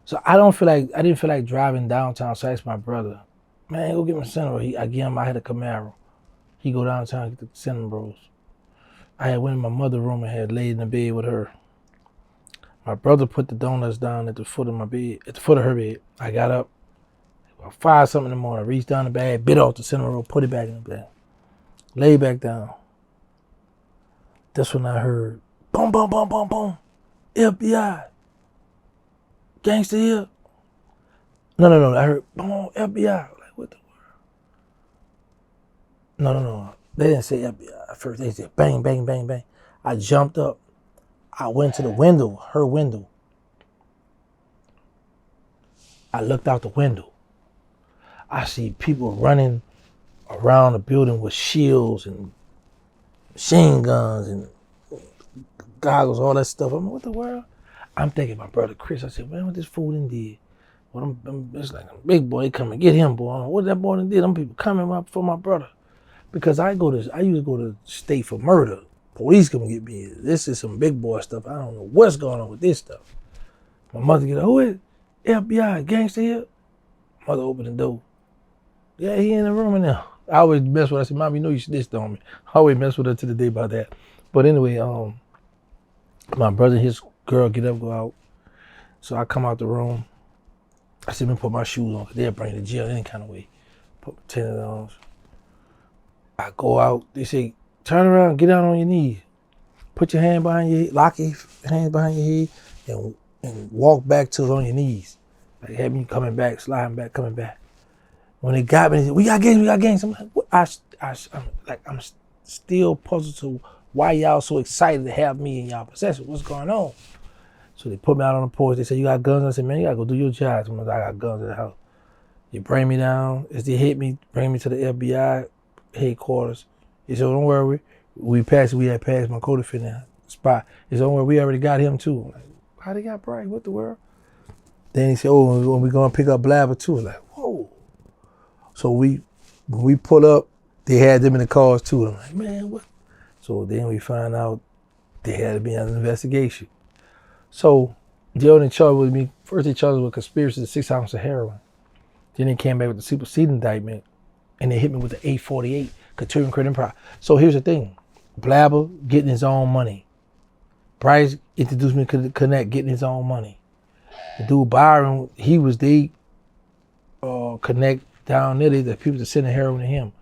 So I didn't feel like driving downtown. So I asked my brother, man, go get me cinnamon. I give him, I had a Camaro. He go downtown and get the cinnamon rolls. I had went in my mother's room and had laid in the bed with her. My brother put the donuts down at the foot of my bed, at the foot of her bed. I got up, about 5-something in the morning, reached down the bag, bit off the cinnamon roll, put it back in the bag. Lay back down. That's when I heard, boom, boom, boom, boom, boom. FBI. Gangsta here. No. I heard, boom, FBI. Like, what the world? No. They didn't say FBI at first. They said bang, bang, bang, bang. I jumped up. I went to the window, her window. I looked out the window. I see people running around the building with shields and machine guns and goggles, all that stuff. I'm like, what the world? I'm thinking my brother Chris. I said, man, what this fool done did? Well, it's like a big boy, come and get him, boy. What that boy done did? Them people coming up for my brother. Because I used to go to state for murder. Police come get me. This is some big boy stuff. I don't know what's going on with this stuff. My mother get up, who is it? FBI, Gangsta here? Mother opened the door. Yeah, he in the room now. I always mess with her. I said, Mom, you know you snitched on me. I always mess with her to the day about that. But anyway, my brother and his girl get up, go out. So I come out the room. I said, let me put my shoes on, because they'll bring me to jail any kind of way. Put my tennis on. I go out. They say, turn around, get down on your knees. Put your hand behind your head, lock your hands behind your head, and walk back to on your knees. Like, have me coming back, sliding back, coming back. When they got me, they said, we got gangs. I'm like, what? I'm still puzzled to why y'all so excited to have me in y'all possession. What's going on? So they put me out on the porch. They said, you got guns? I said, man, you gotta go do your job. I got guns in the house. You bring me down. As they hit me, bring me to the FBI headquarters. He said, don't worry. We had passed my co-defendant spot. He said, don't worry, we already got him too. I'm like, how they got Bryce? What the world? Then he said, oh, we're going to pick up Blabber too. I'm like, whoa. So when we pull up, they had them in the cars too. I'm like, man, what? So then we find out they had to be on an investigation. So they only charged with me. First they charged with conspiracy to 6 ounces of heroin. Then they came back with the superseding indictment, and they hit me with the 848, continuing credit and profit. So here's the thing. Blabber getting his own money. Bryce introduced me to Connect, getting his own money. The dude Byron, he was the Connect down there, the people that sending heroin to him.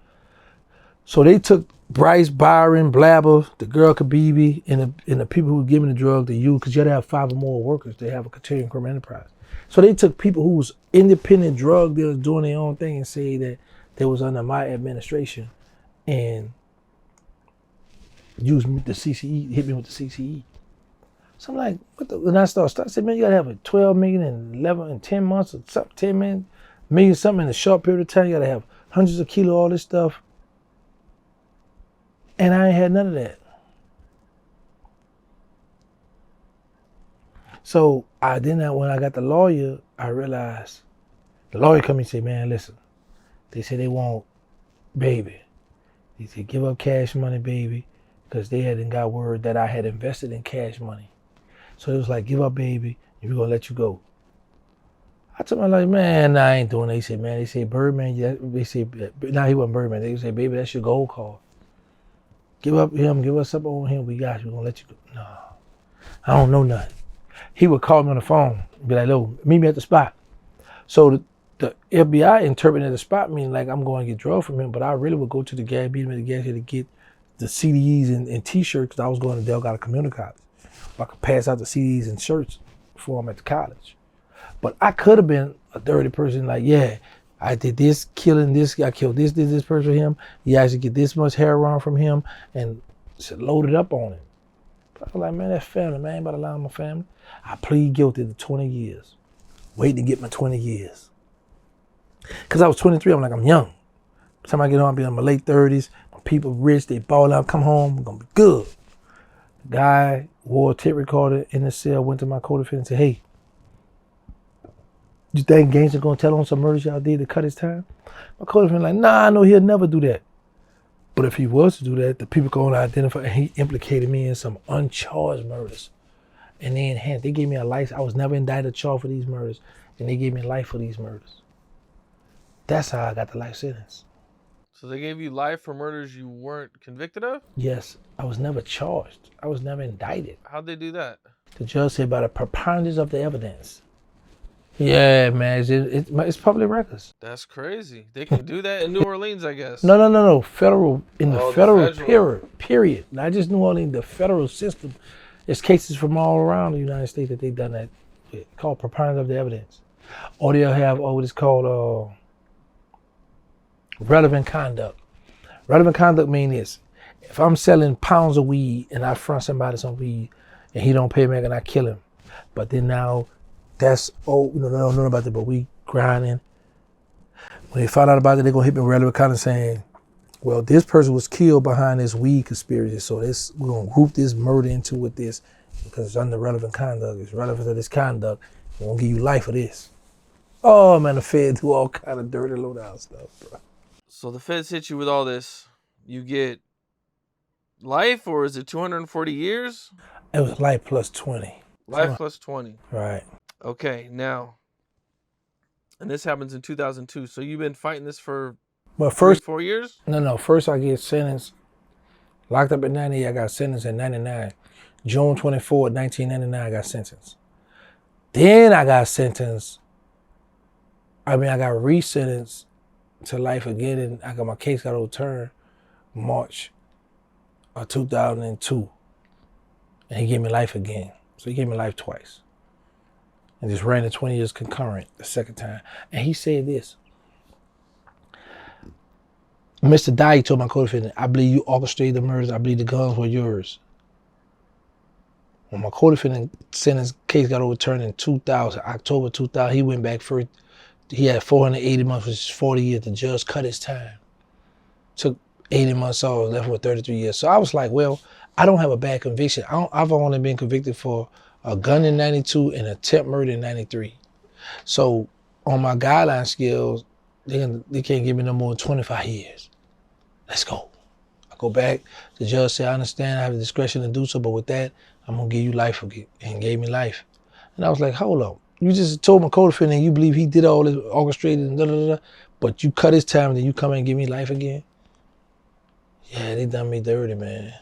So they took Bryce, Byron, Blabber, the girl Kabibi, and the people who were giving the drug to you, because you had to have 5 or more workers to have a continuing criminal enterprise. So they took people who was independent drug dealers doing their own thing and say that they was under my administration and used the CCE, hit me with the CCE. So I'm like, what the, when I said, man, you gotta have a 12 million in 11 and 10 months or something, 10 million something in a short period of time. You gotta have hundreds of kilos, all this stuff. And I ain't had none of that. So when I got the lawyer, I realized, the lawyer come and say, man, listen, they say they want baby. They said, give up cash money, baby, because they hadn't got word that I had invested in cash money. So it was like, give up, baby, and we're gonna let you go. I told them, like, man, nah, I ain't doing it. They say, Birdman, yeah, they say, nah, he wasn't Birdman. They say, baby, that's your gold card. Give up him, give us up on him, we got you, we're gonna let you go. No, I don't know nothing. He would call me on the phone and be like, "Lo, meet me at the spot." So the FBI interpreted the spot meaning like I'm going to get drugs from him, but I really would go to the gas, meet him at the gas station to get the CDs and T-shirts because I was going to Delgado Community College. I could pass out the CDs and shirts for him at the college. But I could have been a dirty person like, yeah, I did this, killing this, I killed this person with him. You actually get this much heroin from him and loaded up on him. I was like, man, that's family, man. I ain't about to lie on my family. I plead guilty to 20 years. Wait to get my 20 years. Because I was 23, I'm like, I'm young. By the time I get on, I'll be in my late 30s. My people rich, they ball out, come home, I'm going to be good. The guy wore a tape recorder in the cell, went to my co-defendant and said, hey, you think Gangsta going to tell on some murders y'all did to cut his time? My co-defendant like, nah, I know he'll never do that. But if he was to do that, the people going to identify, and he implicated me in some uncharged murders. And they gave me a life. I was never indicted or charged for these murders, and they gave me life for these murders. That's how I got the life sentence. So they gave you life for murders you weren't convicted of? Yes, I was never charged. I was never indicted. How'd they do that? The judge said by the preponderance of the evidence. Yeah, man, it's public records. That's crazy. They can do that in New Orleans, I guess. No. Federal, in the federal federal. period. Not just New Orleans, the federal system. There's cases from all around the United States that they've done that with, called preponderance of the evidence. Or they'll have what is called relevant conduct. Relevant conduct means this. If I'm selling pounds of weed and I front somebody some weed and he don't pay me and I kill him, but then now that's, they don't know about it, but we grinding. When they find out about it, they're gonna hit me with relevant conduct saying, well, this person was killed behind this weed conspiracy, so we're gonna group this murder into with this because it's under relevant conduct. It's relevant to this conduct. We're gonna give you life for this. Oh man, the Fed do all kind of dirty, low down stuff, bro. So the feds hit you with all this. You get life, or is it 240 years? It was life plus 20. Life plus 20. Right. Okay, now, and this happens in 2002. So you've been fighting this for But 4 years? No. First I get sentenced, locked up at 90. I got sentenced at 99. June 24, 1999, I got sentenced. Then I got sentenced. I got resentenced to life again, and my case got overturned March of 2002. And he gave me life again. So he gave me life twice. And just ran the 20 years concurrent the second time. And he said this. Mr. Dye told my co-defendant, I believe you orchestrated the murders. I believe the guns were yours. When my co-defendant sentence case got overturned in 2000, October 2000, he went back first. He had 480 months, which is 40 years. The judge cut his time. Took 80 months off, left with 33 years. So I was like, well, I don't have a bad conviction. I've only been convicted for a gun in 92 and attempt murder in 93. So on my guideline skills, they can't give me no more than 25 years. Let's go. I go back. The judge said, I understand, I have the discretion to do so, but with that, I'm gonna give you life again, and gave me life. And I was like, hold up. You just told my co-defendant you believe he did all this orchestrated and but you cut his time and then you come and give me life again? Yeah, they done me dirty, man.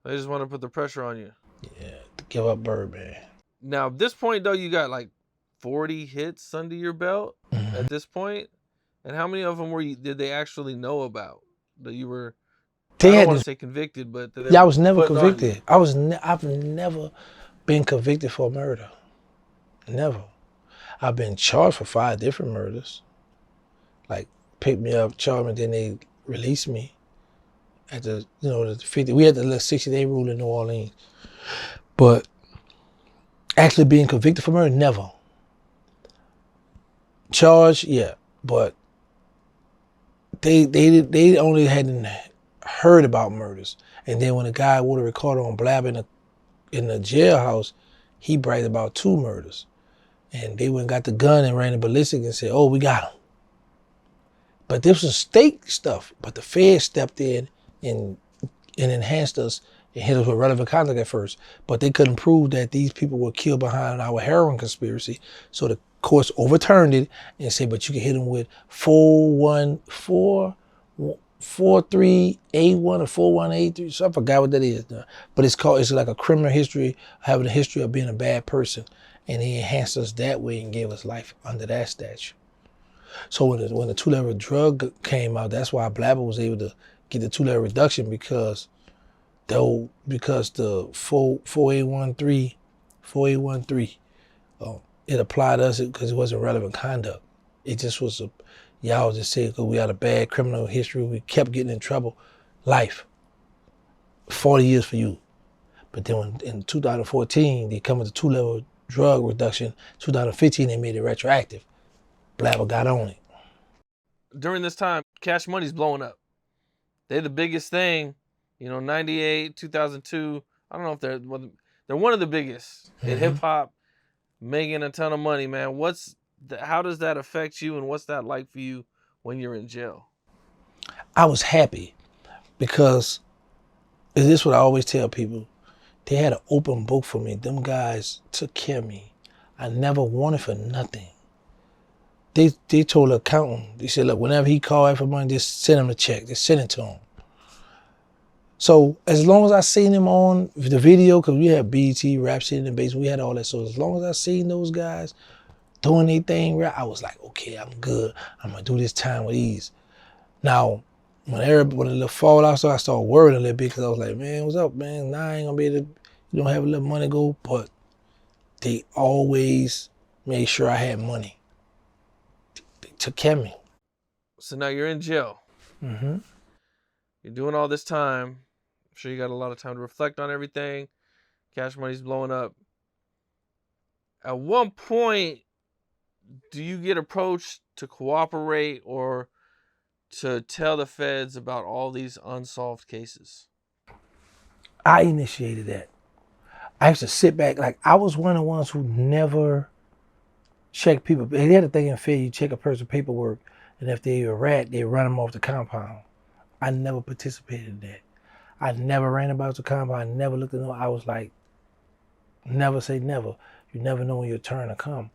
They just want to put the pressure on you. Yeah, to give up Birdman. Now, at this point, though, you got like 40 hits under your belt at this point. And how many of them did they actually know about? That you were, I don't want to say convicted, but... I was never convicted. I've never been convicted for murder. Never. I've been charged for 5 different murders. Like, picked me up, charged me, then they released me. At the 50, we had the 60-day rule in New Orleans. But actually being convicted for murder, never. Charged, yeah, but they only hadn't heard about murders. And then when the guy would have recorded on Blab in the jailhouse, he bragged about 2 murders. And they went and got the gun and ran the ballistic and said, oh, we got him. But this was state stuff. But the Fed stepped in and enhanced us and hit us with relevant conduct at first. But they couldn't prove that these people were killed behind our heroin conspiracy. So the courts overturned it and said, but you can hit them with 414, 4381 or 4183. So I forgot what that is now. But it's like a criminal history, having a history of being a bad person. And he enhanced us that way and gave us life under that statute. So when the 2-level drug came out, that's why Blabber was able to get the 2-level reduction because the 4813, it applied to us because it wasn't relevant conduct. It just was y'all just said because we had a bad criminal history, we kept getting in trouble. Life, 40 years for you. But then in 2014, they come with the 2-level drug reduction. 2015, they made it retroactive. Blabber got on it. During this time, Cash Money's blowing up. They're the biggest thing, 98, 2002. I don't know if they're one of the biggest in hip hop, making a ton of money, man. How does that affect you, and what's that like for you when you're in jail? I was happy because this is what I always tell people. They had an open book for me. Them guys took care of me. I never wanted for nothing. They told the accountant, they said, look, whenever he call out for money, just send him a check. Just send it to him. So as long as I seen him on the video, because we had BT, Rap City in the basement, we had all that. So as long as I seen those guys doing their thing right, I was like, okay, I'm good. I'm gonna do this time with ease. Now, when the little fallout started, I started worrying a little bit because I was like, man, what's up, man? Now I ain't gonna be able to, you don't have a little money go, but they always made sure I had money. They took care of me. So now you're in jail. Mm-hmm. You're doing all this time. I'm sure you got a lot of time to reflect on everything. Cash money's blowing up. At one point, do you get approached to cooperate or to tell the feds about all these unsolved cases? I initiated that. I used to sit back, like I was one of the ones who never checked people. They had a thing in Fed, you check a person's paperwork, and if they're a rat, they run them off the compound. I never participated in that. I never ran about the compound. I never looked at them. I was like, never say never. You never know when your turn to come.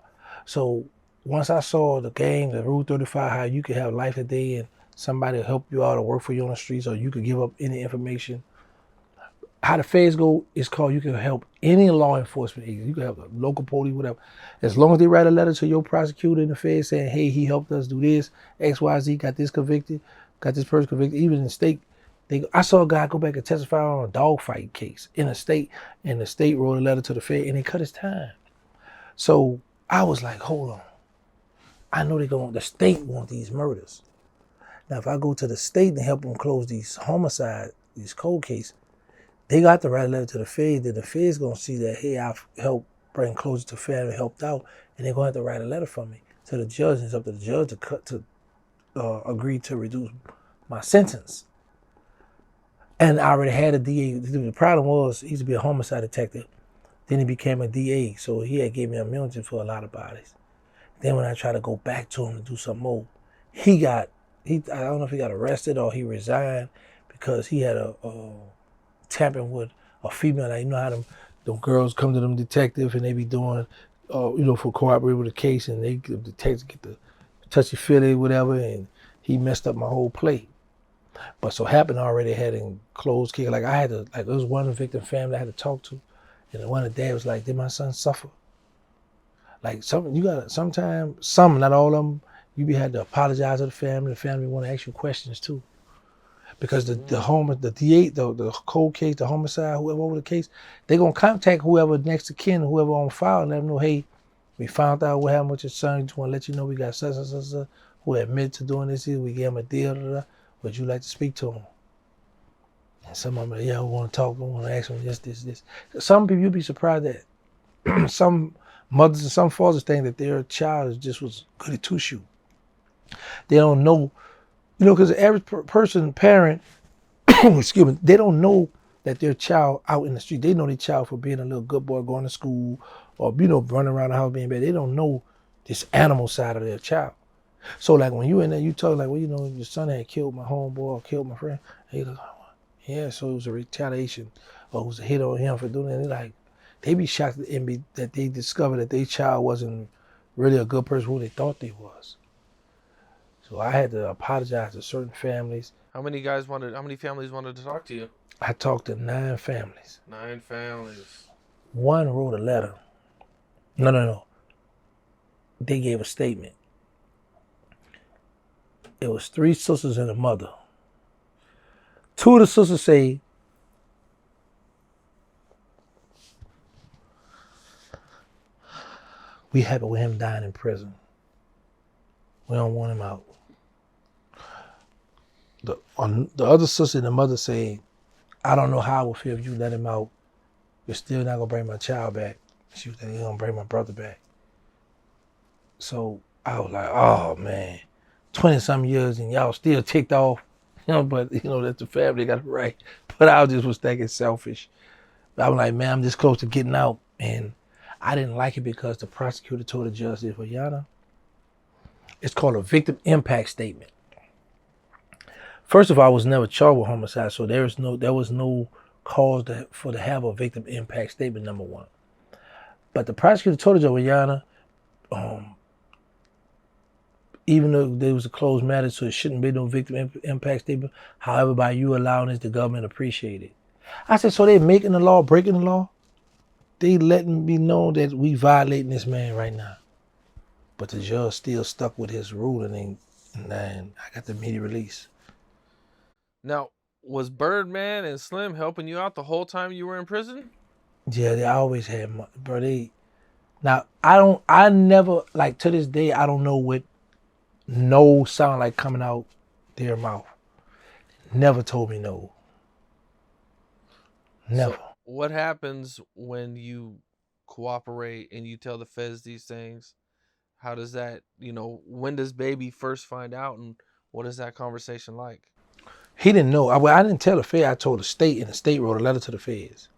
So once I saw the game, the Rule 35, how you could have life today and somebody help you out or work for you on the streets, or you could give up any information. How the feds go is called, you can help any law enforcement agency. You can help the local police, whatever. As long as they write a letter to your prosecutor in the feds saying, hey, he helped us do this, XYZ, got this convicted, got this person convicted. Even in the state, I saw a guy go back and testify on a dogfight case in a state, and the state wrote a letter to the fed and they cut his time. So I was like, hold on. I know the state want these murders. Now, if I go to the state and help them close these homicide, these cold cases, they got to write a letter to the feds, then the feds gonna see that, hey, I've helped bring closure to family, helped out, and they're gonna have to write a letter for me to the judge, and it's up to the judge to agree to reduce my sentence. And I already had a DA. The problem was, he used to be a homicide detective, then he became a DA, so he had gave me immunity for a lot of bodies. Then when I tried to go back to him to do some more, I don't know if he got arrested or he resigned because he had a tampering with a female. Like, you know how them girls come to them detectives and they be doing, for cooperating with the case, and the detectives get the touchy-feely, whatever, and he messed up my whole play. But so happened I already had in closed case. Like there was one victim family I had to talk to, and one of the dad was like, did my son suffer? Like sometimes, not all of them, you had to apologize to the family want to ask you questions too. Because the DA, the cold case, the homicide, whoever over the case, they're gonna contact whoever next to kin, whoever on file, and let them know, hey, we found out what happened with your son. Just want to let you know we got such who admitted to doing this. We gave him a deal. Would you like to speak to him? And some of them, yeah, we want to talk. We want to ask him this. Some people, you'd be surprised that some mothers and some fathers think that their child was good at two-shoe. They don't know. Because the average parent, excuse me, they don't know that their child out in the street. They know their child for being a little good boy, going to school, or, running around the house being bad. They don't know this animal side of their child. So, like, when you in there, you talk like, well, your son had killed my homeboy or killed my friend. And you're like, oh, yeah, so it was a retaliation, or it was a hit on him for doing that. They be shocked that they discovered that their child wasn't really a good person who they thought they was. So I had to apologize to certain families. How many families wanted to talk to you? I talked to 9 families. 9 families. One wrote a letter. No. They gave a statement. It was 3 sisters and a mother. 2 of the sisters say, we happy with him dying in prison. We don't want him out. The other sister and the mother say, I don't know how I would feel if you let him out. You're still not gonna bring my child back. She was like, you're gonna bring my brother back. So I was like, oh man, 20-something years and y'all still ticked off. But that's the family got it right. But I was thinking selfish. But I'm like, man, I'm this close to getting out. And I didn't like it because the prosecutor told the judge, well, Yana, it's called a victim impact statement. First of all, I was never charged with homicide, so there was no cause for to have a victim impact statement, number one. But the prosecutor told the judge, well, Your Honor, even though there was a closed matter, so it shouldn't be no victim impact statement. However, by you allowing this, the government appreciate it. I said, so they're making the law, breaking the law? They letting me know that we violating this man right now. But the judge still stuck with his ruling, and then I got the immediate release. Now, was Birdman and Slim helping you out the whole time you were in prison? Yeah, they always had money, bro. I never, like to this day, I don't know what no sound like coming out their mouth. Never told me no. Never. So what happens when you cooperate and you tell the feds these things? How does that, when does baby first find out, and what is that conversation like? He didn't know. I didn't tell the Fed. I told the state, and the state wrote a letter to the feds.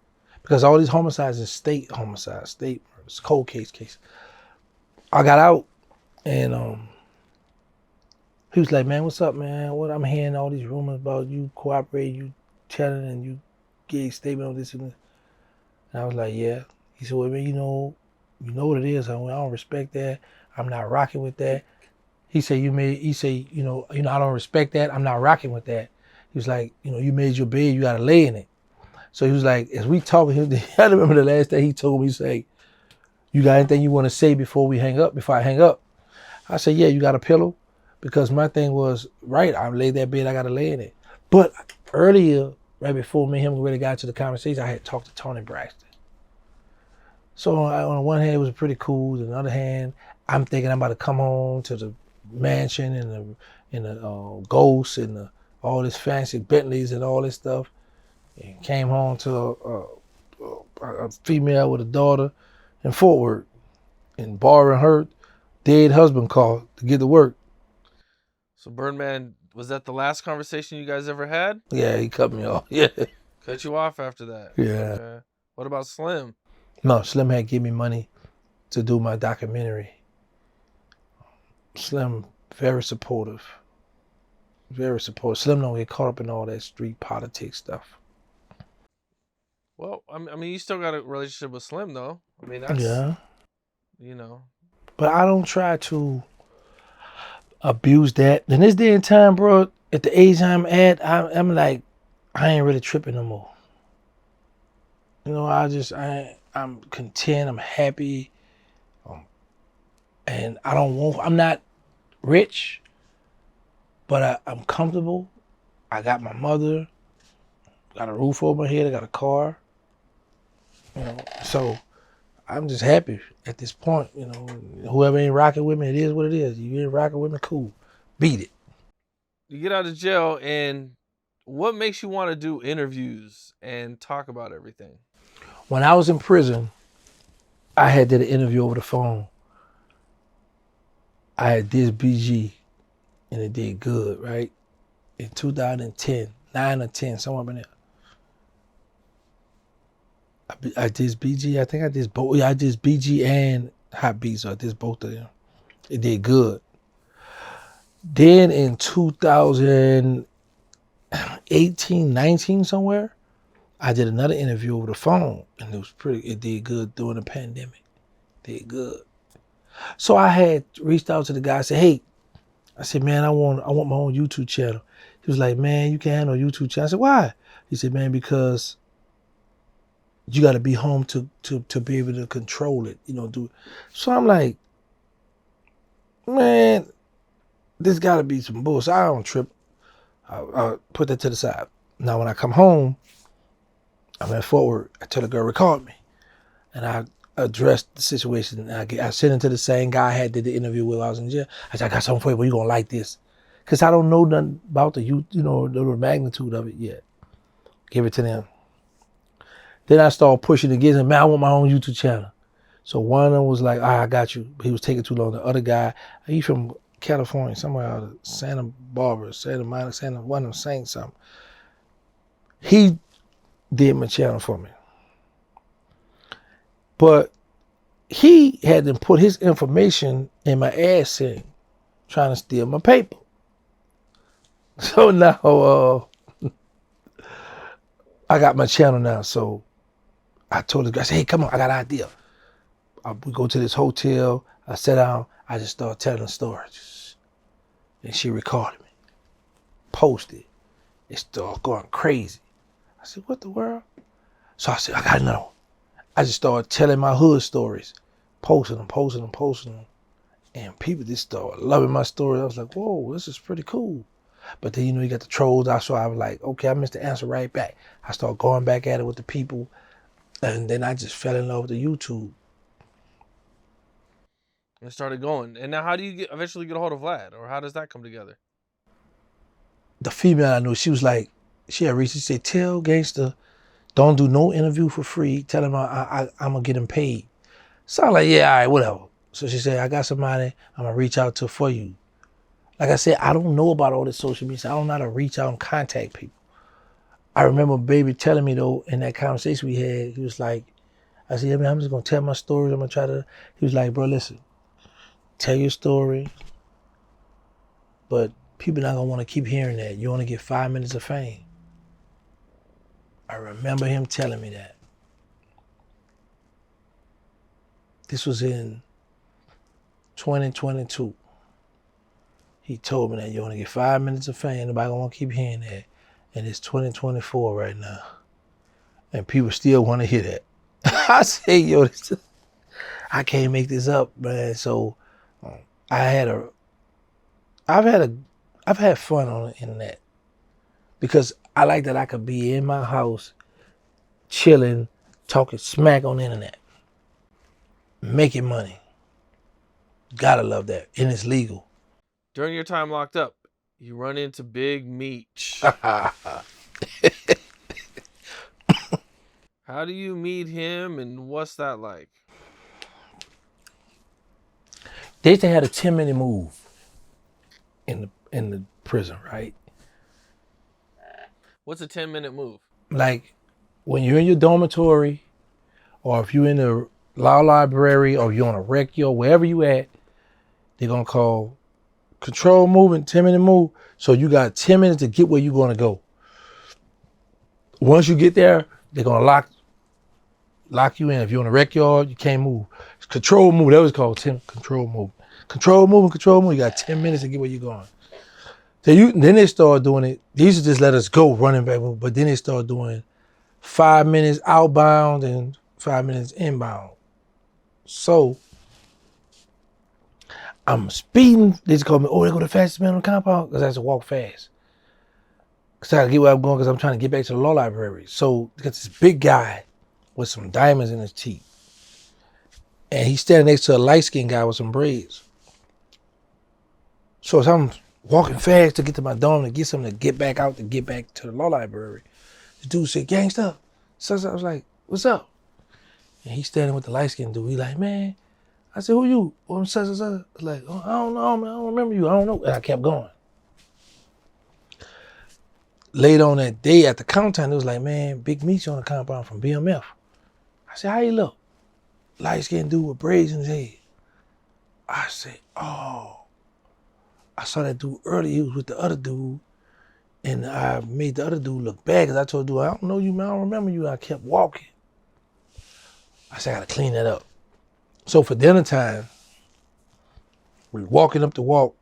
Because all these homicides is state homicides, state murders, cold case. I got out, and he was like, man, what's up, man? What I'm hearing all these rumors about you cooperating, you telling, and you gave a statement on this and this. And I was like, yeah. He said, well, man, you know what it is. I don't respect that. I'm not rocking with that. He said, I don't respect that. I'm not rocking with that. He was like, you made your bed, you gotta lay in it. So he was like, as we talking, I remember the last day he told me, he said, you got anything you want to say before I hang up? I said, yeah, you got a pillow? Because my thing was, right, I laid that bed, I got to lay in it. But earlier, right before me and him really got to the conversation, I had talked to Tony Braxton. So on one hand, it was pretty cool. On the other hand, I'm thinking I'm about to come home to the mansion and the Ghost and all this fancy Bentleys and all this stuff. And came home to a female with a daughter in Fort Worth and borrowing her dead husband car to get to work. So Birdman, was that the last conversation you guys ever had? Yeah, he cut me off. Yeah. Cut you off after that? Yeah. Okay. What about Slim? No, Slim had given me money to do my documentary. Slim, very supportive. Very supportive. Slim don't get caught up in all that street politics stuff. Well, I mean, you still got a relationship with Slim, though. I mean, that's, yeah. But I don't try to abuse that. In this day and time, bro, at the age I'm at, I'm like, I ain't really tripping no more. I'm content, I'm happy. And I'm not rich, but I'm comfortable. I got my mother, got a roof over my head, I got a car. So I'm just happy at this point. Whoever ain't rocking with me, it is what it is. You ain't rocking with me, cool. Beat it. You get out of jail, and what makes you want to do interviews and talk about everything? When I was in prison, I had did an interview over the phone. I had this BG, and it did good, right? In 2010, 9 or 10, somewhere up in there. I did BG. I think I did both. Yeah, I did BG and Hot Beats. So I did both of them. It did good. Then in 2018, 19 somewhere, I did another interview over the phone, and it did good during the pandemic. Did good. So I had reached out to the guy. I said, hey, man, I want my own YouTube channel. He was like, man, you can't have no YouTube channel. I said, why? He said, man, because you got to be home to be able to control it, do it. So I'm like, man, this got to be some bullshit. I don't trip. I'll put that to the side. Now, when I come home, I'm at Fort Worth. I tell the girl, record me. And I addressed the situation. I sent it to the same guy I had did the interview with while I was in jail. I said, I got something for you, but you're going to like this. Because I don't know nothing about the magnitude of it yet. Give it to them. Then I started pushing against him. Man, I want my own YouTube channel. So one of them was like, I got you. He was taking too long. The other guy, he's from California, somewhere out of Santa Barbara, Santa Monica, one of them saying something. He did my channel for me. But he had to put his information in my ad thing, trying to steal my paper. So now I got my channel now, so I told the guy, I said, hey, come on, I got an idea. We go to this hotel, I sat down, I just started telling the story. And she recorded me, posted. It started going crazy. I said, what the world? So I said, I got another one. I just started telling my hood stories, posting them. And people just started loving my story. I was like, whoa, this is pretty cool. But then, you got the trolls. So I was like, okay, I missed the answer right back. I started going back at it with the people. And then I just fell in love with the YouTube. And started going. And now how do you eventually get a hold of Vlad? Or how does that come together? The female I knew, she was like, she had reached, she said, tell Gangsta, don't do no interview for free. Tell him I'm going to get him paid. So I'm like, yeah, all right, whatever. So she said, I got somebody I'm going to reach out to for you. Like I said, I don't know about all this social media. I don't know how to reach out and contact people. I remember baby telling me though, in that conversation we had, he was like, I said, yeah, man, I'm just going to tell my stories. I'm going to try to, he was like, bro, listen, tell your story, but people not going to want to keep hearing that. You want to get 5 minutes of fame. I remember him telling me that. This was in 2022. He told me that you want to get 5 minutes of fame. Nobody gonna keep hearing that. And it's 2024 right now. And people still want to hear that. I say, yo, I can't make this up, man. So I've had fun on the internet because I like that I could be in my house, chilling, talking smack on the internet, making money. Gotta love that. And it's legal. During your time locked up, you run into Big Meech. How do you meet him and what's that like? They used to have a 10-minute move in the prison, right? What's a 10-minute move? Like when you're in your dormitory, or if you're in the law library, or you're on a rec yard, wherever you at, they're gonna call control movement, 10-minute move. So you got 10 minutes to get where you're gonna go. Once you get there, they're gonna lock you in. If you're on a rec yard, you can't move. It's control move, that was called control move. Control move. You got 10 minutes to get where you're going. Then they start doing it. They used to just let us go running back, but then they start doing 5 minutes outbound and 5 minutes inbound. So I'm speeding. They just call me, they go the fastest man on the compound, because I have to walk fast. Because I gotta get where I'm going, because I'm trying to get back to the law library. So they got this big guy with some diamonds in his teeth. And he's standing next to a light-skinned guy with some braids. So as I'm walking fast to get to my dorm, to get something to get back out, to get back to the law library, the dude said, Gangsta. So I was like, what's up? And he's standing with the light-skinned dude. He's like, man. I said, who you? Well, I'm such. Like, oh, I don't know, man. I don't remember you. I don't know. And I kept going. Later on that day at the count time, it was like, man, Big Meech on the compound from BMF. I said, how you look? Light-skinned dude with braids in his head. I said, oh. I saw that dude earlier. He was with the other dude. And I made the other dude look bad, because I told the dude, I don't know you, man. I don't remember you. I kept walking. I said, I got to clean that up. So for dinner time, we're walking up the walk,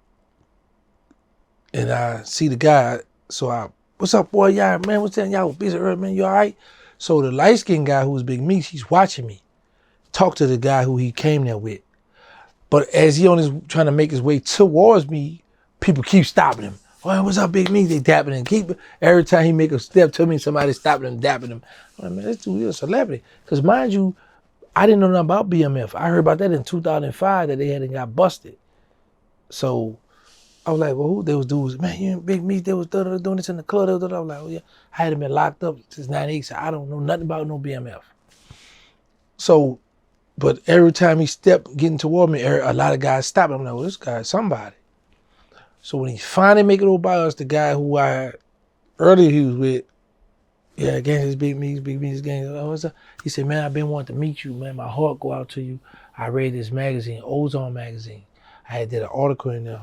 and I see the guy. So what's up, boy? Y'all, man, what's that? Y'all was busy early, man. You all right? So the light-skinned guy who was Big Meech, he's watching me talk to the guy who he came there with. But as he trying to make his way towards me, people keep stopping him. Oh, what's up, Big Meech? They dapping him. Every time he make a step to me, somebody stopping him, dapping him. I'm like, man, this dude is a celebrity. Because mind you, I didn't know nothing about BMF. I heard about that in 2005, that they hadn't got busted. So I was like, well, who those dudes? Man, you and Big Meech, they was doing this in the club. I was like, oh yeah. I hadn't been locked up since 98, so I don't know nothing about no BMF. So, but every time he stepped getting toward me, a lot of guys stopped him. I'm like, well, this guy's somebody. So when he finally make it over by us, the guy who earlier he was with, yeah, Gangsta's Big Meech, Gangsta. Oh, what's up? He said, man, I've been wanting to meet you, man. My heart go out to you. I read this magazine, Ozone magazine. I did an article in there.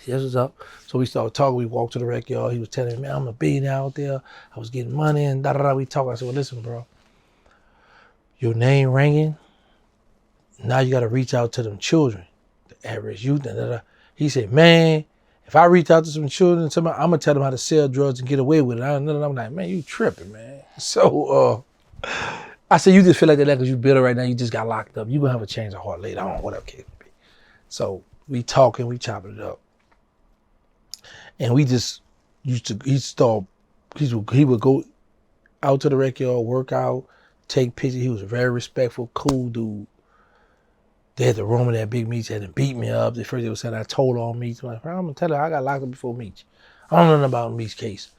This was up. So we started talking. We walked to the rec yard. He was telling me, man, I'm a billionaire out there. I was getting money and da-da-da. We talked. I said, well, listen, bro. Your name ringing. Now you got to reach out to them children, the average youth. Da-da-da. He said, man, if I reach out to some children, I'm going to tell them how to sell drugs and get away with it. I'm like, man, you tripping, man. So I said, you just feel like that because you bitter right now. You just got locked up. You're going to have a change of heart later on, whatever case may be. So we talking, we chopping it up. And we just used to, he would go out to the rec yard, work out, take pictures. He was a very respectful, cool dude. They had the room in that Big Meech, had to beat me up. At first they were saying I told on Meech. I'm like, I'm gonna tell her I got locked up before Meech. I don't know nothing about Meech's case.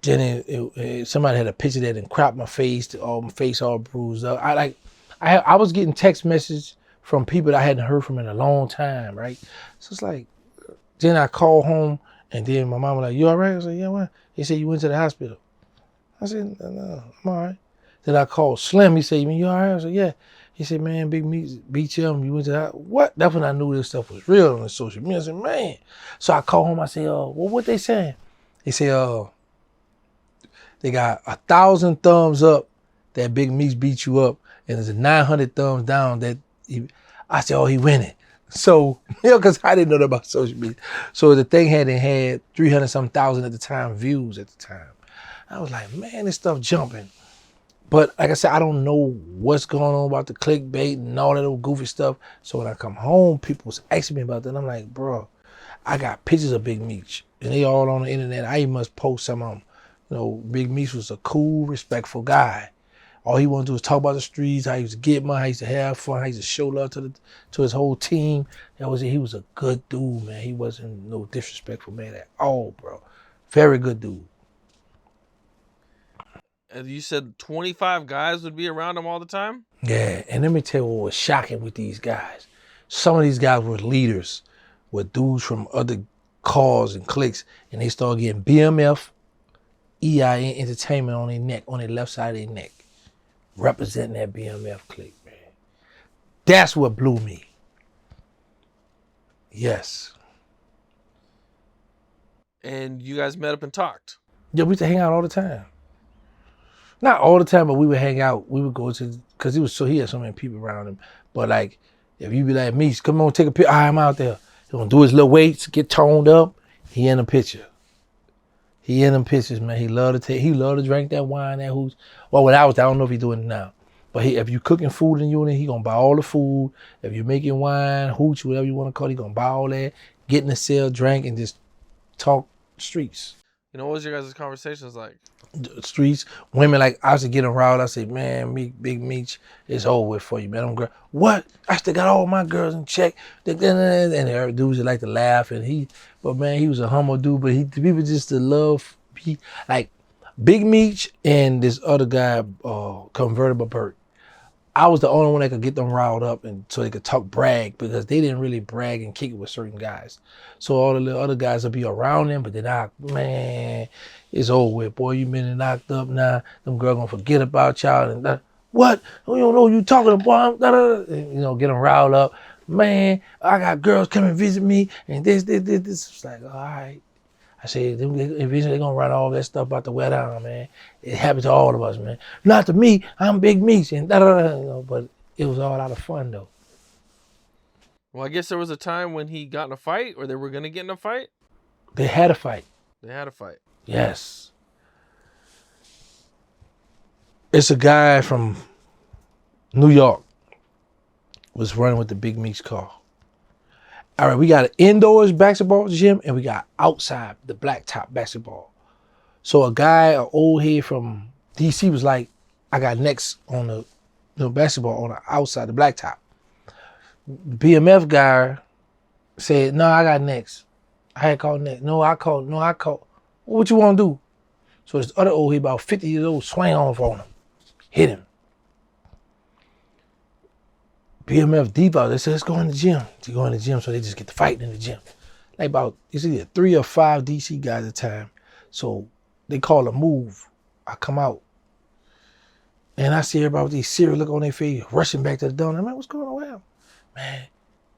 Then somebody had a picture that and cropped my face, my face all bruised up. I was getting text messages from people that I hadn't heard from in a long time, right? So it's like, then I called home and then my mom was like, you all right? I was like, yeah, what? He said, you went to the hospital. I said, no, I'm all right. Then I called Slim. He said, you all right? I said, yeah. He said, man, Big Meech beat you up. You went to that. What? That's when I knew this stuff was real on the social media. I said, man. So I called home. I said, well, what they saying? They said, they got 1,000 thumbs up that Big Meech beat you up, and there's a 900 thumbs down that I said, oh, he winning. So, because I didn't know about social media. So the thing had 300-some thousand at the time, views at the time. I was like, man, this stuff jumping. But like I said, I don't know what's going on about the clickbait and all that little goofy stuff. So when I come home, people was asking me about that. And I'm like, bro, I got pictures of Big Meech. And they all on the internet. I even must post some of them. You know, Big Meech was a cool, respectful guy. All he wanted to do was talk about the streets, how he used to get money, how he used to have fun, how he used to show love to his whole team. That was it. He was a good dude, man. He wasn't no disrespectful man at all, bro. Very good dude. And you said 25 guys would be around him all the time? Yeah, and let me tell you what was shocking with these guys. Some of these guys were leaders, were dudes from other cars and cliques, and they started getting BMF, EIN Entertainment on their neck, on their left side of their neck, representing that BMF clique, man. That's what blew me. Yes. And you guys met up and talked? Yeah, we used to hang out all the time. Not all the time, but we would hang out. We would go to, because he had so many people around him. But like, if you be like, Meech, come on, take a picture. I'm out there. He gonna do his little weights, get toned up. He in the picture. He in them pictures, man. He loved to drink that wine, that hooch. Well, when I was there, I don't know if he doing it now. But if you cooking food in the unit, he gonna buy all the food. If you making wine, hooch, whatever you want to call it, he gonna buy all that. Get in the cell, drink, and just talk streets. You know, what was your guys' conversations like? Streets, women, like I used to get them riled. I said, man, Big Meech, it's over with for you, man. Girl, what? I still got all my girls in check. And the dudes that like to laugh, but man, he was a humble dude. But the people just to love, like Big Meech and this other guy, Convertible Burt. I was the only one that could get them riled up and so they could brag, because they didn't really brag and kick it with certain guys. So all the little other guys would be around them, but then man, it's over with. Boy, you been knocked up now. Them girls gonna forget about y'all. And what? You don't know what you talking about. You know, get them riled up. Man, I got girls come and visit me and this. It's like, all right. I said, eventually they're gonna run all that stuff out the wet down, man. It happened to all of us, man. Not to me, I'm Big Meech, and you know, but it was all out of fun, though. Well, I guess there was a time when he got in a fight, or they were gonna get in a fight? They had a fight. They had a fight. Yes. It's a guy from New York was running with the Big Meech car. All right, we got an indoors basketball gym and we got outside the blacktop basketball. So a guy, an old head from DC was like, I got next on the basketball on the outside, the blacktop. The BMF guy said, no, I got next. I had called next. No, I called. What you want to do? So this other old head, about 50 years old, swang off on him, hit him. BMF deep out. They said, let's go in the gym. To go in the gym, so they just get to fighting in the gym. Like it's either 3 or 5 DC guys at a time. So they call a move. I come out. And I see everybody with these serious look on their face, rushing back to the door. I'm like, what's going on? Man,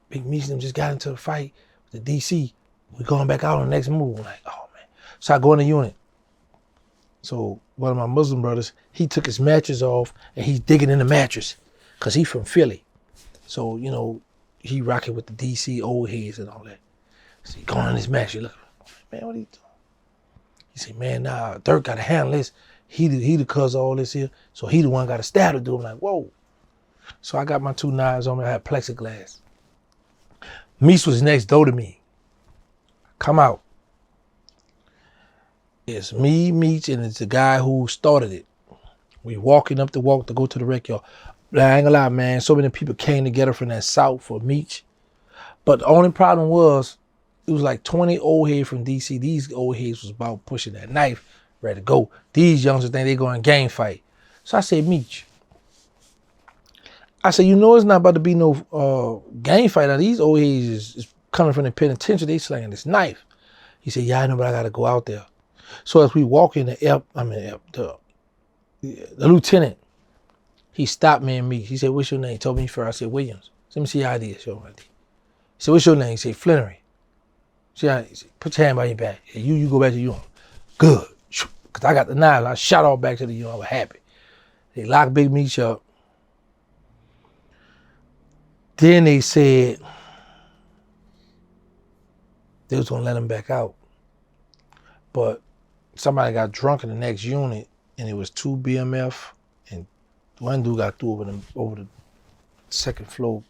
Big Meech and them just got into a fight. the DC. We going back out on the next move. I'm like, oh man. So I go in the unit. So one of my Muslim brothers, he took his mattress off and he's digging in the mattress because he's from Philly. So, you know, he rocking with the DC old heads and all that. So he going on his mattress. Look, man, what are you doing? He said, man, nah, Dirk got to handle this. He the cuz of all this here. So he the one got to stab to do it. I'm like, whoa. So I got my 2 knives on me. I had plexiglass. Meech was next door to me. Come out. It's me, Meech, and it's the guy who started it. We walking up the walk to go to the rec yard. But I ain't gonna lie, man, so many people came together from that south for Meech. But the only problem was, it was like 20 old heads from DC. These old heads was about pushing that knife, ready to go. These youngsters think they going gang fight. So I said, Meech. I said, you know it's not about to be no gang fight. Now these old heads is coming from the penitentiary, they slinging this knife. He said, yeah, I know, but I gotta go out there. So as we walk in the lieutenant, he stopped me and me. He said, what's your name? He told me first. I said, Williams. Let me see your ID. Show my ID. He said, what's your name? He said, Flannery. He said, put your hand by your back. You go back to your unit. Good. Because I got the knife. I shot all back to the unit. I was happy. They locked Big Meech up. Then they said they was going to let him back out. But somebody got drunk in the next unit, and it was 2 BMF, and one dude got through over the second floor.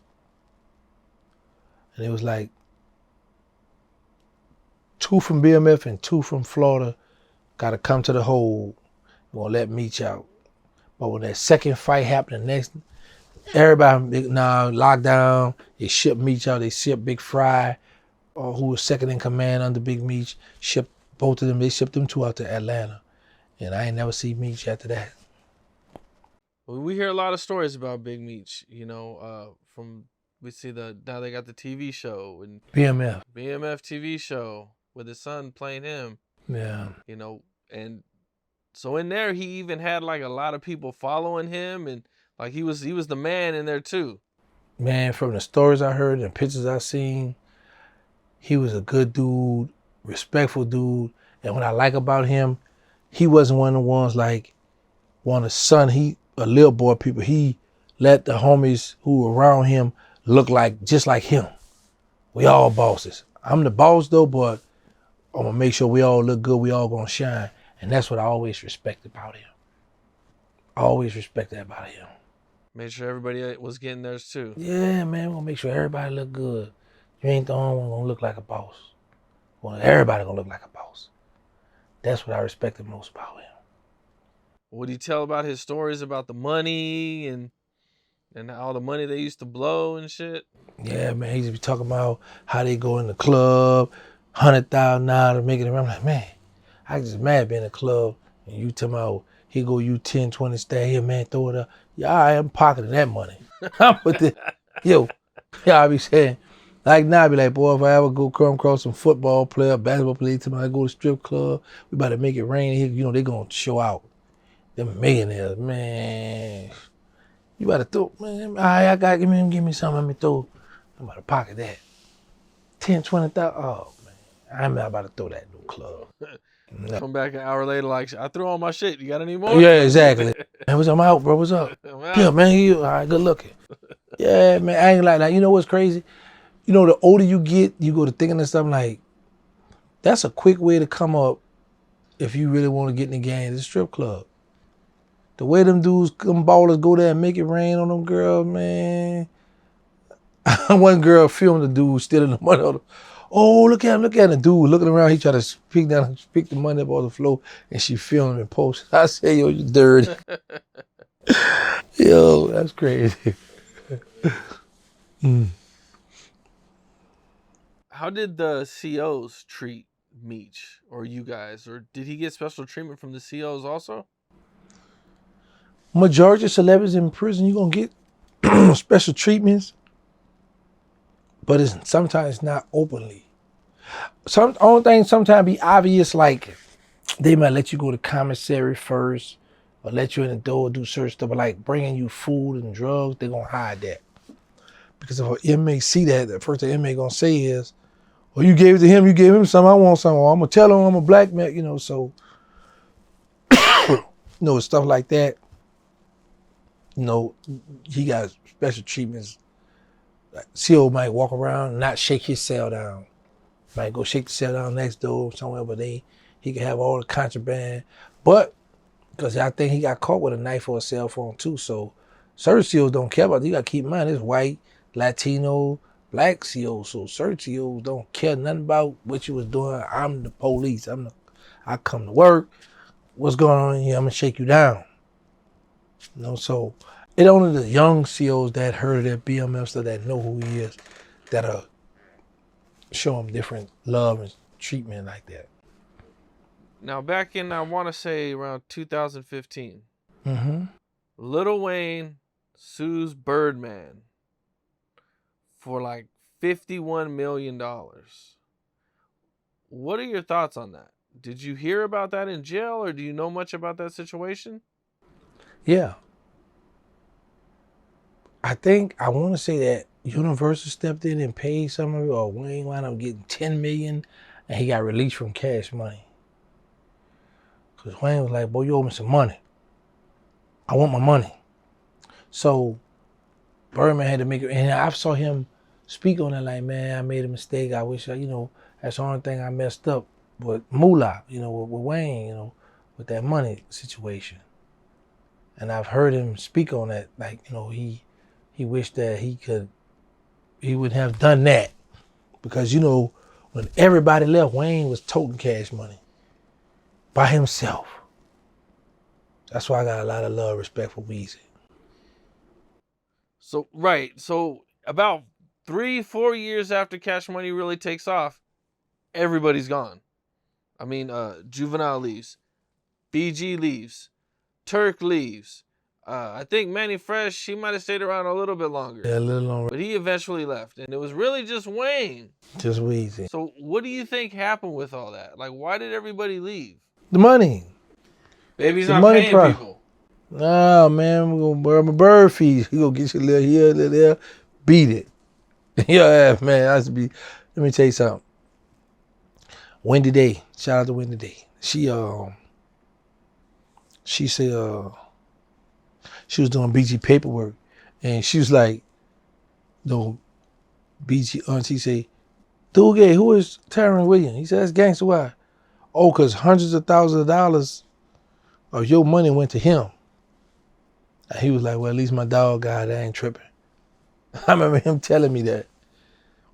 And it was like 2 from BMF and 2 from Florida got to come to the hole. We're going to let Meech out. But when that second fight happened, the next, everybody now locked down. They shipped Meech out. They shipped Big Fry, who was second in command under Big Meech, shipped both of them. They shipped them 2 out to Atlanta. And I ain't never seen Meech after that. Well, we hear a lot of stories about Big Meech, you know, we see now they got the TV show and BMF TV show with his son playing him. Yeah. You know, and so in there he even had like a lot of people following him, and like he was the man in there too. Man, from the stories I heard and pictures I seen, he was a good dude, respectful dude. And what I like about him, he wasn't one of the ones like one of the son, a little boy people. He let the homies who were around him look like just like him. We all bosses. I'm the boss though, but I'm gonna make sure we all look good, we all gonna shine. And that's what I always respect about him. I always respect that about him. Made sure everybody was getting theirs too. Yeah, man, we're gonna make sure everybody look good. You ain't the only one gonna look like a boss. Well, everybody gonna look like a boss. That's what I respected most about him. Would he tell about his stories about the money and all the money they used to blow and shit? Yeah, man, he used to be talking about how they go in the club, $100,000 to make it around. I'm like, man, I just mad being in the club and you talking about he go you 10, 20, stay here, man, throw it up. Yeah, I am pocketing that money. I'm with the, I be saying, like now I be like, boy, if I ever go come across some football player, basketball player, I go to strip club, we about to make it rain here, you know, they gonna show out. Them millionaires, man. You about to throw, man, all right, I got, give me something, let me throw. I'm about to pocket that. 10, 20,000, oh man, I'm not about to throw that in no club. No. Come back an hour later like, I threw all my shit, you got any more? Yeah, exactly. Man, I'm out, bro, what's up? Yeah, man, all right, good looking. Yeah, man, I ain't like that. You know what's crazy? You know, the older you get, you go to thinking of something like, that's a quick way to come up if you really want to get in the game, the strip club. The way them dudes, them ballers go there and make it rain on them girls, man. One girl filmed the dude stealing the money on them. Oh, look at him, the dude looking around, he tried to pick the money up on the floor, and she filmed and posted. I said, yo, you dirty. Yo, that's crazy. How did the COs treat Meech or you guys? Or did he get special treatment from the COs also? Majority of celebrities in prison, you're going to get special treatments, but it's sometimes not openly. Only thing sometimes be obvious, like they might let you go to commissary first or let you in the door, do certain stuff, but like bringing you food and drugs, they're going to hide that. Because if an inmate see that, the first thing the inmate going to say is, Well, you gave it to him, you gave him some, I want some. Or I'm gonna tell him I'm a black man, you know, so stuff like that. He got special treatments. Like, CO might walk around and not shake his cell down. Might go shake the cell down next door somewhere, but he can have all the contraband. But because I think he got caught with a knife or a cell phone too. So certain COs don't care about it. You got to keep in mind, it's white, Latino, black COs. So certain COs don't care nothing about what you was doing. I'm the police. I come to work. What's going on here? I'm going to shake you down. So it only the young COs that heard of that BMF stuff, that know who he is, that'll show him different love and treatment like that. Now, back in, I want to say around 2015, Mm-hmm. Lil Wayne sues Birdman for like $51 million. What are your thoughts on that? Did you hear about that in jail, or do you know much about that situation? Yeah. I want to say that Universal stepped in and paid some of it, or Wayne wound up getting $10 million and he got released from Cash Money. Because Wayne was like, boy, you owe me some money. I want my money. So Birdman had to make it, and I saw him speak on it like, man, I made a mistake. I wish that's the only thing I messed up with Moolah, with Wayne, with that money situation. And I've heard him speak on that, like, he wished that he would have done that. Because, when everybody left, Wayne was toting Cash Money by himself. That's why I got a lot of love, respect for Weezy. So, right. So about 3-4 years after Cash Money really takes off, everybody's gone. I mean, Juvenile leaves. BG leaves. Turk leaves. I think Manny Fresh, he might have stayed around a little bit longer. Yeah, a little longer. But he eventually left. And it was really just Wayne. Just Weezy. So what do you think happened with all that? Like, why did everybody leave? The money. Baby's the not money paying people. Nah, man, we're going to burn my bird fees. You going to get your little here, little there. Beat it. Yeah, man, let me tell you something. Wendy Day. Shout out to Wendy Day. She said she was doing BG paperwork, and she was like, BG auntie say, dude, who is Terrance Williams? He said, that's Gangsta. Why? Oh, because hundreds of thousands of dollars of your money went to him. And he was like, well, at least my dog got it. I ain't tripping. I remember him telling me that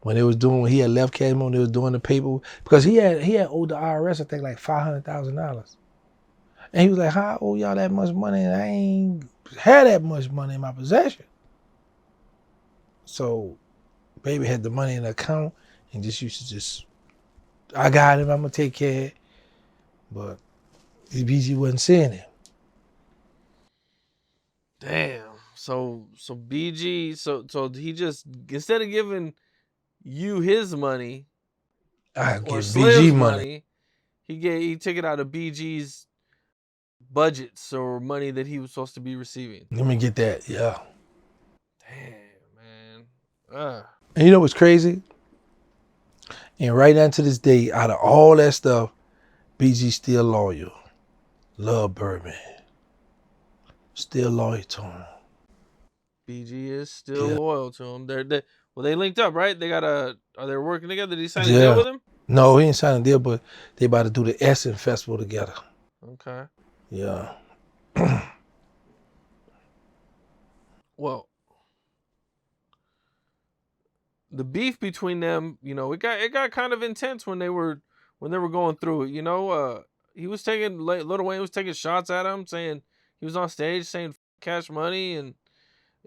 when he had left Cash Money, they was doing the paperwork, because he had owed the IRS, I think, like $500,000. And he was like, how I owe y'all that much money and I ain't had that much money in my possession? So baby had the money in the account and just used to I got him, I'm gonna take care of it. But BG wasn't seeing it. Damn. So BG, so he just, instead of giving you his money, I or give Slim's BG money. he took it out of BG's budgets or money that he was supposed to be receiving. Let me get that, yeah. Damn, man. And you know what's crazy? And right now to this day, out of all that stuff, BG still loyal. Love Birdman. Still loyal to him. BG is still loyal to him. They linked up, right? Are they working together? Did he sign a deal with him? No, he didn't sign a deal, but they about to do the Essence Festival together. Okay. Yeah. Well, the beef between them, it got kind of intense when they were going through it. Lil Wayne was taking shots at him, saying he was on stage saying Cash Money, and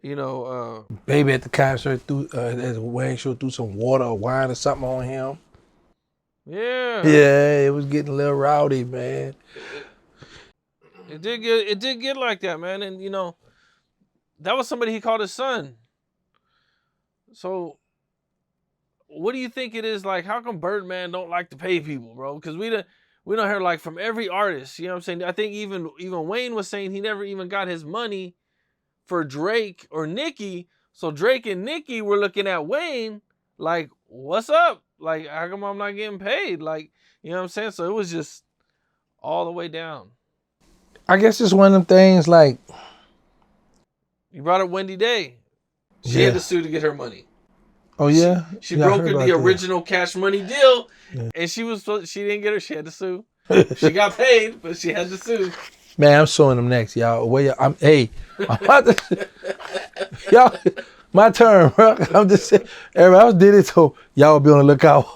Baby at the concert as Wayne show threw some water or wine or something on him. Yeah. Yeah, it was getting a little rowdy, man. It did get like that, man. And that was somebody he called his son. So what do you think it is? Like, how come Birdman don't like to pay people, bro? Because we don't hear, like, from every artist, you know what I'm saying? I think even Wayne was saying he never even got his money for Drake or Nicki. So Drake and Nicki were looking at Wayne like, what's up? Like, how come I'm not getting paid? Like, you know what I'm saying? So it was just all the way down. I guess it's one of them things like, You brought up Wendy Day. She had yeah. to sue to get her money. Oh yeah? She Yeah, I heard brokered about the that. original Cash Money deal, Yeah. and she didn't get her. She had to sue. She got paid, but she had to sue. Man, I'm suing them next, y'all. I'm about to, y'all, my turn, bro. I'm just saying, everybody else did it, so y'all be on the lookout.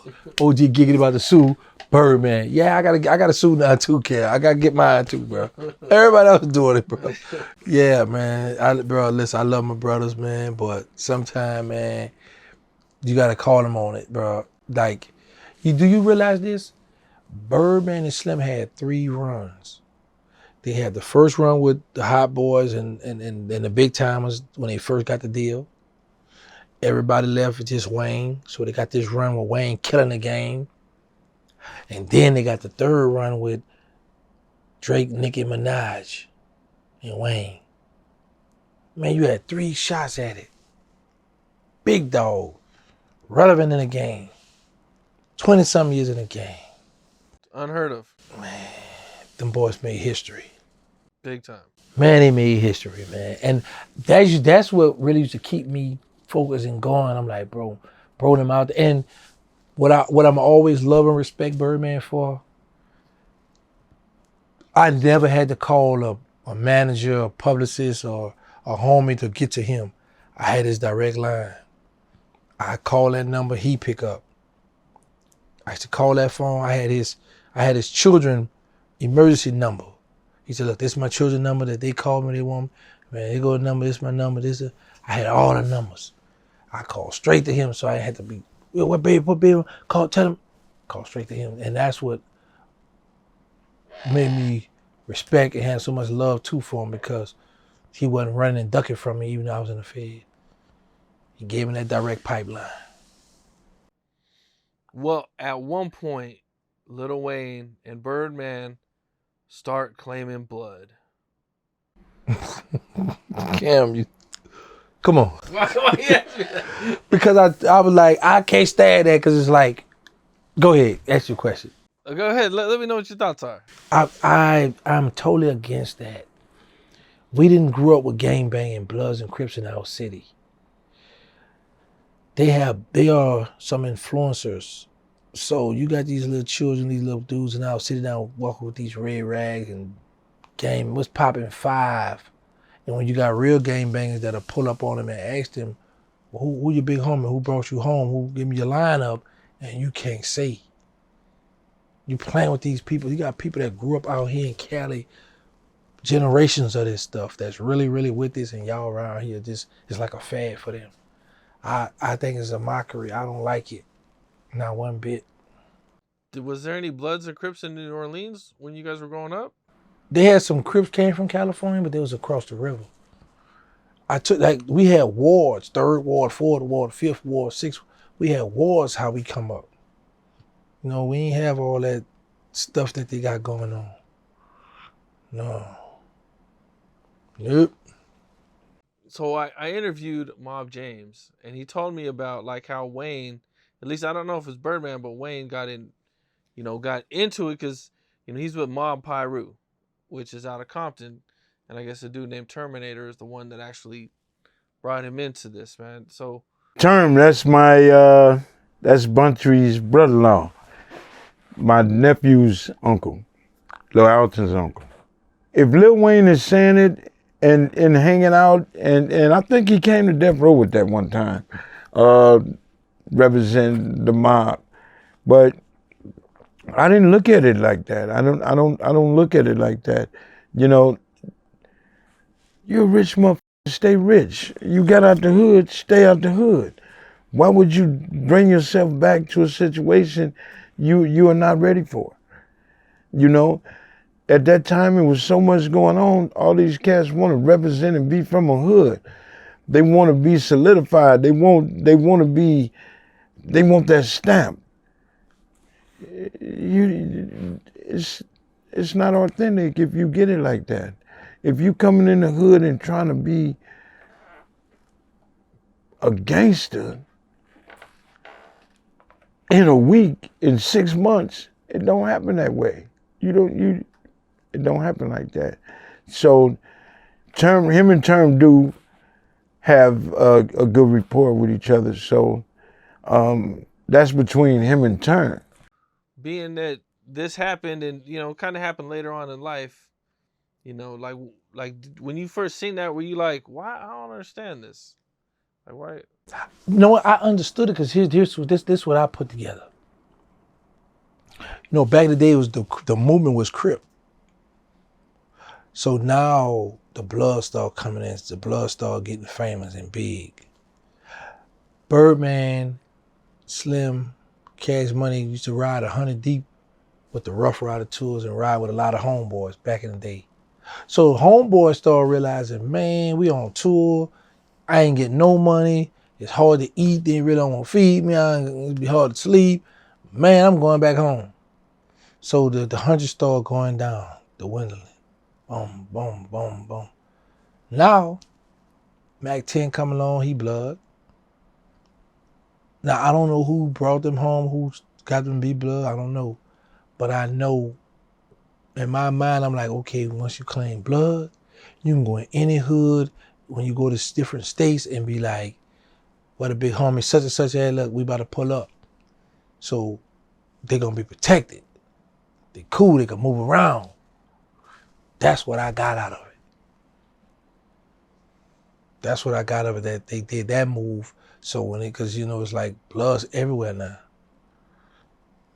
OG Giggity about to sue Birdman. Yeah, I gotta sue now too, Kel. I gotta get mine too, bro. Everybody else doing it, bro. Yeah, man. Bro, listen, I love my brothers, man, but sometimes, man, you gotta call them on it, bro. Like, do you realize this? Birdman and Slim had 3 runs. They had the first run with the Hot Boys and the Big Timers when they first got the deal. Everybody left with just Wayne, so they got this run with Wayne killing the game. And then they got the 3rd run with Drake, Nicki Minaj, and Wayne. Man, you had 3 shots at it. Big dog, relevant in the game, 20-something years in the game. Unheard of. Man, them boys made history. Big time. Man, they made history, man. And that's what really used to keep me focused and going. I'm like, bro them out there. And what I'm always love and respect Birdman for, I never had to call a manager, a publicist, or a homie to get to him. I had his direct line. I call that number, he pick up. I used to call that phone. I had his children emergency number. He said, look, this is my children's number that they call me, they want me. Man, they go to number, this is my number, I had all the numbers. I called straight to him, so I had to be, what baby, tell him. Call straight to him. And that's what made me respect and have so much love too for him, because he wasn't running and ducking from me even though I was in the Fed. He gave me that direct pipeline. Well, at one point, Lil Wayne and Birdman start claiming blood. Cam, come on. Why you ask me that? Because I was like, I can't stand that, because it's like, go ahead, ask your question. Go ahead. Let me know what your thoughts are. I'm totally against that. We didn't grow up with gangbanging, Bloods and Crips in our city. They are some influencers. So you got these little children, these little dudes, and now sitting down walking with these red rags and game. What's popping 5? And when you got real gangbangers that'll pull up on them and ask them, well, who your big homie? Who brought you home? Who give me your lineup? And you can't say. You playing with these people. You got people that grew up out here in Cali, generations of this stuff that's really, really with this, and y'all around here just, it's like a fad for them. I think it's a mockery. I don't like it. Not one bit. Was there any Bloods or Crips in New Orleans when you guys were growing up? They had some Crips came from California, but they was across the river. We had wards, 3rd ward, 4th ward, 5th ward, 6th. We had wards how we come up. You know, we ain't have all that stuff that they got going on. No. Nope. So I interviewed Mob James, and he told me about like how Wayne, at least I don't know if it's Birdman, but Wayne got into it because, he's with Mob Pyru, which is out of Compton. And I guess a dude named Terminator is the one that actually brought him into this, man. So that's that's Buntry's brother-in-law, my nephew's uncle, Lil Alton's uncle. If Lil Wayne is saying it and hanging out, and I think he came to Death Row with that one time, representing the mob, but I didn't look at it like that. I don't look at it like that. You're a rich motherfucker, stay rich. You got out the hood, stay out the hood. Why would you bring yourself back to a situation you are not ready for? At that time it was so much going on. All these cats want to represent and be from a hood. They want to be solidified. They want that stamp. It's not authentic if you get it like that. If you coming in the hood and trying to be a gangster in a week, in 6 months. It don't happen that way. It don't happen like that. So him and Term do have a good rapport with each other. So that's between him and Term. Being that this happened and, you know, kind of happened later on in life, you know, like when you first seen that, were you like, why? I don't understand this. Like, why? You know what? I understood it because this what I put together. You know, back in the day, it was the movement was Crip. So now the blood started coming in. The blood started getting famous and big. Birdman, Slim, Cash Money used to ride 100 deep with the Rough Rider tours and ride with a lot of homeboys back in the day. So homeboys started realizing, man, we on tour. I ain't getting no money. It's hard to eat. They really don't want to feed me. It'd be hard to sleep. Man, I'm going back home. So the hundred started going down, the dwindling. Boom, boom, boom, boom. Now, Mac 10 come along, he blood. Now, I don't know who brought them home, who got them to be blood, I don't know. But I know, in my mind, I'm like, okay, once you claim blood, you can go in any hood, when you go to different states and be like, what a big homie, such and such, hey, look, we about to pull up. So they're going to be protected. They cool, they can move around. That's what I got out of it. That's what I got out of it, that they did that move. So because, you know, it's like blood's everywhere now.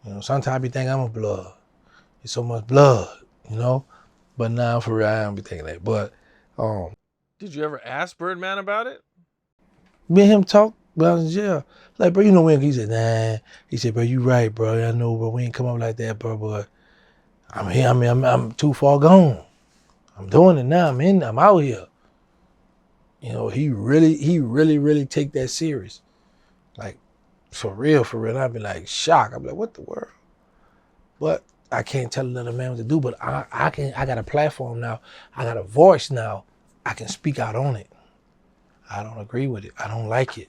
You know, sometimes you think I'm a blood. It's so much blood, you know? But now for real, I don't be thinking that. But Did you ever ask Birdman about it? me and him talk when I was in jail. Like, bro, you know when he said, nah. He said, bro, you right, bro. I know, bro, we ain't come up like that, bro, but I'm here. I mean, I'm too far gone. I'm doing it now. I'm out here. You know, he really take that serious. Like, for real. I'd be like shocked. I'd be like, what the world? But I can't tell another man what to do, but I got a platform now. I got a voice now. I can speak out on it. I don't agree with it. I don't like it.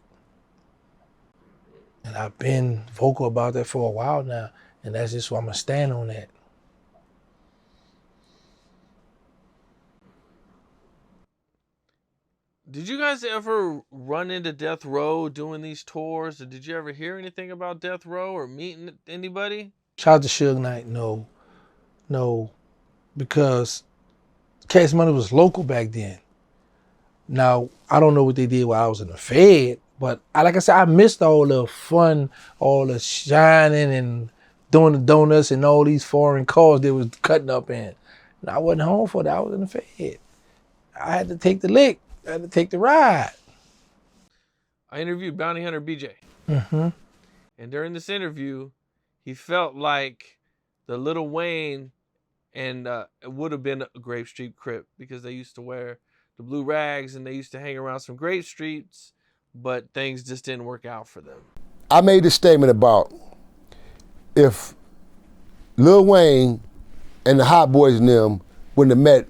And I've been vocal about that for a while now. And that's just why I'm going to stand on that. Did you guys ever run into Death Row doing these tours? Or did you ever hear anything about Death Row or meeting anybody? Shout out to Suge Knight, no, because Cash Money was local back then. Now, I don't know what they did while I was in the Fed, but like I said, I missed all the fun, all the shining and doing the donuts and all these foreign cars they was cutting up in. And I wasn't home for that. I was in the Fed. I had to take the lick. I had to take the ride. I interviewed Bounty Hunter BJ. Mm-hmm. And during this interview, he felt like the Lil Wayne and it would have been a Grape Street Crip because they used to wear the blue rags and they used to hang around some Grape Streets, but things just didn't work out for them. I made this statement about if Lil Wayne and the Hot Boys and them wouldn't have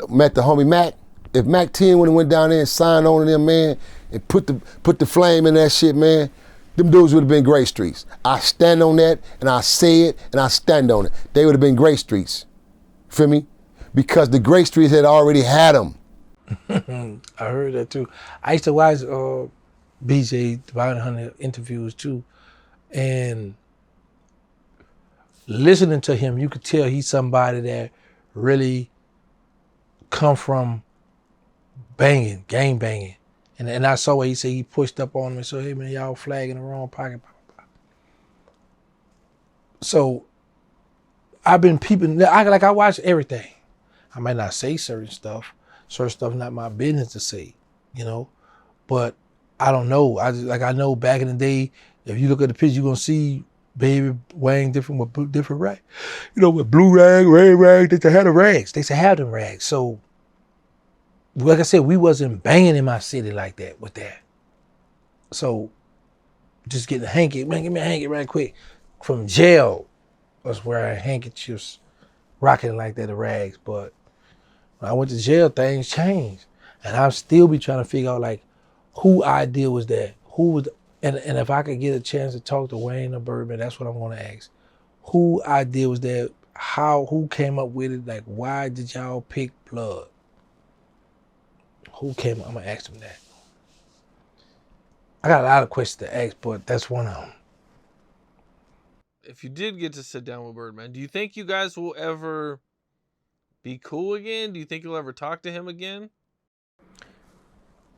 met the homie Mac, if Mac 10 would have went down there and signed on to them, man, and put the flame in that shit, man, them dudes would have been Grape Streets. I stand on that, and I say it, and I stand on it. They would have been Grape Streets. Feel me? Because the Grape Streets had already had them. I heard that too. I used to watch BJ, the Bounty Hunter interviews too, and listening to him, you could tell he's somebody that really come from banging, gang banging. And I saw what he said, he pushed up on him and said, hey man, y'all flag in the wrong pocket. So I've been peeping, I watch everything. I might not say certain stuff not my business to say, you know, but I don't know. I know back in the day, if you look at the picture, you're gonna see Baby Wayne different with different rags. You know, with blue rag, red rag, they used to have the rags. They used to have them rags. So, like I said, we wasn't banging in my city like that with that. So, just getting a hanky, man, give me a hanky right quick. From jail was where handkerchiefs rocking like that, the rags. But when I went to jail, things changed. And I'll still be trying to figure out, like, who idea was that? Who was And if I could get a chance to talk to Wayne or Birdman, that's what I'm gonna ask. Who idea was that? Who came up with it? Like, why did y'all pick Blood? Who came up? I'm gonna ask them that. I got a lot of questions to ask, but that's one of them. If you did get to sit down with Birdman, do you think you guys will ever be cool again? Do you think you'll ever talk to him again?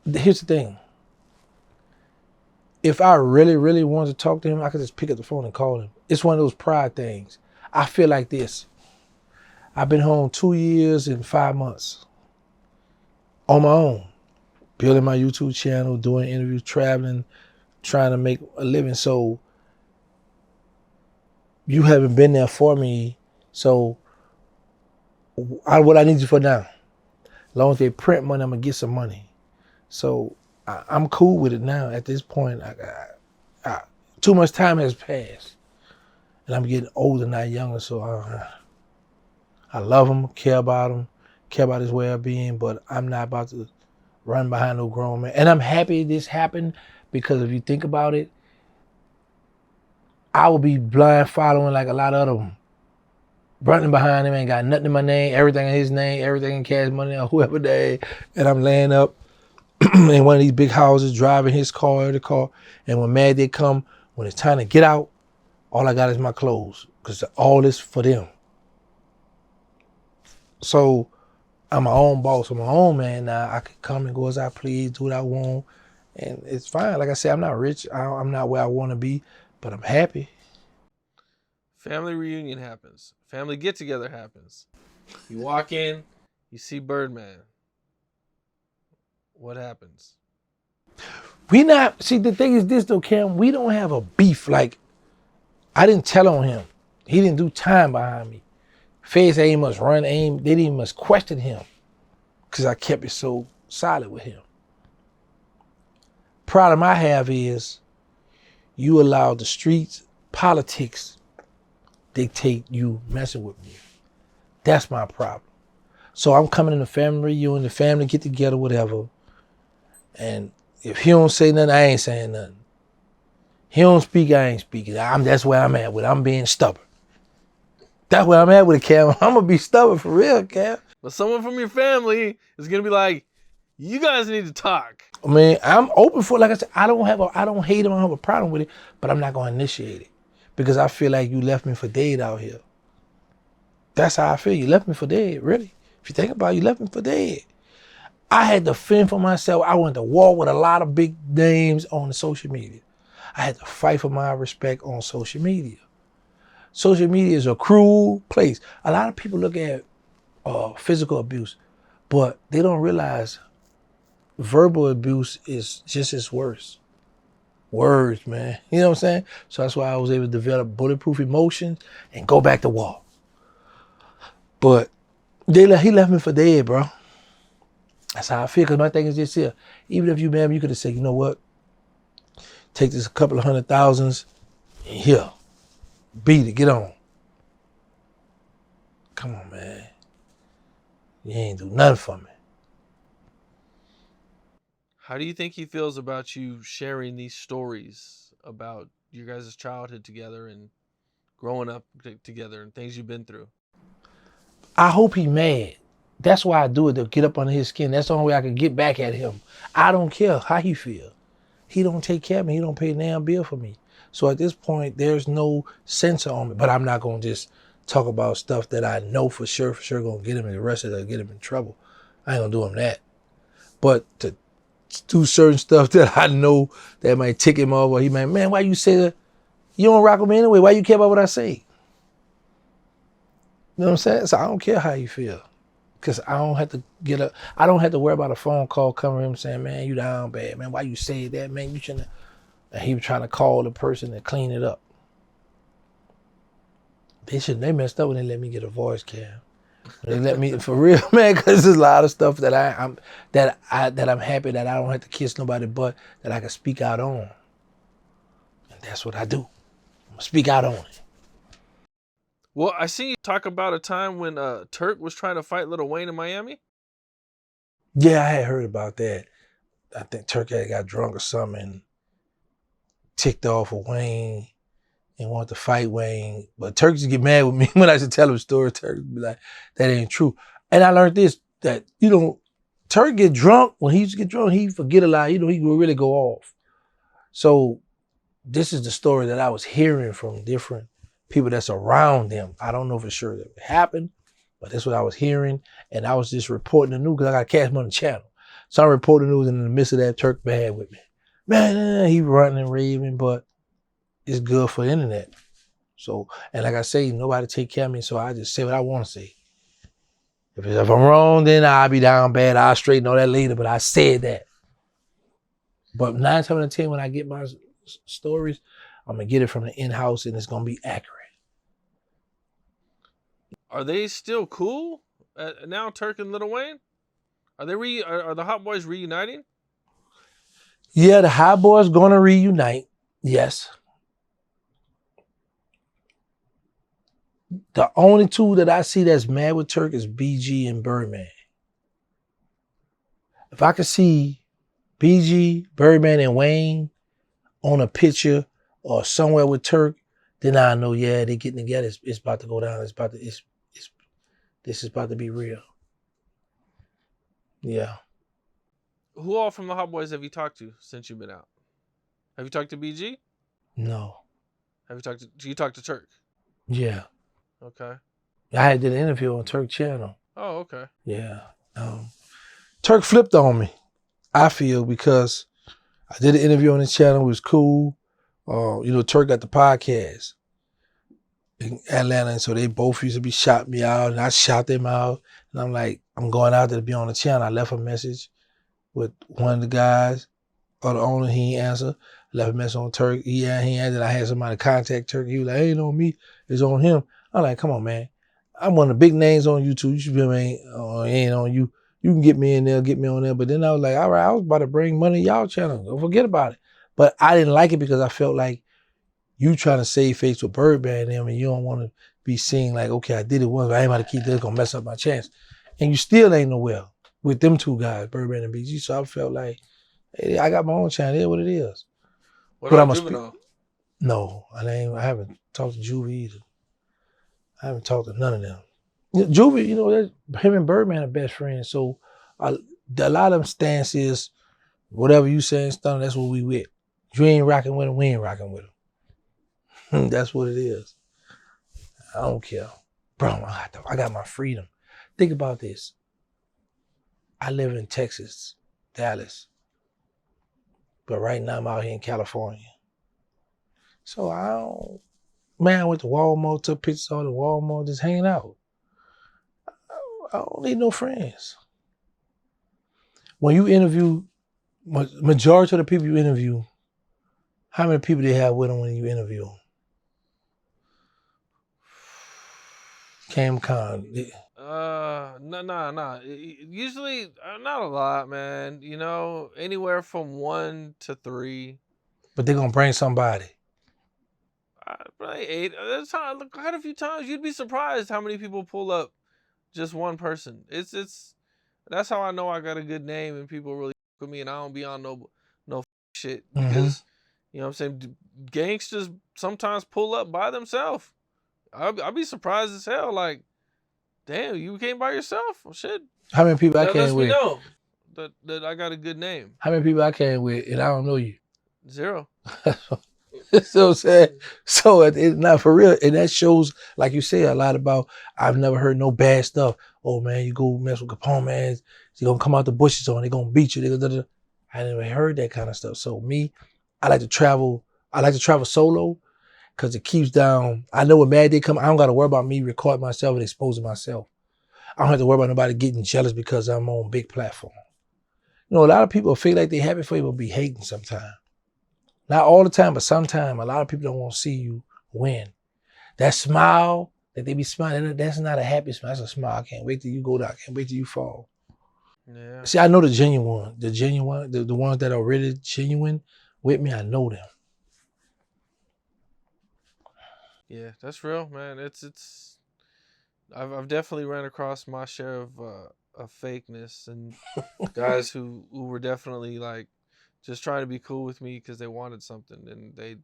Here's the thing. If I really, really wanted to talk to him, I could just pick up the phone and call him. It's one of those pride things. I feel like this. I've been home 2 years and 5 months on my own, building my YouTube channel, doing interviews, traveling, trying to make a living. So you haven't been there for me. So what I need you for now? As long as they print money, I'm gonna get some money. So I'm cool with it now. At this point, too much time has passed, and I'm getting older, not younger. So I love him, care about his well-being, but I'm not about to run behind no grown man. And I'm happy this happened because if you think about it, I would be blind following like a lot of them. Running behind him, ain't got nothing in my name, everything in his name, everything in Cash Money or whoever day, and I'm laying up in one of these big houses, driving his car, the car, and when Mad Day come, when it's time to get out, all I got is my clothes, because all this for them. So I'm my own boss, I'm my own man now. I can come and go as I please, do what I want, and it's fine. Like I said, I'm not rich, I'm not where I want to be, but I'm happy. Family reunion happens. Family get-together happens. You walk in, you see Birdman. What happens? See, the thing is this though, Cam, we don't have a beef. Like, I didn't tell on him. He didn't do time behind me. Feds ain't must run, they didn't even must question him because I kept it so solid with him. Problem I have is you allow the streets, politics, dictate you messing with me. That's my problem. So I'm coming in the family reunion, the family get together, whatever. And if he don't say nothing, I ain't saying nothing. He don't speak, I ain't speaking. That's where I'm at with it. I'm being stubborn. That's where I'm at with it, Cam. I'm gonna be stubborn for real, Cam. But someone from your family is gonna be like, you guys need to talk. I mean, I'm open for it. Like I said, I don't hate him, I don't have a problem with it, but I'm not gonna initiate it. Because I feel like you left me for dead out here. That's how I feel. You left me for dead, really. If you think about it, you left me for dead. I had to fend for myself. I went to war with a lot of big names on the social media. I had to fight for my respect on social media. Social media is a cruel place. A lot of people look at physical abuse, but they don't realize verbal abuse is just as worse. Words, man. You know what I'm saying? So that's why I was able to develop bulletproof emotions and go back to war. But he left me for dead, bro. That's how I feel, because my thing is this here. Even if you, man, you could have said, you know what? Take this couple of $100,000 and here. Beat it, get on. Come on, man. You ain't do nothing for me. How do you think he feels about you sharing these stories about your guys' childhood together and growing up together and things you've been through? I hope he mad. That's why I do it, to get up under his skin. That's the only way I can get back at him. I don't care how he feel. He don't take care of me. He don't pay a damn bill for me. So at this point, there's no censor on me. But I'm not going to just talk about stuff that I know for sure going to get him arrested or get him in trouble. I ain't going to do him that. But to do certain stuff that I know that might tick him off, or he might, man, why you say that? You don't rock with me anyway. Why you care about what I say? You know what I'm saying? So I don't care how you feel. Because I don't have to I don't have to worry about a phone call coming to him saying, man, you down bad, man. Why you say that, man? You shouldn't. And he was trying to call the person to clean it up. They messed up when they let me get a voice cam. They let me, for real, man, because there's a lot of stuff that I'm happy that I don't have to kiss nobody but that I can speak out on. And that's what I do. I'm gonna speak out on it. Well, I see you talk about a time when Turk was trying to fight Lil Wayne in Miami. Yeah, I had heard about that. I think Turk had got drunk or something. ticked off with Wayne and want to fight Wayne. But Turk just get mad with me when I should tell him a story. Turk be like, that ain't true. And I learned this, that, Turk get drunk. When he used to get drunk, he forget a lot. He will really go off. So this is the story that I was hearing from different people that's around him. I don't know for sure that it happened, but that's what I was hearing. And I was just reporting the news because I got to catch him on the channel. So I'm reporting the news, and in the midst of that, Turk bad with me. Man, he running and raving, but it's good for the internet. So, and like I say, nobody take care of me, so I just say what I want to say. If I'm wrong, then I'll be down bad. I'll straighten all that later, but I said that. But 9 times out of 10, when I get my stories, I'm going to get it from the in-house, and it's going to be accurate. Are they still cool now, Turk and Lil Wayne? Are they are the Hot Boys reuniting? Yeah, the Hot Boys going to reunite. Yes. The only two that I see that's mad with Turk is BG and Birdman. If I could see BG, Birdman, and Wayne on a picture or somewhere with Turk, then I know, yeah, they getting together. It's about to go down. This is about to be real. Yeah. Who all from the Hot Boys have you talked to since you've been out? Have you talked to BG? No. Do you talk to Turk? Yeah. Okay. I had did an interview on Turk channel. Oh, okay. Yeah. Turk flipped on me, I feel, because I did an interview on his channel. It was cool. Turk got the podcast in Atlanta, and so they both used to be shouting me out, and I shout them out. And I'm like, I'm going out there to be on the channel. I left a message with one of the guys, or the owner. He ain't answer. I left a message on Turk. He answered. I had somebody contact Turk. He was like, "It ain't on me. It's on him." I'm like, come on, man. I'm one of the big names on YouTube. You should be, it ain't on you. You can get me in there, get me on there. But then I was like, all right, I was about to bring money to y'all channel. Don't forget about it. But I didn't like it because I felt like you trying to save face with Birdman and them, and you don't want to be seen like, okay, I did it once, but I ain't about to keep this, gonna mess up my chance. And you still ain't nowhere with them two guys, Birdman and BG. So I felt like, hey, I got my own channel. It is what it is. What But about Juvenile? No, I haven't talked to Juvie either. I haven't talked to none of them. Juvie, him and Birdman are best friends. So a lot of them stance is, whatever you saying, Stunner, that's what we with. You ain't rocking with him, we ain't rocking with him. That's what it is. I don't care. Bro, I got my freedom. Think about this. I live in Texas, Dallas. But right now I'm out here in California. So I went to Walmart, took pictures of the Walmart, just hanging out. I don't need no friends. When you interview, majority of the people you interview, how many people they have with them when you interview them? Cam Con. No. Usually, not a lot, man. Anywhere from 1 to 3. But they're gonna bring somebody. Probably 8. Look, quite a few times. You'd be surprised how many people pull up just one person. It's that's how I know I got a good name and people really with me, and I don't be on no shit because you know what I'm saying. Gangsters sometimes pull up by themselves. I'll be surprised as hell. Like, damn, you came by yourself? Well, shit. How many people I That came lets me with? know that I got a good name. How many people I came with and I don't know you? 0. So sad. So it's not for real. And that shows, like you say, a lot about, I've never heard no bad stuff. Oh man, you go mess with Capone, man, you're gonna come out the bushes on, they're gonna beat you. I never heard that kind of stuff. So me, I like to travel solo because it keeps down. I know when Mad Day come, I don't gotta worry about me recording myself and exposing myself. I don't have to worry about nobody getting jealous because I'm on a big platform. A lot of people feel like they happy for you, but be hating sometimes. Not all the time, but sometimes a lot of people don't want to see you win. That smile that they be smiling, that's not a happy smile. That's a smile. I can't wait till you go down. I can't wait till you fall. Yeah. See, I know the genuine, the ones that are really genuine with me, I know them. Yeah, that's real, man. I've definitely ran across my share of fakeness and guys who were definitely like just trying to be cool with me because they wanted something, and they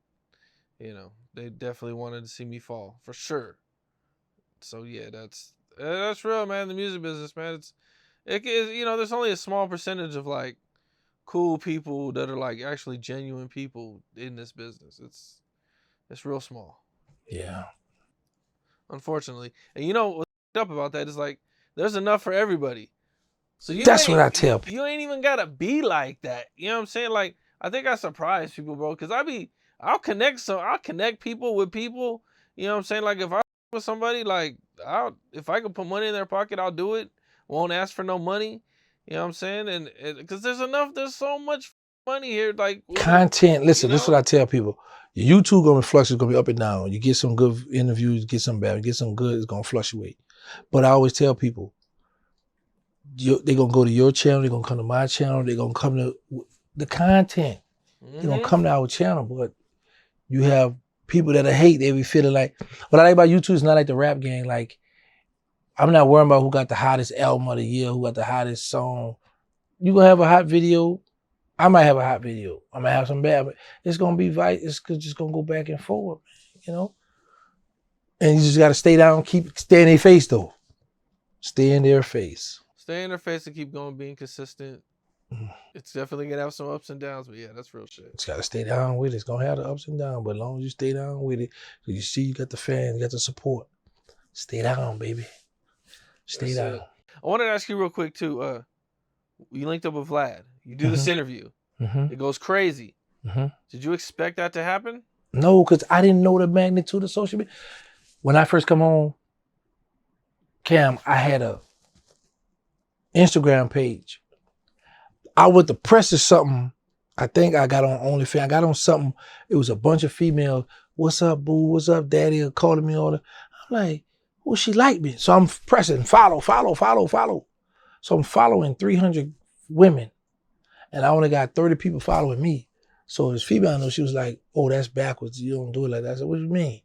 definitely wanted to see me fall for sure. So yeah, that's real, man. The music business, man. There's only a small percentage of like cool people that are like actually genuine people in this business. It's real small. Yeah. Unfortunately. And what's up about that is like there's enough for everybody. So That's what I tell people. You ain't even gotta be like that. You know what I'm saying? Like I think I surprise people, bro, because I'll connect people with people. You know what I'm saying? Like if I with somebody, like if I can put money in their pocket, I'll do it. Won't ask for no money. You know what I'm saying? And because there's so much money here. Like content. Listen, this is what I tell people. Your YouTube gonna fluctuate, it's gonna be up and down. You get some good interviews, get some bad, you get some good, it's gonna fluctuate. But I always tell people, they're gonna go to your channel, they're gonna come to my channel, they're gonna come to the content. They're gonna come to our channel, but you have people that hate, they be feeling like, what I like about YouTube is not like the rap game. Like, I'm not worrying about who got the hottest album of the year, who got the hottest song. You gonna have a hot video, I might have a hot video, I might have some bad, but it's gonna be it's just gonna go back and forward, man, And you just gotta stay down, stay in their face though. Stay in their face. Stay in their face and keep going, being consistent. It's definitely gonna have some ups and downs, but yeah, that's real shit. It's gotta stay down with it. It's gonna have the ups and downs, but as long as you stay down with it, you see you got the fans, you got the support. Stay down, baby. Stay down. It. I wanted to ask you real quick too. You linked up with Vlad. You do this interview. It goes crazy. Did you expect that to happen? No, because I didn't know the magnitude of social media. When I first come on, Cam, I had a Instagram page. I went to press or something. I think I got on OnlyFans. I got on something. It was a bunch of females. What's up, boo? What's up, daddy? Calling me all the. I'm like, well, she like me. So I'm pressing follow. So I'm following 300 women. And I only got 30 people following me. So this female I know, she was like, oh, that's backwards. You don't do it like that. I said, what do you mean?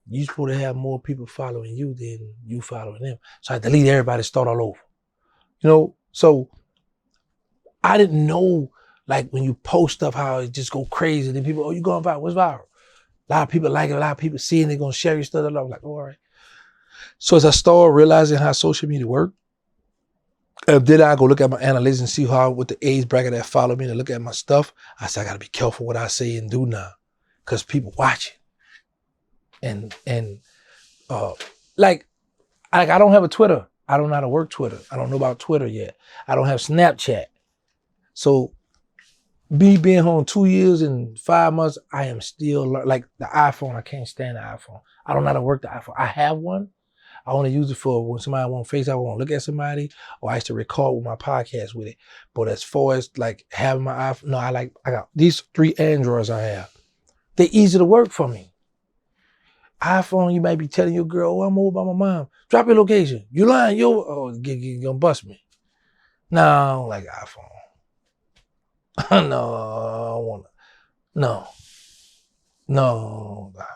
You're supposed to have more people following you than you following them. So I delete everybody, start all over. So I didn't know, like when you post stuff, how it just go crazy. Then people, oh, you going viral? What's viral? A lot of people like it, a lot of people seeing it, gonna share your stuff. I'm like, oh, all right. So as I started realizing how social media worked, then I go look at my analytics and see how with the age bracket that follow me and look at my stuff. I said, I gotta be careful what I say and do now, because people watching. And like I don't have a Twitter. I don't know how to work Twitter. I don't know about Twitter yet. I don't have Snapchat. So me being home 2 years and 5 months, I am still like the iPhone. I can't stand the iPhone. I don't know how to work the iPhone. I have one. I only use it for when somebody want face, I want to look at somebody, or I used to record with my podcast with it. But as far as like having my iPhone, no, I got these 3 Androids I have. They're easy to work for me. iPhone, you might be telling your girl, oh, I'm over by my mom. Drop your location. You lying, you're gonna bust me. No, I don't like iPhone. No, I don't wanna. No, iPhone.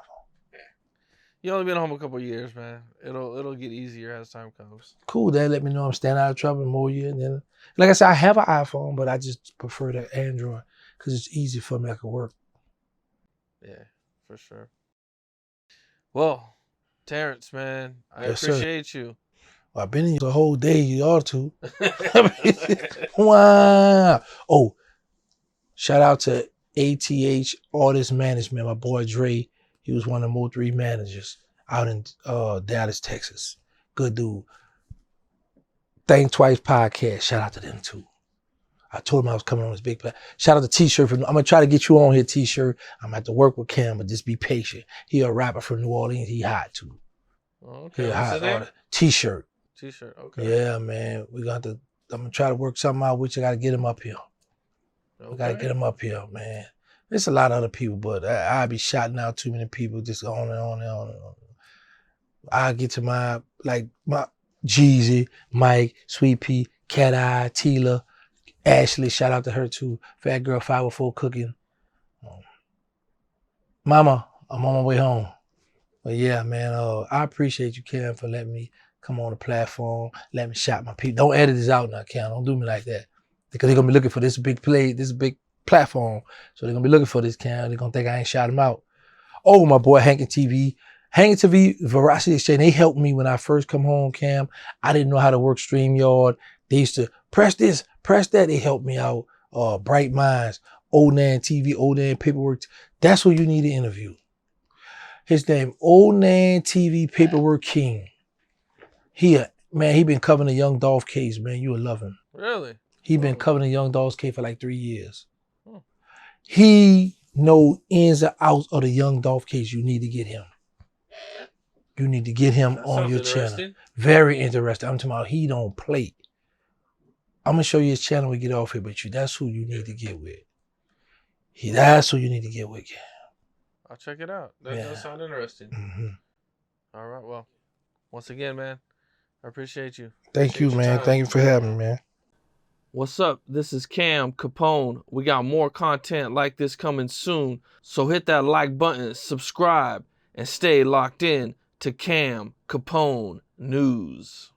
You only been home a couple of years, man. It'll get easier as time comes. Cool, that let me know I'm staying out of trouble more years. And then, like I said, I have an iPhone, but I just prefer the Android because it's easy for me. I can work. Yeah, for sure. Well, Terrance, man, I appreciate you. Well, I've been in the whole day. You ought to. Wow. Oh, shout out to ATH Artist Management, my boy Dre. He was one of the Mo3 managers out in Dallas, Texas. Good dude. Think Twice podcast. Shout out to them too. I told him I was coming on this big play. Shout out to T-Shirt. I'm gonna try to get you on here, T-Shirt. I'm gonna have to work with Cam, but just be patient. He a rapper from New Orleans. He hot too. Okay. He hot. T-Shirt. T-Shirt. Okay. Yeah, man. I'm gonna try to work something out with you. I gotta get him up here. Okay. We gotta get him up here, man. There's a lot of other people, but I'll be shouting out too many people, just on and on and on and on. I'll get to my Jeezy, Mike, Sweet Pea, Cat Eye, Tila, Ashley, shout out to her too. Fat Girl 504 Cooking. Mama, I'm on my way home. But yeah, man, I appreciate you, Cam, for letting me come on the platform, let me shout my people. Don't edit this out now, Cam. Don't do me like that. Because they're gonna be looking for this big play, this big platform. So they're gonna be looking for this Cam. They're gonna think I ain't shot him out. Oh, my boy Hankin TV. Hankin TV, Veracity Exchange, they helped me when I first come home, Cam. I didn't know how to work StreamYard. They used to press this, press that. They helped me out. Bright Minds, Old Nan TV, Old Nan Paperwork. That's who you need to interview. His name, Old Nan TV Paperwork King. He been covering the Young Dolph case, man. You will love him. Really? He been covering the Young Dolph's case for like 3 years. He know ins and outs of the Young Dolph case. You need to get him. You need to get him on your channel. Very interesting. I'm talking about he don't play. I'm gonna show you his channel when we get off here, but that's who you need to get with. That's who you need to get with. I'll check it out. That does sound interesting. Mm-hmm. All right. Well, once again, man, I appreciate you. Thank you, man. Thank you for having me, man. What's up? This is Cam Capone. We got more content like this coming soon. So hit that like button, subscribe, and stay locked in to Cam Capone News.